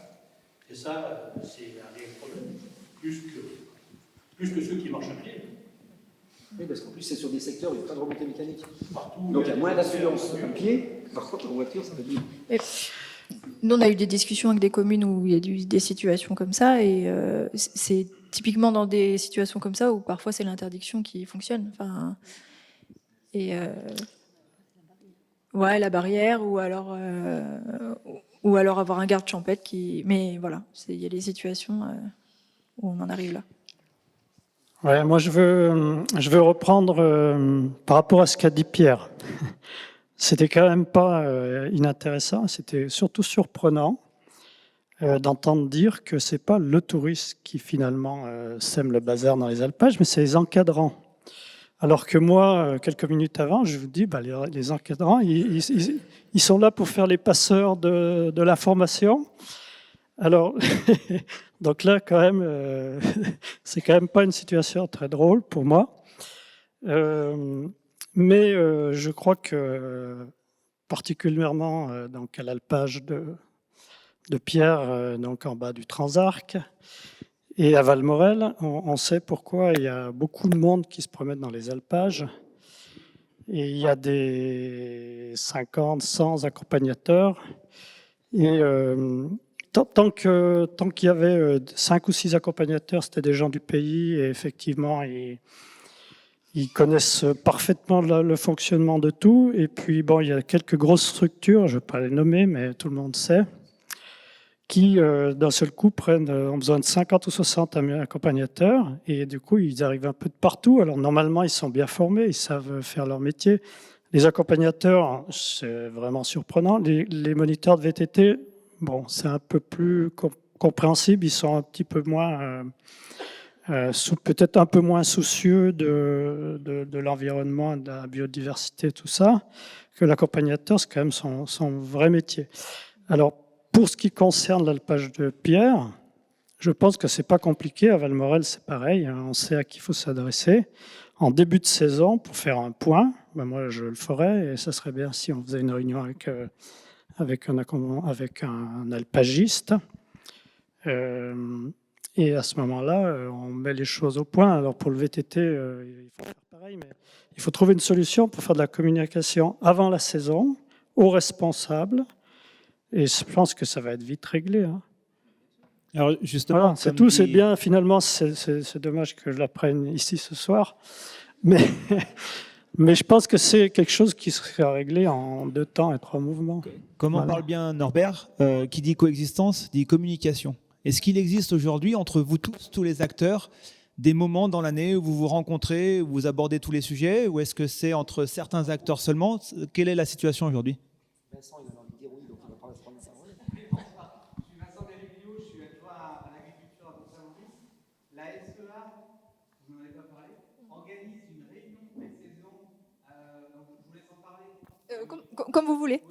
Speaker 11: Et ça, c'est un réel problème. Plus que ceux qui marchent à pied.
Speaker 3: Oui, parce qu'en plus, c'est sur des secteurs où il n'y a pas de remontée mécanique.
Speaker 11: Partout.
Speaker 3: Donc, il y a moins d'affluence à pied. Par contre, en voiture, ça va être mieux.
Speaker 6: Nous, on a eu des discussions avec des communes où il y a eu des situations comme ça, et c'est typiquement dans des situations comme ça où parfois c'est l'interdiction qui fonctionne. Enfin, la barrière, ou alors avoir un garde champêtre qui. Mais voilà, il y a des situations où on en arrive là.
Speaker 7: Ouais, moi je veux reprendre par rapport à ce qu'a dit Pierre. C'était quand même pas inintéressant, c'était surtout surprenant d'entendre dire que c'est pas le touriste qui finalement sème le bazar dans les alpages, mais c'est les encadrants. Alors que moi, quelques minutes avant, je vous dis, bah, les encadrants, ils sont là pour faire les passeurs de l'information. Alors, donc là, quand même, c'est quand même pas une situation très drôle pour moi. Mais je crois que, particulièrement donc à l'alpage de Pierre, donc en bas du Transarc, et à Valmorel, on sait pourquoi il y a beaucoup de monde qui se promène dans les alpages. Et il y a des 50, 100 accompagnateurs. Et tant qu'il y avait 5 ou 6 accompagnateurs, c'était des gens du pays. Et effectivement, ils connaissent parfaitement le fonctionnement de tout. Et puis, bon, il y a quelques grosses structures, je ne vais pas les nommer, mais tout le monde sait, qui, d'un seul coup, ont besoin de 50 ou 60 accompagnateurs. Et du coup, ils arrivent un peu de partout. Alors, normalement, ils sont bien formés, ils savent faire leur métier. Les accompagnateurs, c'est vraiment surprenant. Les moniteurs de VTT, bon, c'est un peu plus compréhensible. Ils sont un petit peu moins, peut-être un peu moins soucieux de l'environnement, de la biodiversité, tout ça, que l'accompagnateur, c'est quand même son vrai métier. Alors, pour ce qui concerne l'alpage de Pierre, je pense que c'est pas compliqué. À Valmorel, c'est pareil. On sait à qui il faut s'adresser. En début de saison, pour faire un point, ben moi je le ferais, et ça serait bien si on faisait une réunion avec un alpagiste. Et à ce moment-là, on met les choses au point. Alors pour le VTT, il faut faire pareil, mais il faut trouver une solution pour faire de la communication avant la saison, aux responsables. Et je pense que ça va être vite réglé. Hein.
Speaker 1: Alors justement,
Speaker 7: voilà, c'est tout, c'est bien. Finalement, c'est dommage que je l'apprenne ici ce soir. Mais je pense que c'est quelque chose qui serait réglé en 2 temps et 3 mouvements.
Speaker 1: Comment parle bien Norbert, qui dit coexistence, dit communication. Est-ce qu'il existe aujourd'hui, entre vous tous les acteurs, des moments dans l'année où vous vous rencontrez, où vous abordez tous les sujets, ou est-ce que c'est entre certains acteurs seulement? Quelle est la situation aujourd'hui?
Speaker 3: Vincent, il a envie de dire oui, donc il va prendre la parole.
Speaker 12: Je suis Vincent Delivio, je suis adjoint à l'agriculture à Bourg-Saint-Maurice. La SEA, vous n'en avez pas parlé, organise une réunion de pré-saison. Donc je vous laisse en parler.
Speaker 6: Comme vous voulez.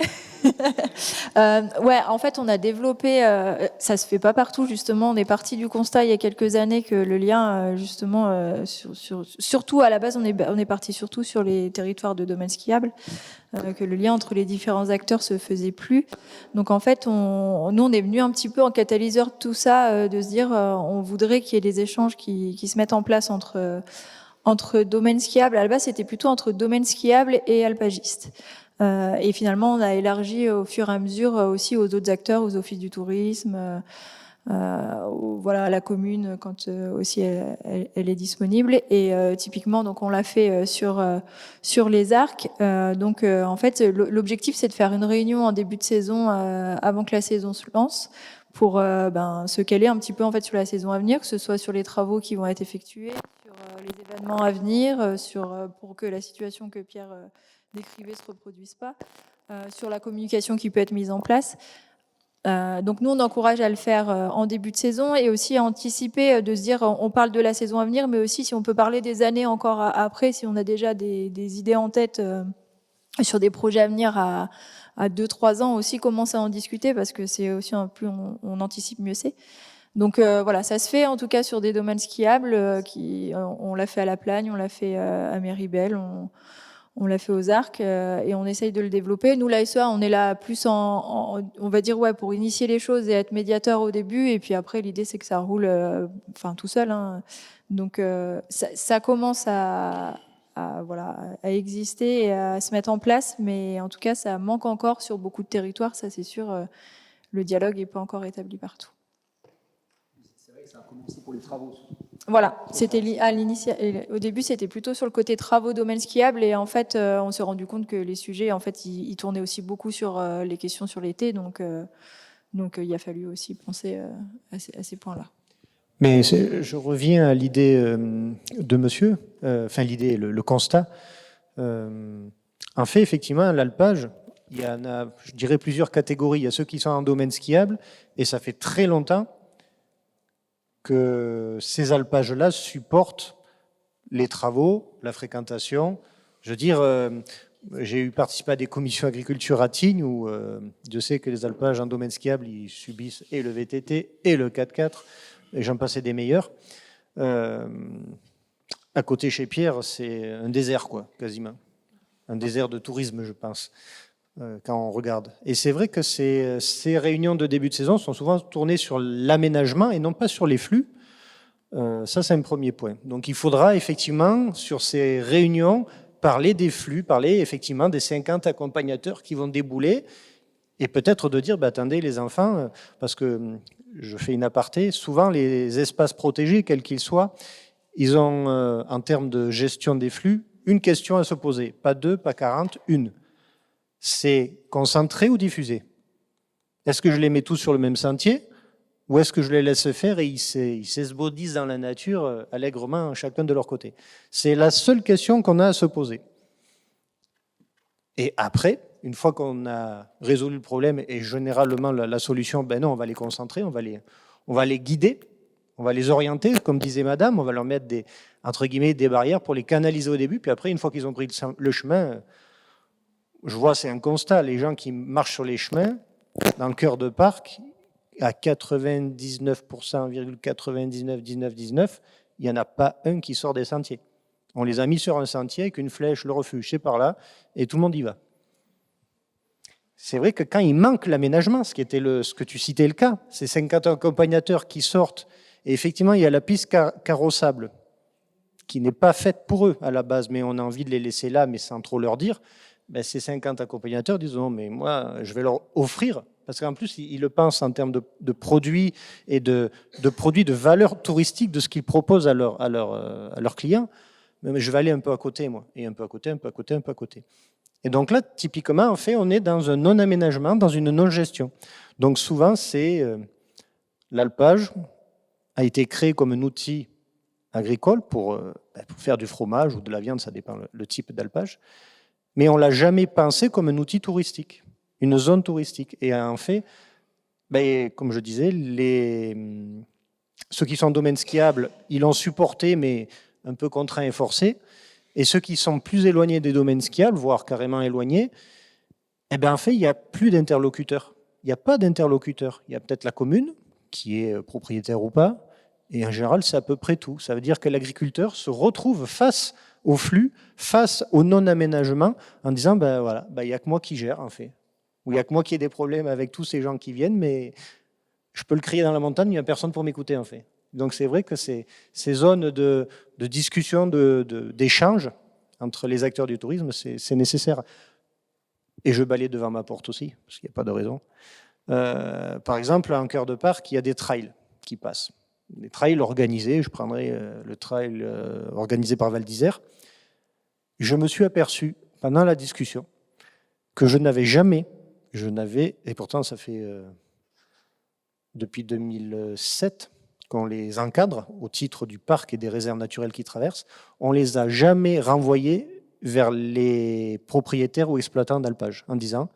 Speaker 6: Ouais, en fait, on a développé, ça se fait pas partout justement. On est parti du constat il y a quelques années que le lien, justement, surtout à la base, on est parti surtout sur les territoires de domaine skiable, que le lien entre les différents acteurs se faisait plus. Donc en fait, nous on est venu un petit peu en catalyseur de tout ça, de se dire, on voudrait qu'il y ait des échanges qui se mettent en place entre domaine skiable. À la base, c'était plutôt entre domaine skiable et alpagiste. Et finalement, on a élargi au fur et à mesure aussi aux autres acteurs, aux offices du tourisme, voilà, à la commune quand aussi elle est disponible. Et typiquement, donc on l'a fait sur les arcs. Donc en fait, l'objectif c'est de faire une réunion en début de saison avant que la saison se lance pour se caler un petit peu en fait sur la saison à venir, que ce soit sur les travaux qui vont être effectués, sur les événements à venir, pour que la situation que Pierre décrivait se reproduise pas, sur la communication qui peut être mise en place. Donc nous, on encourage à le faire en début de saison et aussi à anticiper, de se dire, on parle de la saison à venir, mais aussi si on peut parler des années encore après, si on a déjà des idées en tête sur des projets à venir à 2-3 ans aussi, commencer à en discuter parce que c'est aussi plus on anticipe, mieux c'est. Donc voilà, ça se fait en tout cas sur des domaines skiables, on l'a fait à La Plagne, on l'a fait à Méribel, on l'a fait aux Arcs et on essaye de le développer. Nous, la SEA, on est là plus on va dire, ouais, pour initier les choses et être médiateur au début. Et puis après, l'idée, c'est que ça roule tout seul. Hein. Donc, ça commence à exister et à se mettre en place. Mais en tout cas, ça manque encore sur beaucoup de territoires. Ça, c'est sûr, le dialogue n'est pas encore établi partout.
Speaker 3: C'est vrai que ça a commencé pour les travaux.
Speaker 6: Voilà, au début c'était plutôt sur le côté travaux domaine skiable et en fait on s'est rendu compte que les sujets en fait ils tournaient aussi beaucoup sur les questions sur l'été, donc il a fallu aussi penser à ces points-là.
Speaker 2: Mais je reviens à l'idée de monsieur, enfin l'idée, le constat. En fait, effectivement, l'alpage, il y en a, je dirais, plusieurs catégories. Il y a ceux qui sont en domaine skiable, et ça fait très longtemps que ces alpages-là supportent les travaux, la fréquentation. Je veux dire, j'ai eu participé à des commissions agriculture à Tignes où je sais que les alpages en domaine skiable, ils subissent et le VTT et le 4x4, et j'en passais des meilleurs. À côté chez Pierre, c'est un désert, quoi, quasiment. Un désert de tourisme, je pense, quand on regarde. Et c'est vrai que ces réunions de début de saison sont souvent tournées sur l'aménagement et non pas sur les flux. Ça, c'est un premier point. Donc, il faudra effectivement, sur ces réunions, parler des flux, parler effectivement des 50 accompagnateurs qui vont débouler et peut-être de dire, bah, attendez les enfants, parce que je fais une aparté, souvent les espaces protégés, quels qu'ils soient, ils ont, en termes de gestion des flux, une question à se poser. Pas 2, pas 40, une. C'est concentrer ou diffuser? Est-ce que je les mets tous sur le même sentier ou est-ce que je les laisse faire et ils s'esbaudissent dans la nature allègrement, chacun de leur côté? C'est la seule question qu'on a à se poser. Et après, une fois qu'on a résolu le problème et généralement la solution, ben non, on va les concentrer, on va les guider, on va les orienter, comme disait madame, on va leur mettre entre guillemets, des barrières pour les canaliser au début, puis après, une fois qu'ils ont pris le chemin, je vois, c'est un constat, les gens qui marchent sur les chemins, dans le cœur de parc, à 99,99,19, il n'y en a pas un qui sort des sentiers. On les a mis sur un sentier avec une flèche, le refuge, c'est par là, et tout le monde y va. C'est vrai que quand il manque l'aménagement, ce que tu citais le cas, ces 50 accompagnateurs qui sortent, et effectivement, il y a la piste carrossable, qui n'est pas faite pour eux à la base, mais on a envie de les laisser là, mais sans trop leur dire, ben ces 50 accompagnateurs disent non, mais moi, je vais leur offrir, parce qu'en plus, ils le pensent en termes de produits et de produits de valeur touristique de ce qu'ils proposent à leurs clients, mais je vais aller un peu à côté, moi, et un peu à côté, un peu à côté, un peu à côté. Et donc là, typiquement, en fait, on est dans un non-aménagement, dans une non-gestion. Donc souvent, l'alpage a été créé comme un outil agricole pour faire du fromage ou de la viande, ça dépend le type d'alpage, mais on ne l'a jamais pensé comme un outil touristique, une zone touristique. Et en fait, comme je disais, ceux qui sont en domaine skiable, ils l'ont supporté, mais un peu contraint et forcé, et ceux qui sont plus éloignés des domaines skiables, voire carrément éloignés, en fait, il n'y a plus d'interlocuteurs. Il n'y a pas d'interlocuteurs. Il y a peut-être la commune, qui est propriétaire ou pas, et en général, c'est à peu près tout. Ça veut dire que l'agriculteur se retrouve face au flux, face au non-aménagement, en disant, il n'y a que moi qui gère, en fait. Ou il n'y a que moi qui ai des problèmes avec tous ces gens qui viennent, mais je peux le crier dans la montagne, il n'y a personne pour m'écouter, en fait. Donc c'est vrai que ces zones de discussion, d'échange entre les acteurs du tourisme, c'est nécessaire. Et je balaye devant ma porte aussi, parce qu'il n'y a pas de raison. Par exemple, en cœur de parc, il y a des trails qui passent. Des trails organisés, je prendrai le trail organisé par Val d'Isère. Je me suis aperçu, pendant la discussion, que et pourtant ça fait depuis 2007 qu'on les encadre au titre du parc et des réserves naturelles qui traversent, on les a jamais renvoyés vers les propriétaires ou exploitants d'alpages en disant,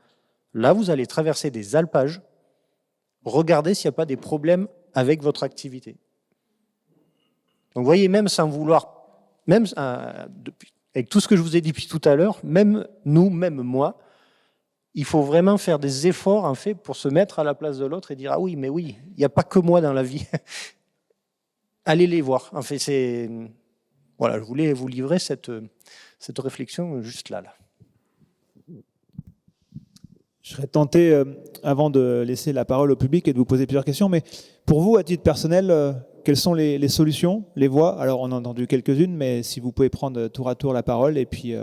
Speaker 2: là vous allez traverser des alpages, regardez s'il n'y a pas des problèmes avec votre activité. Donc vous voyez, même sans vouloir, même avec tout ce que je vous ai dit depuis tout à l'heure, même nous, même moi, il faut vraiment faire des efforts en fait pour se mettre à la place de l'autre et dire, ah oui, mais oui, il n'y a pas que moi dans la vie. Allez les voir. En fait, voilà, je voulais vous livrer cette réflexion juste là.
Speaker 1: Je serais tenté, avant de laisser la parole au public et de vous poser plusieurs questions, mais pour vous, à titre personnel, quelles sont les solutions, les voies? Alors, on a entendu quelques-unes, mais si vous pouvez prendre tour à tour la parole et puis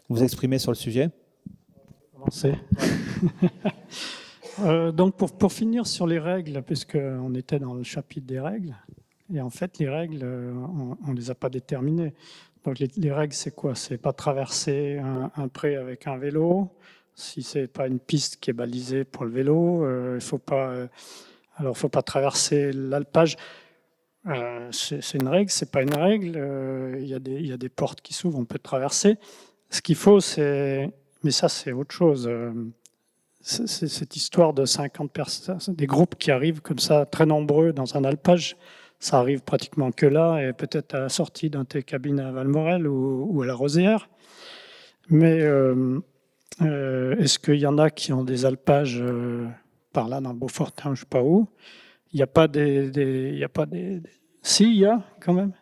Speaker 1: vous exprimer sur le sujet.
Speaker 7: Donc, pour finir sur les règles, puisqu'on était dans le chapitre des règles, et en fait, les règles, on ne les a pas déterminées. Donc, les règles, c'est quoi? C'est pas traverser un pré avec un vélo. Si c'est pas une piste qui est balisée pour le vélo, faut pas traverser l'alpage. C'est une règle, c'est pas une règle. Il y a des portes qui s'ouvrent, on peut traverser. Ce qu'il faut, mais ça c'est autre chose. C'est cette histoire de 50 personnes, des groupes qui arrivent comme ça, très nombreux dans un alpage. Ça arrive pratiquement que là, et peut-être à la sortie d'un tes cabines à Valmorel ou à la Rosière. Mais est-ce qu'il y en a qui ont des alpages par là, dans le Beaufortin, je ne sais pas où? Il n'y a pas il y a pas des... Si, il y a quand même.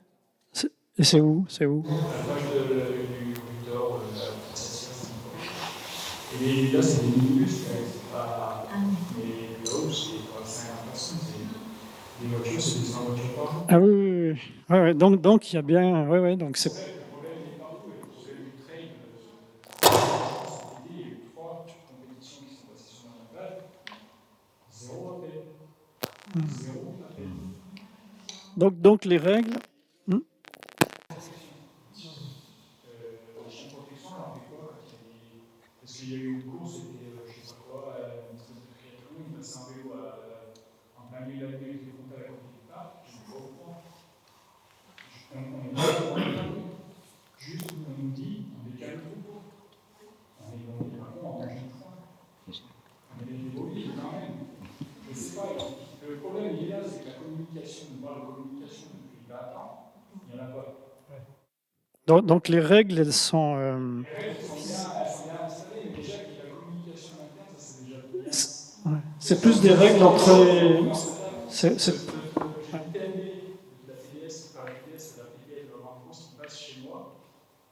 Speaker 7: Et c'est où? C'est où?
Speaker 9: Et là, c'est des minibus, c'est pas. Mais là-haut, c'est pas 50 personnes, c'est des voitures, c'est 200 voitures par jour.
Speaker 7: Ah oui, oui, oui. Ouais, ouais, donc il y a bien. Ouais, ouais, donc c'est.
Speaker 9: Le problème est partout. Et le problème du trail, il y a eu 3 compétitions qui sont passées sur la plage. 0 appel. 0 appel.
Speaker 7: Donc les règles.
Speaker 9: Parce qu'il y a eu une course, c'était, je ne sais pas quoi, une espèce de triathlon, il passait en vélo en plein milieu de la nuit, il était monté à la côté du parc, je ne sais pas pourquoi. Juste, on nous dit, on décale le troupeau. On est par contre en danger de foin. On est des brebis, quand même. Je ne sais pas, le problème, il est là, c'est que la communication, on parle de communication depuis 20 ans, il n'y en a pas.
Speaker 7: Donc les règles, elles sont.
Speaker 9: Les règles sont bien installées, mais déjà que la communication interne, ça c'est déjà bien.
Speaker 7: C'est plus des règles entre.
Speaker 9: J'ai une TND, la PDS, par la PDS, la PDS de la France qui passe chez moi.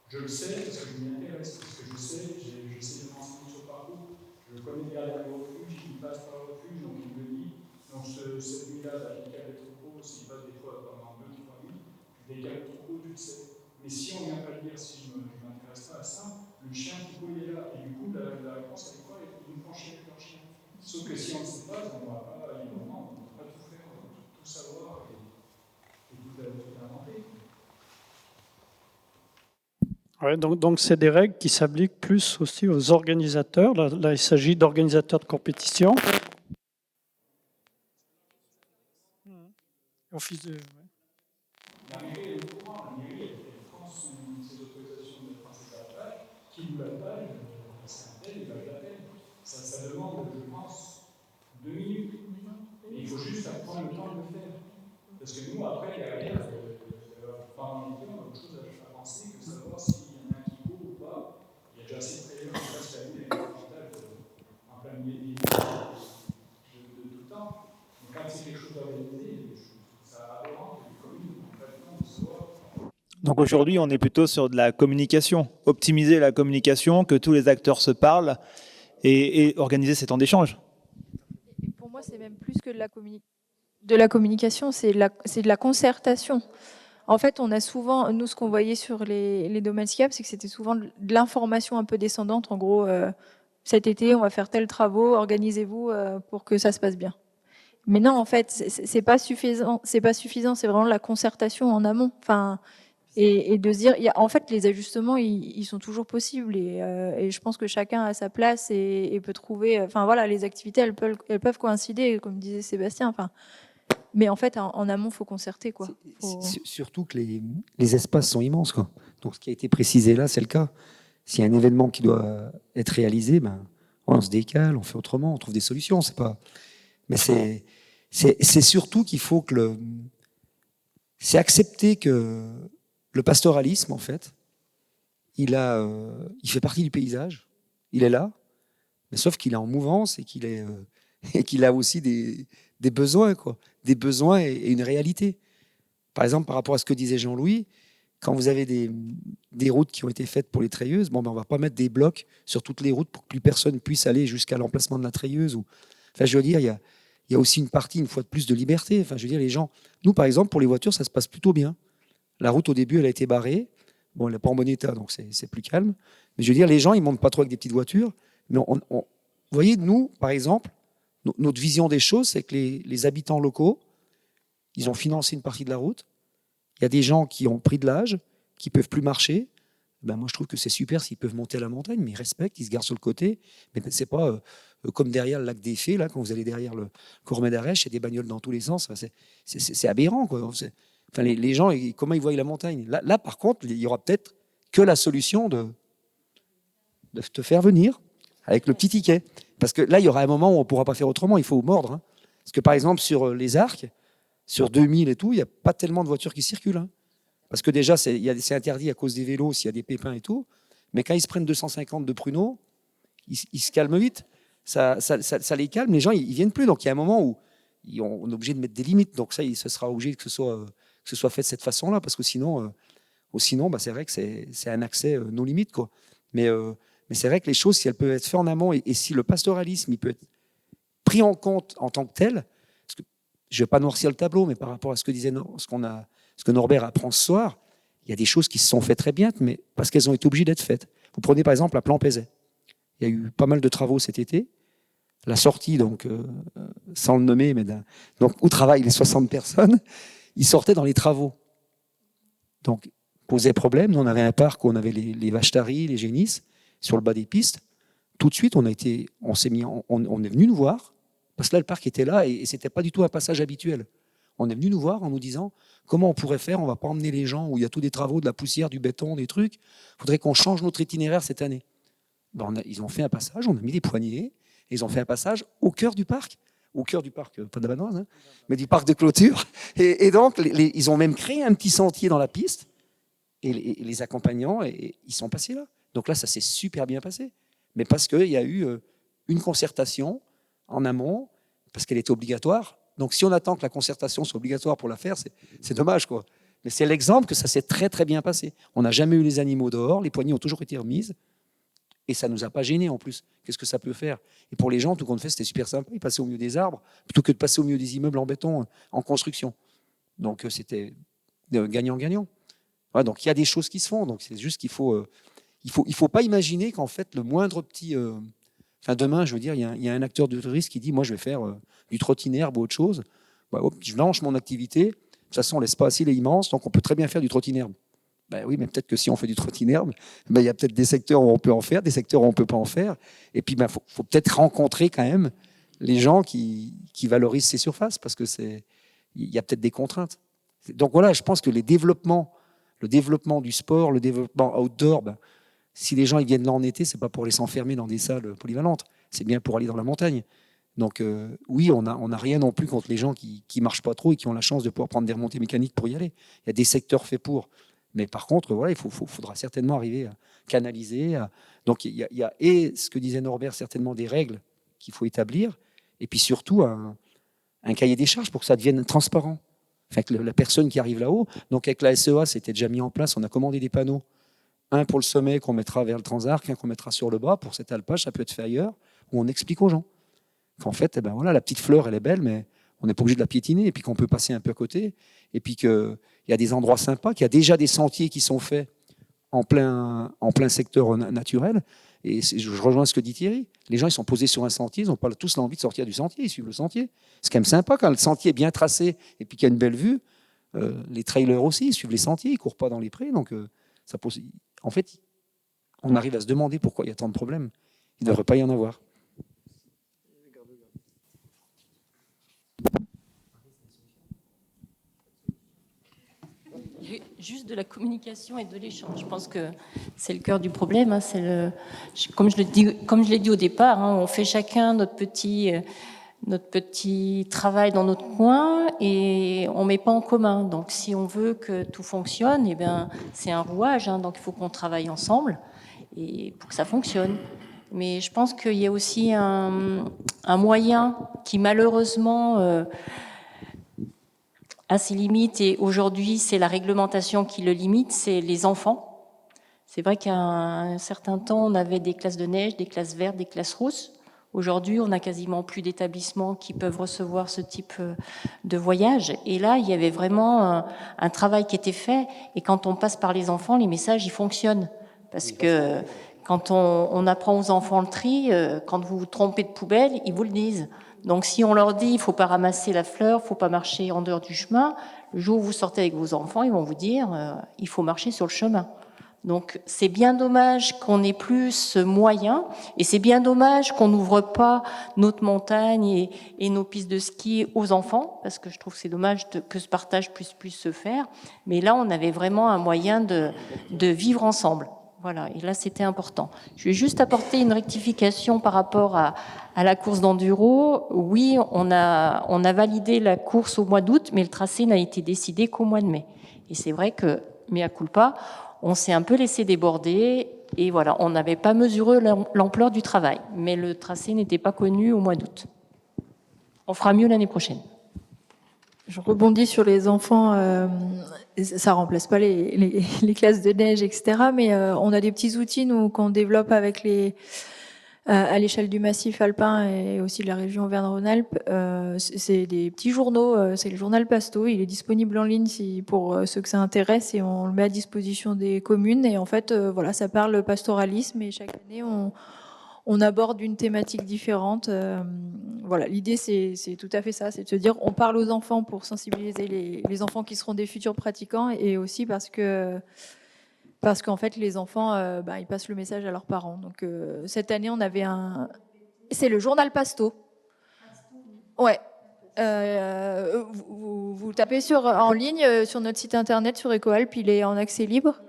Speaker 9: Je le sais parce que je m'y intéresse, parce que je sais de renseigner sur le parcours. Je connais les gardiens de refuge, ils passent par le refuge, donc il me dit. Donc cette nuit-là, je décale le troupeau, s'il passe des fois pendant 2-3 nuits, je décale le troupeau, tu le sais. Mais si on ne vient pas le dire, si je ne m'intéresse pas à ça, le chien du coup il est là. Et du coup, la réponse, c'est quoi? Il nous prend chier avec leur chien. Sauf que si on ne sait pas, on ne va pas, il y a un moment, on ne peut pas tout faire, tout savoir et tout inventer.
Speaker 7: Ouais, donc c'est des règles qui s'appliquent plus aussi aux organisateurs. Là il s'agit d'organisateurs de compétition. Office de.
Speaker 9: La mairie est au courant, la mairie, elle prend ses autorisations de passer à la page, qui nous la page, c'est un tel, il va la peine. Ça demande, je pense, 2 minutes. Et il faut juste prendre le temps de le faire. Parce que nous, après, derrière, pendant l'été, on a autre chose à penser que savoir s'il y en a un qui court ou pas. Il y a déjà assez de trailers qui passent la nuit avec un avantage en plein milieu de tout le temps. Donc quand c'est quelque chose d'organisé, ça aberrant que les communes n'ont pas le temps de savoir.
Speaker 1: Donc aujourd'hui, on est plutôt sur de la communication, optimiser la communication, que tous les acteurs se parlent et organiser ces temps d'échange.
Speaker 6: Et pour moi, c'est même plus que de la communication, c'est de la concertation. En fait, on a souvent, nous, ce qu'on voyait sur les domaines skiables, c'est que c'était souvent de l'information un peu descendante. En gros, cet été, on va faire tels travaux, organisez-vous pour que ça se passe bien. Mais non, en fait, c'est pas suffisant. C'est pas suffisant. C'est vraiment la concertation en amont. Enfin, et de se dire, en fait, les ajustements, ils sont toujours possibles. Et je pense que chacun a sa place et peut trouver. Enfin voilà, les activités, elles peuvent coïncider, comme disait Sébastien. Enfin, mais en fait, en amont, faut concerter, quoi.
Speaker 3: Surtout que les espaces sont immenses, quoi. Donc ce qui a été précisé là, c'est le cas. S'il y a un événement qui doit être réalisé, ben on se décale, on fait autrement, on trouve des solutions. C'est pas. Mais c'est surtout qu'il faut que c'est accepter que le pastoralisme, en fait, il fait partie du paysage, il est là, mais sauf qu'il est en mouvance et qu'il a aussi des besoins, quoi, des besoins et une réalité. Par exemple, par rapport à ce que disait Jean-Louis, quand vous avez des routes qui ont été faites pour les treilleuses, bon, ben, on ne va pas mettre des blocs sur toutes les routes pour que plus personne puisse aller jusqu'à l'emplacement de la treilleuse. Enfin, je veux dire, il y a aussi une partie, une fois de plus, de liberté. Enfin, je veux dire, les gens... Nous, par exemple, pour les voitures, ça se passe plutôt bien. La route, au début, elle a été barrée. Bon, elle n'est pas en bon état, donc c'est plus calme. Mais je veux dire, les gens, ils ne montent pas trop avec des petites voitures. Mais vous voyez, nous, par exemple, notre vision des choses, c'est que les habitants locaux, ils ont financé une partie de la route. Il y a des gens qui ont pris de l'âge, qui ne peuvent plus marcher. Ben moi, je trouve que c'est super s'ils peuvent monter à la montagne, mais ils respectent, ils se garent sur le côté. Mais ce n'est pas comme derrière le lac des Fées, là, quand vous allez derrière le Courmet d'Arèche, il y a des bagnoles dans tous les sens. Enfin, c'est aberrant, quoi. Enfin, les gens, comment ils voient la montagne? Là, par contre, il y aura peut-être que la solution de te faire venir avec le petit ticket. Parce que là, il y aura un moment où on ne pourra pas faire autrement, il faut mordre. Hein. Parce que par exemple, sur les arcs, sur 2000 et tout, il n'y a pas tellement de voitures qui circulent. Hein. Parce que déjà, c'est interdit à cause des vélos s'il y a des pépins et tout. Mais quand ils se prennent 250 de pruneaux, ils se calment vite. Ça les calme, les gens, ils ne viennent plus. Donc il y a un moment où on est obligé de mettre des limites. Donc ça, ce sera obligé que ce soit fait de cette façon-là. Parce que sinon, c'est vrai que c'est un accès nos limites, quoi. Mais c'est vrai que les choses, si elles peuvent être faites en amont et si le pastoralisme il peut être pris en compte en tant que tel, parce que je ne vais pas noircir le tableau, mais par rapport à ce que Norbert apprend ce soir, il y a des choses qui se sont faites très bien, mais parce qu'elles ont été obligées d'être faites. Vous prenez par exemple la Plan Pézet. Il y a eu pas mal de travaux cet été. La sortie, donc, sans le nommer, mais donc, où travaillent les 60 personnes, ils sortaient dans les travaux. Donc, posait problème. Nous, on avait un parc où on avait les vaches taries, les génisses, sur le bas des pistes. Tout de suite, on est venu nous voir, parce que là, le parc était là et c'était pas du tout un passage habituel. On est venu nous voir en nous disant comment on pourrait faire, on va pas emmener les gens où il y a tous des travaux, de la poussière, du béton, des trucs. Il faudrait qu'on change notre itinéraire cette année. Ben, ils ont fait un passage, on a mis des poignées, et ils ont fait un passage au cœur du parc, pas de la Vanoise, hein, mais du parc de clôture. Et donc, ils ont même créé un petit sentier dans la piste, et les accompagnants, et ils sont passés là. Donc là, ça s'est super bien passé. Mais parce qu'il y a eu une concertation en amont, parce qu'elle était obligatoire. Donc si on attend que la concertation soit obligatoire pour la faire, c'est dommage, quoi. Mais c'est l'exemple que ça s'est très très bien passé. On n'a jamais eu les animaux dehors, les poignées ont toujours été remises, et ça ne nous a pas gênés en plus. Qu'est-ce que ça peut faire? Et pour les gens, tout compte fait, c'était super sympa. Ils passaient au milieu des arbres, plutôt que de passer au milieu des immeubles en béton, en construction. Donc c'était gagnant-gagnant. Ouais, donc il y a des choses qui se font. Donc c'est juste qu'il faut pas imaginer qu'en fait le moindre petit, demain, je veux dire, il y a un acteur de risque qui dit, moi je vais faire du trottinherbe ou autre chose. Bah, hop, je lance mon activité. De toute façon, l'espace il est immense, donc on peut très bien faire du trottinherbe. Ben oui, mais peut-être que si on fait du trottinherbe, ben, il y a peut-être des secteurs où on peut en faire, des secteurs où on ne peut pas en faire. Et puis, faut peut-être rencontrer quand même les gens qui valorisent ces surfaces, parce que il y a peut-être des contraintes. Donc voilà, je pense que le développement du sport, le développement outdoor, ben, si les gens ils viennent là en été, c'est pas pour les s'enfermer dans des salles polyvalentes, c'est bien pour aller dans la montagne. Donc oui, on n'a rien non plus contre les gens qui marchent pas trop et qui ont la chance de pouvoir prendre des remontées mécaniques pour y aller. Il y a des secteurs faits pour. Mais par contre, voilà, faudra certainement arriver à canaliser. Donc il y a et ce que disait Norbert, certainement des règles qu'il faut établir, et puis surtout un cahier des charges pour que ça devienne transparent. Enfin, que la personne qui arrive là-haut, donc avec la SEA, c'était déjà mis en place, on a commandé des panneaux, un pour le sommet qu'on mettra vers le Transarc, un qu'on mettra sur le bas pour cet alpage, ça peut être fait ailleurs, où on explique aux gens qu'en fait, eh ben voilà, la petite fleur, elle est belle, mais on n'est pas obligé de la piétiner, et puis qu'on peut passer un peu à côté, et puis qu'il y a des endroits sympas, qu'il y a déjà des sentiers qui sont faits en plein secteur naturel. Et je rejoins ce que dit Thierry. Les gens, ils sont posés sur un sentier, ils n'ont pas tous l'envie de sortir du sentier, ils suivent le sentier. C'est quand même sympa quand le sentier est bien tracé et puis qu'il y a une belle vue. Les trailers aussi, ils suivent les sentiers, ils ne courent pas dans les prés. Donc, ça pose... En fait, on arrive à se demander pourquoi il y a tant de problèmes. Il ne devrait pas y en avoir.
Speaker 4: Juste de la communication et de l'échange. Je pense que c'est le cœur du problème. Hein. Comme je l'ai dit au départ, hein, on fait chacun notre petit travail dans notre coin et on ne met pas en commun. Donc si on veut que tout fonctionne, eh bien, c'est un rouage. Hein, donc il faut qu'on travaille ensemble et pour que ça fonctionne. Mais je pense qu'il y a aussi un moyen qui malheureusement... à ses limites, et aujourd'hui c'est la réglementation qui le limite, c'est les enfants. C'est vrai qu'à un certain temps on avait des classes de neige, des classes vertes, des classes rousses. Aujourd'hui on n'a quasiment plus d'établissements qui peuvent recevoir ce type de voyage, et là il y avait vraiment un travail qui était fait, et quand on passe par les enfants, les messages ils fonctionnent, parce que quand on apprend aux enfants le tri, quand vous vous trompez de poubelle, ils vous le disent. Donc si on leur dit il ne faut pas ramasser la fleur, il ne faut pas marcher en dehors du chemin, le jour où vous sortez avec vos enfants, ils vont vous dire il faut marcher sur le chemin. Donc c'est bien dommage qu'on n'ait plus ce moyen, et c'est bien dommage qu'on n'ouvre pas notre montagne et nos pistes de ski aux enfants, parce que je trouve que c'est dommage que ce partage puisse se faire. Mais là, on avait vraiment un moyen de vivre ensemble. Voilà, et là c'était important. Je vais juste apporter une rectification par rapport à la course d'enduro. Oui, on a validé la course au mois d'août, mais le tracé n'a été décidé qu'au mois de mai. Et c'est vrai que, mea culpa, on s'est un peu laissé déborder et voilà, on n'avait pas mesuré l'ampleur du travail, mais le tracé n'était pas connu au mois d'août. On fera mieux l'année prochaine.
Speaker 6: Je rebondis sur les enfants, ça remplace pas les classes de neige, etc. Mais on a des petits outils nous qu'on développe avec à l'échelle du massif alpin et aussi de la région Auvergne-Rhône-Alpes. C'est des petits journaux, c'est le journal Pasto, il est disponible en ligne pour ceux que ça intéresse et on le met à disposition des communes. Et en fait, voilà, ça parle pastoralisme et chaque année on aborde une thématique différente. Voilà, l'idée c'est tout à fait ça, c'est de se dire on parle aux enfants pour sensibiliser les enfants qui seront des futurs pratiquants et aussi parce qu'en fait les enfants ils passent le message à leurs parents. Donc cette année on avait c'est le journal Pasto. Ouais. Vous tapez en ligne sur notre site internet sur EcoAlp, il est en accès libre.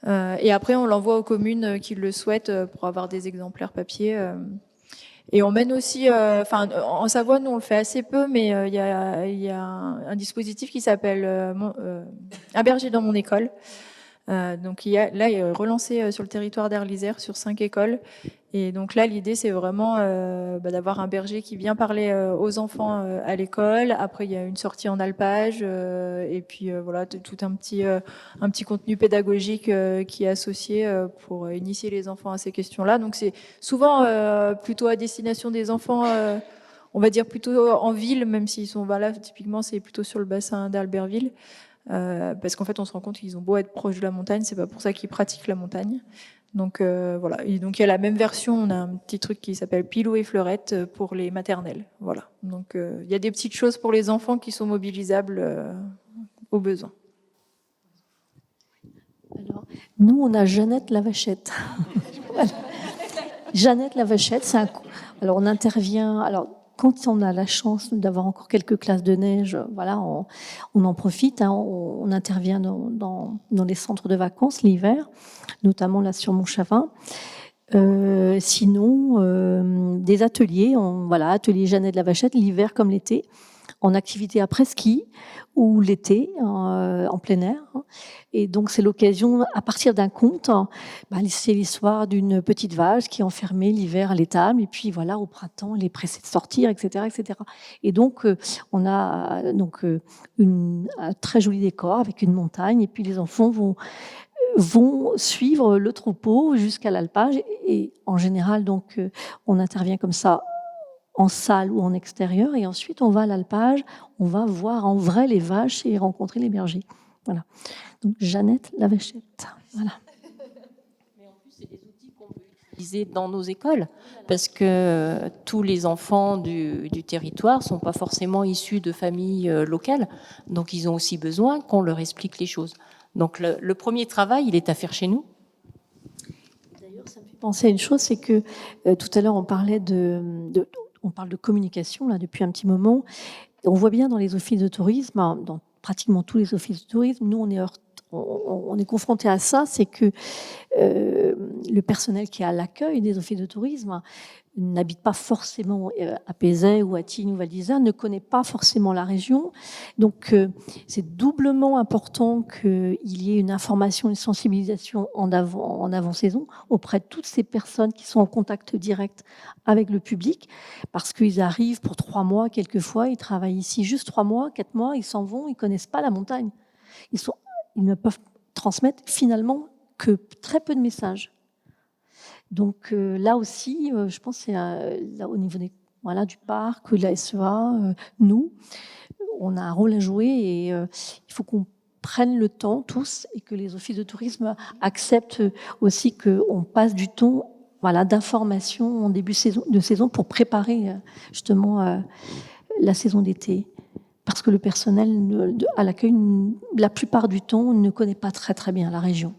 Speaker 6: Et après, on l'envoie aux communes qui le souhaitent pour avoir des exemplaires papier. Et on mène aussi, en Savoie, nous on le fait assez peu, mais il y a un dispositif qui s'appelle Un berger dans mon école. Donc il est relancé sur le territoire d'Arlisère sur 5 écoles. Et donc là, l'idée, c'est vraiment d'avoir un berger qui vient parler aux enfants à l'école. Après, il y a une sortie en alpage et puis voilà, tout un petit contenu pédagogique qui est associé pour initier les enfants à ces questions-là. Donc c'est souvent plutôt à destination des enfants, on va dire plutôt en ville, même s'ils sont là, typiquement, c'est plutôt sur le bassin d'Albertville. Parce qu'en fait, on se rend compte qu'ils ont beau être proches de la montagne, c'est pas pour ça qu'ils pratiquent la montagne. Donc voilà. Et donc il y a la même version. On a un petit truc qui s'appelle Pilou et Fleurette pour les maternelles. Voilà. Donc il y a des petites choses pour les enfants qui sont mobilisables au besoin.
Speaker 5: Alors, nous, on a Jeannette la Vachette. Voilà. Jeannette la Vachette, alors on intervient. Alors quand on a la chance d'avoir encore quelques classes de neige, voilà, on en profite. On intervient dans les centres de vacances l'hiver, notamment là sur Montchavin. Sinon, des ateliers, atelier Jeannette la Vachette, l'hiver comme l'été, en activité après-ski ou l'été en plein air. Et donc, c'est l'occasion, à partir d'un conte, c'est l'histoire d'une petite vache qui est enfermée l'hiver à l'étable. Et puis, voilà, au printemps, elle est pressée de sortir, etc., etc. Et donc, on a un très joli décor avec une montagne. Et puis, les enfants vont suivre le troupeau jusqu'à l'alpage. Et en général, donc, on intervient comme ça en salle ou en extérieur, et ensuite on va à l'alpage, on va voir en vrai les vaches et rencontrer les bergers. Voilà. Donc Jeannette la Vachette. Voilà.
Speaker 4: Mais en plus, c'est des outils qu'on peut utiliser dans nos écoles, parce que tous les enfants du territoire ne sont pas forcément issus de familles locales, donc ils ont aussi besoin qu'on leur explique les choses. Donc le premier travail, il est à faire chez nous.
Speaker 5: D'ailleurs, ça me fait penser à une chose, c'est que tout à l'heure on parlait on parle de communication là depuis un petit moment. On voit bien dans les offices de tourisme, dans pratiquement tous les offices de tourisme, nous on est confronté à ça, c'est que le personnel qui est à l'accueil des offices de tourisme n'habite pas forcément à Pézet ou à Tignes ou Val d'Isère, ne connaît pas forcément la région. Donc c'est doublement important qu'il y ait une information, une sensibilisation en avant-saison auprès de toutes ces personnes qui sont en contact direct avec le public, parce qu'ils arrivent pour 3 mois, quelquefois, ils travaillent ici juste 3 mois, 4 mois, ils s'en vont, ils ne connaissent pas la montagne. Ils ne peuvent transmettre finalement que très peu de messages. Donc là aussi, je pense que c'est là, au niveau du parc, de la SEA, nous, on a un rôle à jouer et il faut qu'on prenne le temps tous et que les offices de tourisme acceptent aussi qu'on passe du temps d'information en début de saison pour préparer justement la saison d'été. Parce que le personnel à l'accueil, la plupart du temps, ne connaît pas très très bien la région.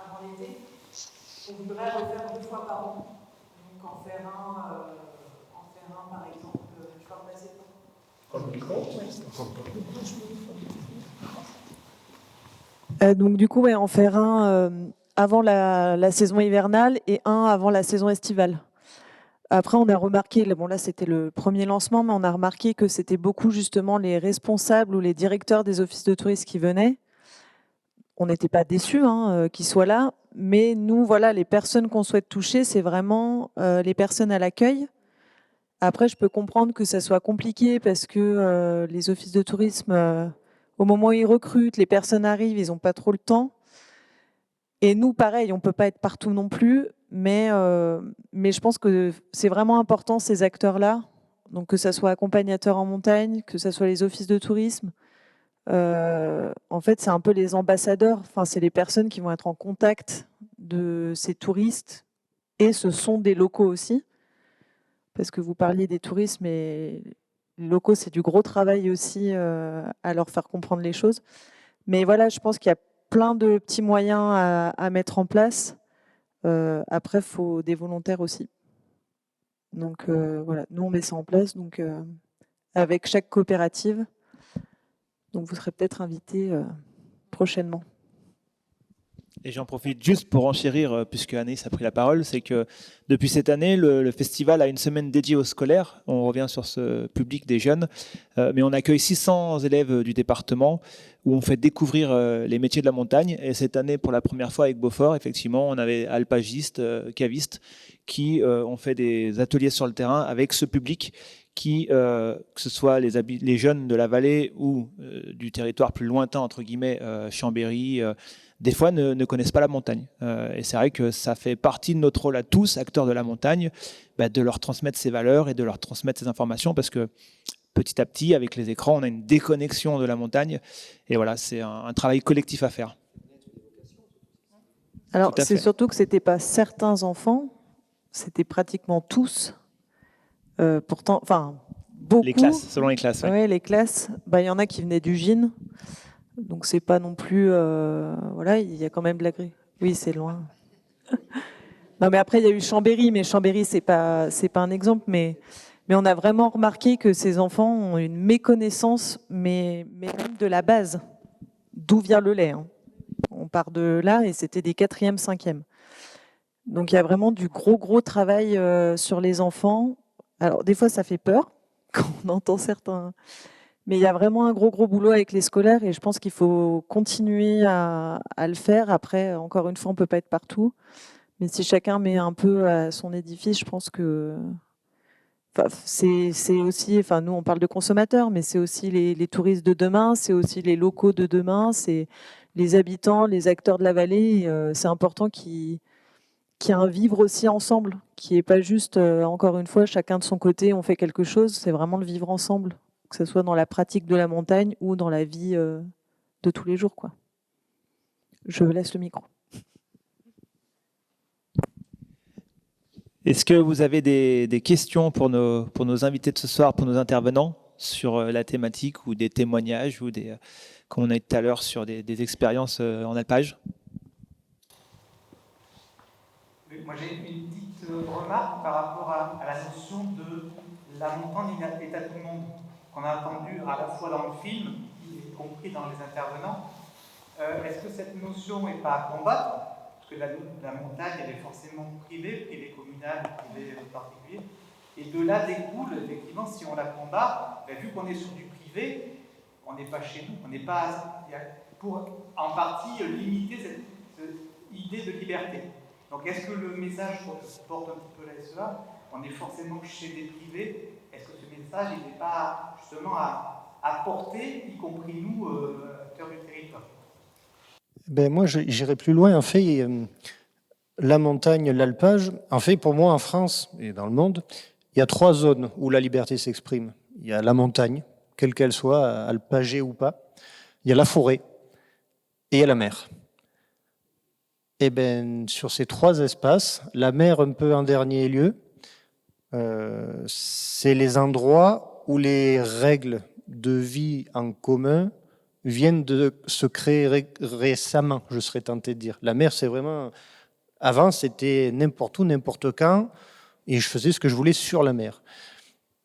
Speaker 13: avant l'été. On voudrait refaire 2 fois par an. Donc en faire un par exemple. Tu vas repasser pour le micro.
Speaker 14: Donc du coup, ouais, en faire un avant la saison hivernale et un avant la saison estivale. Après, on a remarqué, bon là c'était le premier lancement, mais on a remarqué que c'était beaucoup justement les responsables ou les directeurs des offices de tourisme qui venaient. On n'était pas déçus qu'ils soient là, mais nous, voilà, les personnes qu'on souhaite toucher, c'est vraiment les personnes à l'accueil. Après, je peux comprendre que ça soit compliqué parce que les offices de tourisme, au moment où ils recrutent, les personnes arrivent, ils n'ont pas trop le temps. Et nous, pareil, on ne peut pas être partout non plus, mais je pense que c'est vraiment important, ces acteurs-là, donc que ce soit accompagnateurs en montagne, que ce soit les offices de tourisme. En fait, c'est un peu les ambassadeurs, enfin, c'est les personnes qui vont être en contact de ces touristes, et ce sont des locaux aussi, parce que vous parliez des touristes, mais les locaux, c'est du gros travail aussi à leur faire comprendre les choses. Mais voilà, je pense qu'il y a plein de petits moyens à mettre en place. Après, il faut des volontaires aussi. Donc voilà, nous on met ça en place donc, avec chaque coopérative. Donc vous serez peut-être invités prochainement.
Speaker 1: Et j'en profite juste pour enchérir, puisque Anaïs a pris la parole, c'est que depuis cette année, le festival a une semaine dédiée aux scolaires. On revient sur ce public des jeunes, mais on accueille 600 élèves du département où on fait découvrir les métiers de la montagne. Et cette année, pour la première fois avec Beaufort, effectivement, on avait alpagistes, cavistes, qui ont fait des ateliers sur le terrain avec ce public qui, que ce soit les jeunes de la vallée ou du territoire plus lointain, entre guillemets, Chambéry, des fois ne connaissent pas la montagne. Et c'est vrai que ça fait partie de notre rôle à tous, acteurs de la montagne, de leur transmettre ces valeurs et de leur transmettre ces informations, parce que petit à petit, avec les écrans, on a une déconnexion de la montagne. Et voilà, c'est un travail collectif à faire.
Speaker 14: Alors, c'est surtout que ce n'était pas certains enfants, c'était pratiquement tous. Pourtant, enfin, beaucoup.
Speaker 1: Les classes, selon les classes.
Speaker 14: Oui, les classes. Il y en a qui venaient du Gine. Donc, c'est pas non plus. Voilà, il y a quand même de la grille. Oui, c'est loin. Non, mais après, il y a eu Chambéry. Mais Chambéry, c'est pas un exemple. Mais on a vraiment remarqué que ces enfants ont une méconnaissance, mais même de la base. D'où vient le lait. On part de là et c'était des 4e, 5e. Donc, il y a vraiment du gros travail sur les enfants. Alors, des fois, ça fait peur quand on entend certains. Mais il y a vraiment un gros boulot avec les scolaires et je pense qu'il faut continuer à le faire. Après, encore une fois, on ne peut pas être partout. Mais si chacun met un peu à son édifice, je pense que c'est aussi, enfin, nous, on parle de consommateurs, mais c'est aussi les touristes de demain, c'est aussi les locaux de demain, c'est les habitants, les acteurs de la vallée. C'est important qu'il y ait un vivre aussi ensemble, qui n'est pas juste, encore une fois, chacun de son côté, on fait quelque chose, c'est vraiment le vivre ensemble, que ce soit dans la pratique de la montagne ou dans la vie de tous les jours, quoi. Je laisse le micro.
Speaker 1: Est-ce que vous avez des questions pour nos invités de ce soir, pour nos intervenants, sur la thématique ou des témoignages, ou comme on a dit tout à l'heure, sur des expériences en alpage?
Speaker 12: Moi, j'ai une petite remarque par rapport à la notion de la montagne est à tout le monde, qu'on a entendu à la fois dans le film, y compris dans les intervenants. Est-ce que cette notion n'est pas à combattre? Parce que la montagne, elle est forcément privée communale, privée particulier. Et de là découle, effectivement, si on la combat, vu qu'on est sur du privé, on n'est pas chez nous, on n'est pas pour en partie limiter cette idée de liberté. Donc, est-ce que le message porte un petit peu la SEA? On est forcément chez des privés. Est-ce que ce message n'est pas justement à porter, y compris nous, acteurs du territoire?
Speaker 2: Moi, j'irai plus loin. En fait, la montagne, l'alpage, en fait, pour moi, en France et dans le monde, il y a 3 zones où la liberté s'exprime. Il y a la montagne, quelle qu'elle soit, alpagée ou pas. Il y a la forêt et il y a la mer. Et sur ces 3 espaces, la mer un peu en dernier lieu, c'est les endroits où les règles de vie en commun viennent de se créer récemment, je serais tenté de dire. La mer, c'est vraiment... Avant, c'était n'importe où, n'importe quand, et je faisais ce que je voulais sur la mer.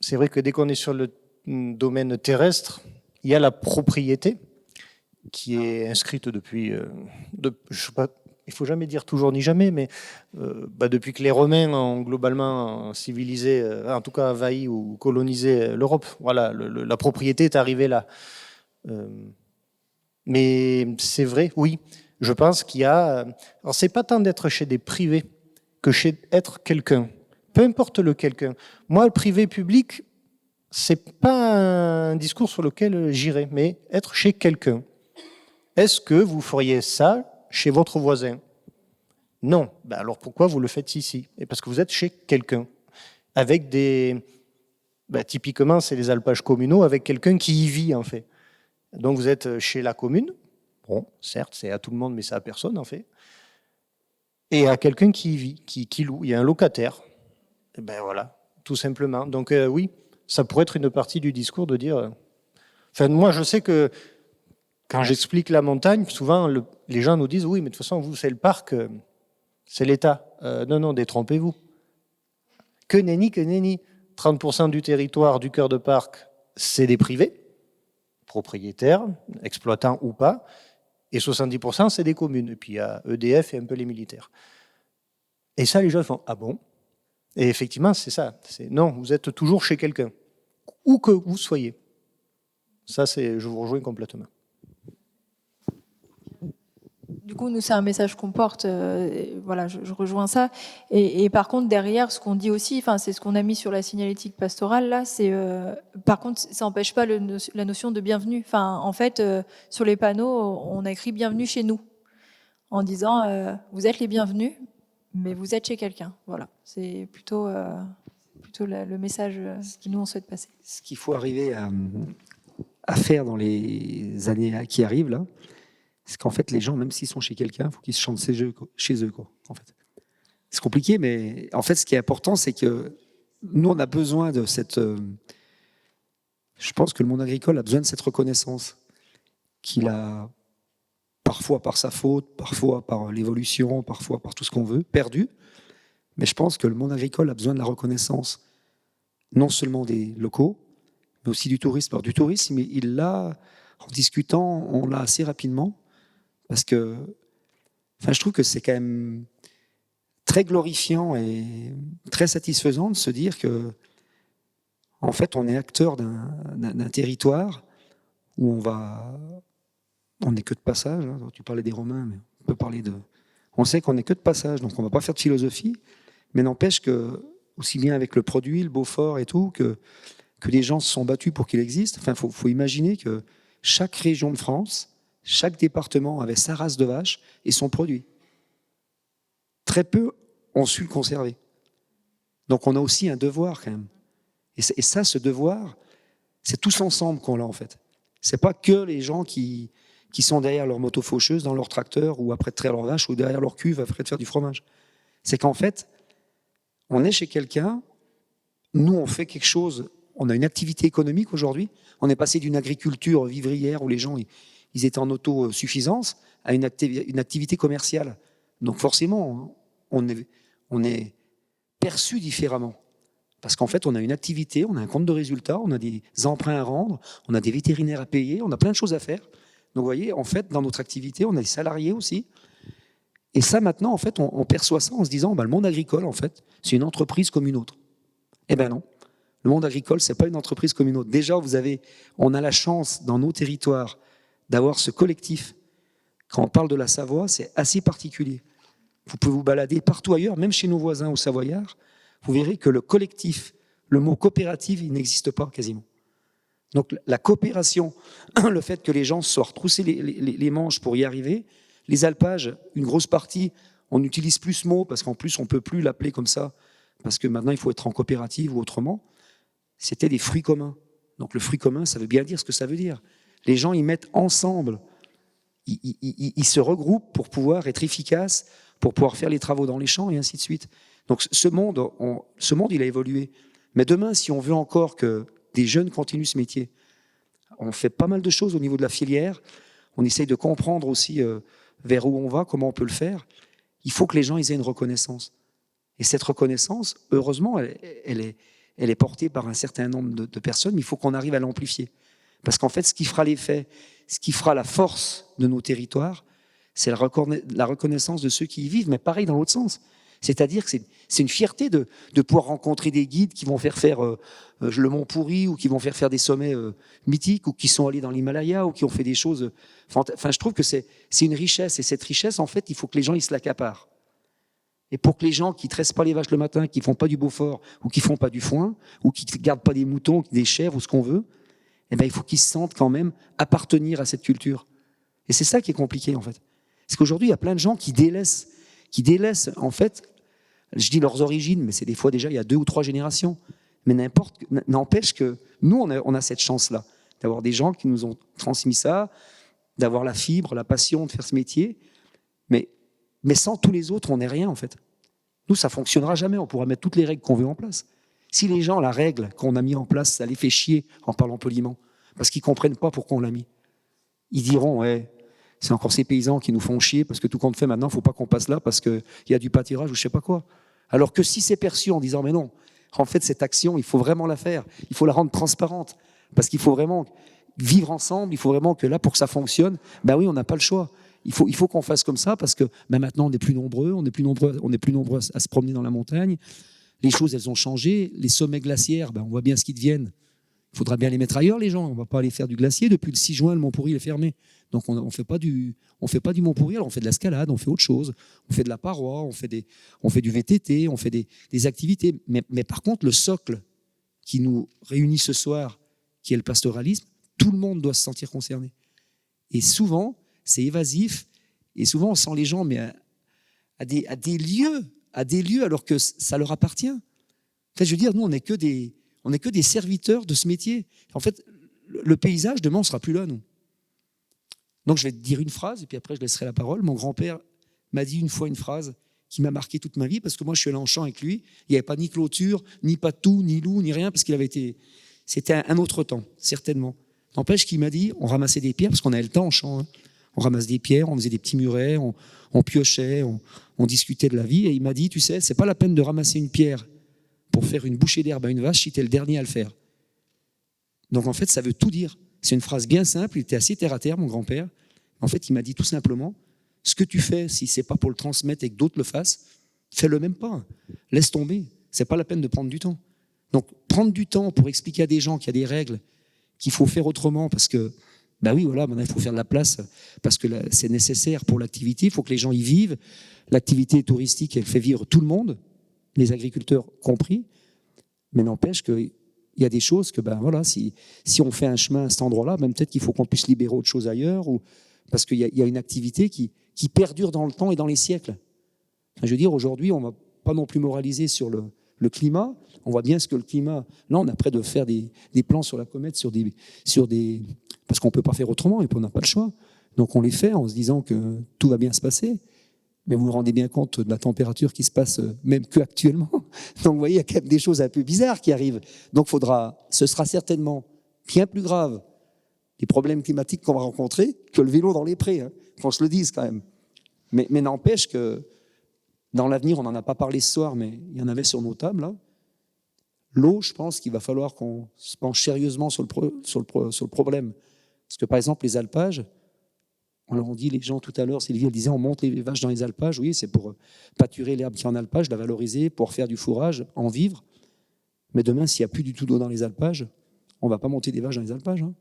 Speaker 2: C'est vrai que dès qu'on est sur le domaine terrestre, il y a la propriété qui est inscrite depuis... je sais pas, il ne faut jamais dire toujours ni jamais, mais depuis que les Romains ont globalement civilisé, en tout cas envahi ou colonisé l'Europe, voilà, la propriété est arrivée là. Mais c'est vrai, oui, je pense qu'il y a... Alors, c'est pas tant d'être chez des privés que chez être quelqu'un. Peu importe le quelqu'un. Moi, le privé-public, c'est pas un discours sur lequel j'irai, mais être chez quelqu'un. Est-ce que vous feriez ça chez votre voisin? Non. Ben alors pourquoi vous le faites ici? Et parce que vous êtes chez quelqu'un. Avec des... typiquement, c'est les alpages communaux avec quelqu'un qui y vit, en fait. Donc vous êtes chez la commune. Bon, certes, c'est à tout le monde, mais c'est à personne, en fait. Et à quelqu'un qui y vit, qui loue. Il y a un locataire. Et ben voilà, tout simplement. Donc oui, ça pourrait être une partie du discours de dire... Enfin, moi, je sais que quand j'explique la montagne, souvent, les gens nous disent « Oui, mais de toute façon, vous, c'est le parc, c'est l'État. » Non, détrompez-vous. Que nenni, que nenni. 30% du territoire du cœur de parc, c'est des privés, propriétaires, exploitants ou pas, et 70%, c'est des communes. Et puis il y a EDF et un peu les militaires. Et ça, les gens font « Ah bon ?» Et effectivement, c'est ça. Non, vous êtes toujours chez quelqu'un, où que vous soyez. Ça, je vous rejoins complètement.
Speaker 6: Du coup, nous, c'est un message qu'on porte. Voilà, je rejoins ça. Et par contre, derrière, ce qu'on dit aussi, c'est ce qu'on a mis sur la signalétique pastorale, là, c'est... par contre, ça n'empêche pas la notion de bienvenue. En fait, sur les panneaux, on a écrit « Bienvenue chez nous », en disant « Vous êtes les bienvenus, mais vous êtes chez quelqu'un ». Voilà, c'est plutôt le message que nous, on souhaite passer.
Speaker 3: Ce qu'il faut arriver à faire dans les années qui arrivent, là, c'est qu'en fait, les gens, même s'ils sont chez quelqu'un, il faut qu'ils se chantent chez eux, quoi, en fait. C'est compliqué, mais en fait, ce qui est important, c'est que nous, on a besoin de cette... je pense que le monde agricole a besoin de cette reconnaissance qu'il a, parfois par sa faute, parfois par l'évolution, parfois par tout ce qu'on veut, perdu. Mais je pense que le monde agricole a besoin de la reconnaissance, non seulement des locaux, mais aussi du tourisme. Alors, du tourisme, il l'a, en discutant, on l'a assez rapidement. Parce que je trouve que c'est quand même très glorifiant et très satisfaisant de se dire que, en fait, on est acteur d'un territoire où on n'est que de passage. Hein. Tu parlais des Romains, mais on peut parler de... On sait qu'on n'est que de passage, donc on ne va pas faire de philosophie, mais n'empêche que, aussi bien avec le produit, le Beaufort et tout, que les gens se sont battus pour qu'il existe. Enfin, faut imaginer que chaque région de France, chaque département avait sa race de vache et son produit. Très peu ont su le conserver. Donc on a aussi un devoir quand même. Et ça, ce devoir, c'est tous ensemble qu'on l'a en fait. C'est pas que les gens qui sont derrière leur moto faucheuse, dans leur tracteur, ou après de traire leur vache, ou derrière leur cuve après de faire du fromage. C'est qu'en fait, on est chez quelqu'un, nous on fait quelque chose, on a une activité économique aujourd'hui, on est passé d'une agriculture vivrière où les gens... Ils étaient en autosuffisance à une activité commerciale. Donc forcément, on est perçu différemment. Parce qu'en fait, on a une activité, on a un compte de résultat, on a des emprunts à rendre, on a des vétérinaires à payer, on a plein de choses à faire. Donc vous voyez, en fait, dans notre activité, on a des salariés aussi. Et ça, maintenant, en fait, on perçoit ça en se disant, le monde agricole, en fait, c'est une entreprise comme une autre. Eh bien non. Le monde agricole, c'est pas une entreprise comme une autre. Déjà, on a la chance, dans nos territoires, d'avoir ce collectif. Quand on parle de la Savoie, c'est assez particulier. Vous pouvez vous balader partout ailleurs, même chez nos voisins au Savoyard, vous verrez que le collectif, le mot coopérative, il n'existe pas quasiment. Donc la coopération, le fait que les gens se soient retroussés les manches pour y arriver, les alpages, une grosse partie, on n'utilise plus ce mot parce qu'en plus on ne peut plus l'appeler comme ça, parce que maintenant il faut être en coopérative ou autrement, c'était des fruits communs. Donc le fruit commun, ça veut bien dire ce que ça veut dire. Les gens, ils mettent ensemble, ils se regroupent pour pouvoir être efficaces, pour pouvoir faire les travaux dans les champs et ainsi de suite. Donc ce monde, il a évolué. Mais demain, si on veut encore que des jeunes continuent ce métier, On fait pas mal de choses au niveau de la filière. On essaye de comprendre aussi vers où on va, comment on peut le faire. Il faut que les gens aient une reconnaissance. Et cette reconnaissance, heureusement, elle est portée par un certain nombre de personnes, mais il faut qu'on arrive à l'amplifier. Parce qu'en fait, ce qui fera l'effet, ce qui fera la force de nos territoires, c'est la reconnaissance de ceux qui y vivent, mais pareil dans l'autre sens. C'est-à-dire que c'est une fierté de pouvoir rencontrer des guides qui vont faire le Mont Pourri, ou qui vont faire des sommets mythiques, ou qui sont allés dans l'Himalaya, ou qui ont fait des choses... Enfin, je trouve que c'est une richesse, et cette richesse, en fait, il faut que les gens ils se l'accaparent. Et pour que les gens qui ne tressent pas les vaches le matin, qui ne font pas du Beaufort, ou qui ne font pas du foin, ou qui ne gardent pas des moutons, des chèvres, ou ce qu'on veut, eh ben, il faut qu'ils se sentent quand même appartenir à cette culture. Et c'est ça qui est compliqué, en fait. Parce qu'aujourd'hui, il y a plein de gens qui délaissent, en fait, je dis leurs origines, mais c'est des fois déjà il y a 2 ou 3 générations. Mais n'empêche que nous, on a cette chance-là, d'avoir des gens qui nous ont transmis ça, d'avoir la fibre, la passion de faire ce métier. Mais sans tous les autres, on n'est rien, en fait. Nous, ça ne fonctionnera jamais. On pourra mettre toutes les règles qu'on veut en place. Si les gens, la règle qu'on a mis en place, ça les fait chier, en parlant poliment, parce qu'ils ne comprennent pas pourquoi on l'a mis, ils diront, ouais, c'est encore ces paysans qui nous font chier, parce que tout compte fait maintenant, il ne faut pas qu'on passe là, parce qu'il y a du pâturage ou je ne sais pas quoi. Alors que si c'est perçu en disant, mais non, en fait, cette action, il faut vraiment la faire, il faut la rendre transparente, parce qu'il faut vraiment vivre ensemble, il faut vraiment que là, pour que ça fonctionne, ben oui, on n'a pas le choix. Il faut qu'on fasse comme ça, parce que maintenant, on est plus nombreux à se promener dans la montagne. Les choses, elles ont changé. Les sommets glaciaires, on voit bien ce qu'ils deviennent. Il faudra bien les mettre ailleurs, les gens. On ne va pas aller faire du glacier. Depuis le 6 juin, le Mont Pourri est fermé. Donc, on ne fait pas du Mont Pourri, alors on fait de l'escalade, on fait autre chose. On fait de la paroi, on fait du VTT, on fait des activités. Mais par contre, le socle qui nous réunit ce soir, qui est le pastoralisme, tout le monde doit se sentir concerné. Et souvent, c'est évasif, et souvent on sent les gens à des lieux alors que ça leur appartient. En fait, je veux dire, nous on n'est que des serviteurs de ce métier. En fait, le paysage demain on sera plus là, nous. Donc je vais te dire une phrase et puis après je laisserai la parole. Mon grand-père m'a dit une fois une phrase qui m'a marqué toute ma vie, parce que moi je suis allé en champ avec lui. Il n'y avait pas ni clôture, ni patou, ni loup, ni rien, parce c'était un autre temps, certainement. N'empêche qu'il m'a dit, on ramassait des pierres parce qu'on avait le temps en champ. On ramasse des pierres, on faisait des petits murets, on piochait, on discutait de la vie. Et il m'a dit, tu sais, c'est pas la peine de ramasser une pierre pour faire une bouchée d'herbe à une vache si tu es le dernier à le faire. Donc en fait, ça veut tout dire. C'est une phrase bien simple, il était assez terre à terre, mon grand-père. En fait, il m'a dit tout simplement, ce que tu fais, si c'est pas pour le transmettre et que d'autres le fassent, fais-le même pas. Laisse tomber. C'est pas la peine de prendre du temps. Donc prendre du temps pour expliquer à des gens qu'il y a des règles, qu'il faut faire autrement parce que oui, voilà, maintenant il faut faire de la place parce que c'est nécessaire pour l'activité, il faut que les gens y vivent. L'activité touristique, elle fait vivre tout le monde, les agriculteurs compris, mais n'empêche qu'il y a des choses que, voilà, si on fait un chemin à cet endroit-là, peut-être qu'il faut qu'on puisse libérer autre chose ailleurs, parce qu'il y a une activité qui perdure dans le temps et dans les siècles. Enfin, je veux dire, aujourd'hui, on ne va pas non plus moraliser sur le climat. On voit bien ce que le climat... Là, on est prêt de faire des plans sur la comète, sur des parce qu'on ne peut pas faire autrement et puis on n'a pas le choix. Donc on les fait en se disant que tout va bien se passer. Mais vous vous rendez bien compte de la température qui se passe même qu'actuellement. Donc vous voyez, il y a quand même des choses un peu bizarres qui arrivent. Donc ce sera certainement bien plus grave, les problèmes climatiques qu'on va rencontrer, que le vélo dans les prés. Qu'on se le dise quand même. Mais n'empêche que dans l'avenir, on n'en a pas parlé ce soir, mais il y en avait sur nos tables, là. L'eau, je pense qu'il va falloir qu'on se penche sérieusement sur le problème. Parce que par exemple, les alpages, on leur dit, les gens tout à l'heure, Sylvie, elle disait, on monte les vaches dans les alpages. Oui, c'est pour pâturer l'herbe qui est en alpage, la valoriser, pour faire du fourrage, en vivre. Mais demain, s'il n'y a plus du tout d'eau dans les alpages, on ne va pas monter des vaches dans les alpages. Ou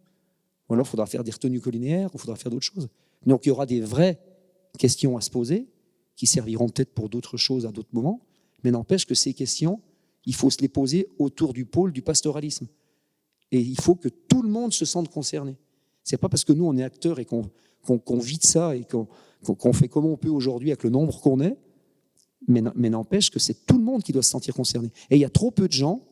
Speaker 3: alors, il faudra faire des retenues collinaires, ou il faudra faire d'autres choses. Donc, il y aura des vraies questions à se poser, qui serviront peut-être pour d'autres choses à d'autres moments, mais n'empêche que ces questions, il faut se les poser autour du pôle du pastoralisme. Et il faut que tout le monde se sente concerné. Ce n'est pas parce que nous, on est acteurs et qu'on vit de ça et qu'on fait comme on peut aujourd'hui avec le nombre qu'on est, mais n'empêche que c'est tout le monde qui doit se sentir concerné. Et il y a trop peu de gens,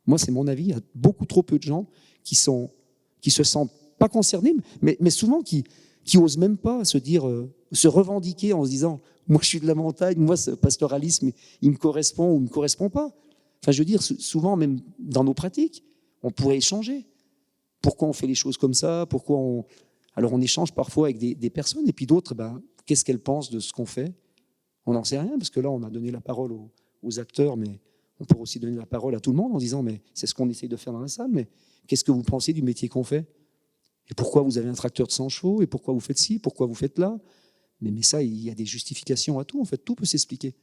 Speaker 3: moi c'est mon avis, il y a beaucoup trop peu de gens qui se sentent pas concernés, mais souvent qui osent même pas se revendiquer en se disant « moi je suis de la montagne, moi ce pastoralisme, il me correspond ou il ne me correspond pas ». Enfin je veux dire, souvent même dans nos pratiques, on pourrait échanger. pourquoi on fait les choses comme ça, pourquoi on... Alors on échange parfois avec des personnes, et puis d'autres, qu'est-ce qu'elles pensent de ce qu'on fait? On n'en sait rien, parce que là, on a donné la parole aux acteurs, mais on peut aussi donner la parole à tout le monde en disant, mais c'est ce qu'on essaye de faire dans la salle, mais qu'est-ce que vous pensez du métier qu'on fait? Et pourquoi vous avez un tracteur de 100 chevaux? Et pourquoi vous faites ci? Pourquoi vous faites là? Mais ça, il y a des justifications à tout, en fait, tout peut s'expliquer.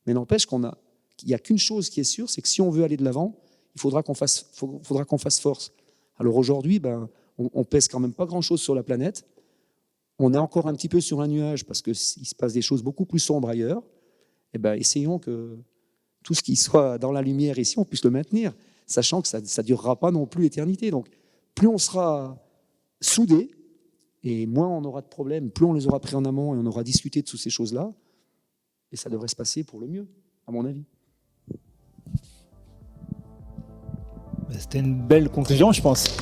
Speaker 3: Mais n'empêche qu'il n'y a qu'une chose qui est sûre, c'est que si on veut aller de l'avant, il faudra qu'on fasse force. Alors aujourd'hui, on pèse quand même pas grand-chose sur la planète. On est encore un petit peu sur un nuage parce qu'il se passe des choses beaucoup plus sombres ailleurs. Essayons que tout ce qui soit dans la lumière ici, on puisse le maintenir, sachant que ça ne durera pas non plus l'éternité. Donc, plus on sera soudés, et moins on aura de problèmes, plus on les aura pris en amont et on aura discuté de toutes ces choses-là, et ça devrait se passer pour le mieux, à mon avis.
Speaker 1: C'était une belle conclusion, je pense.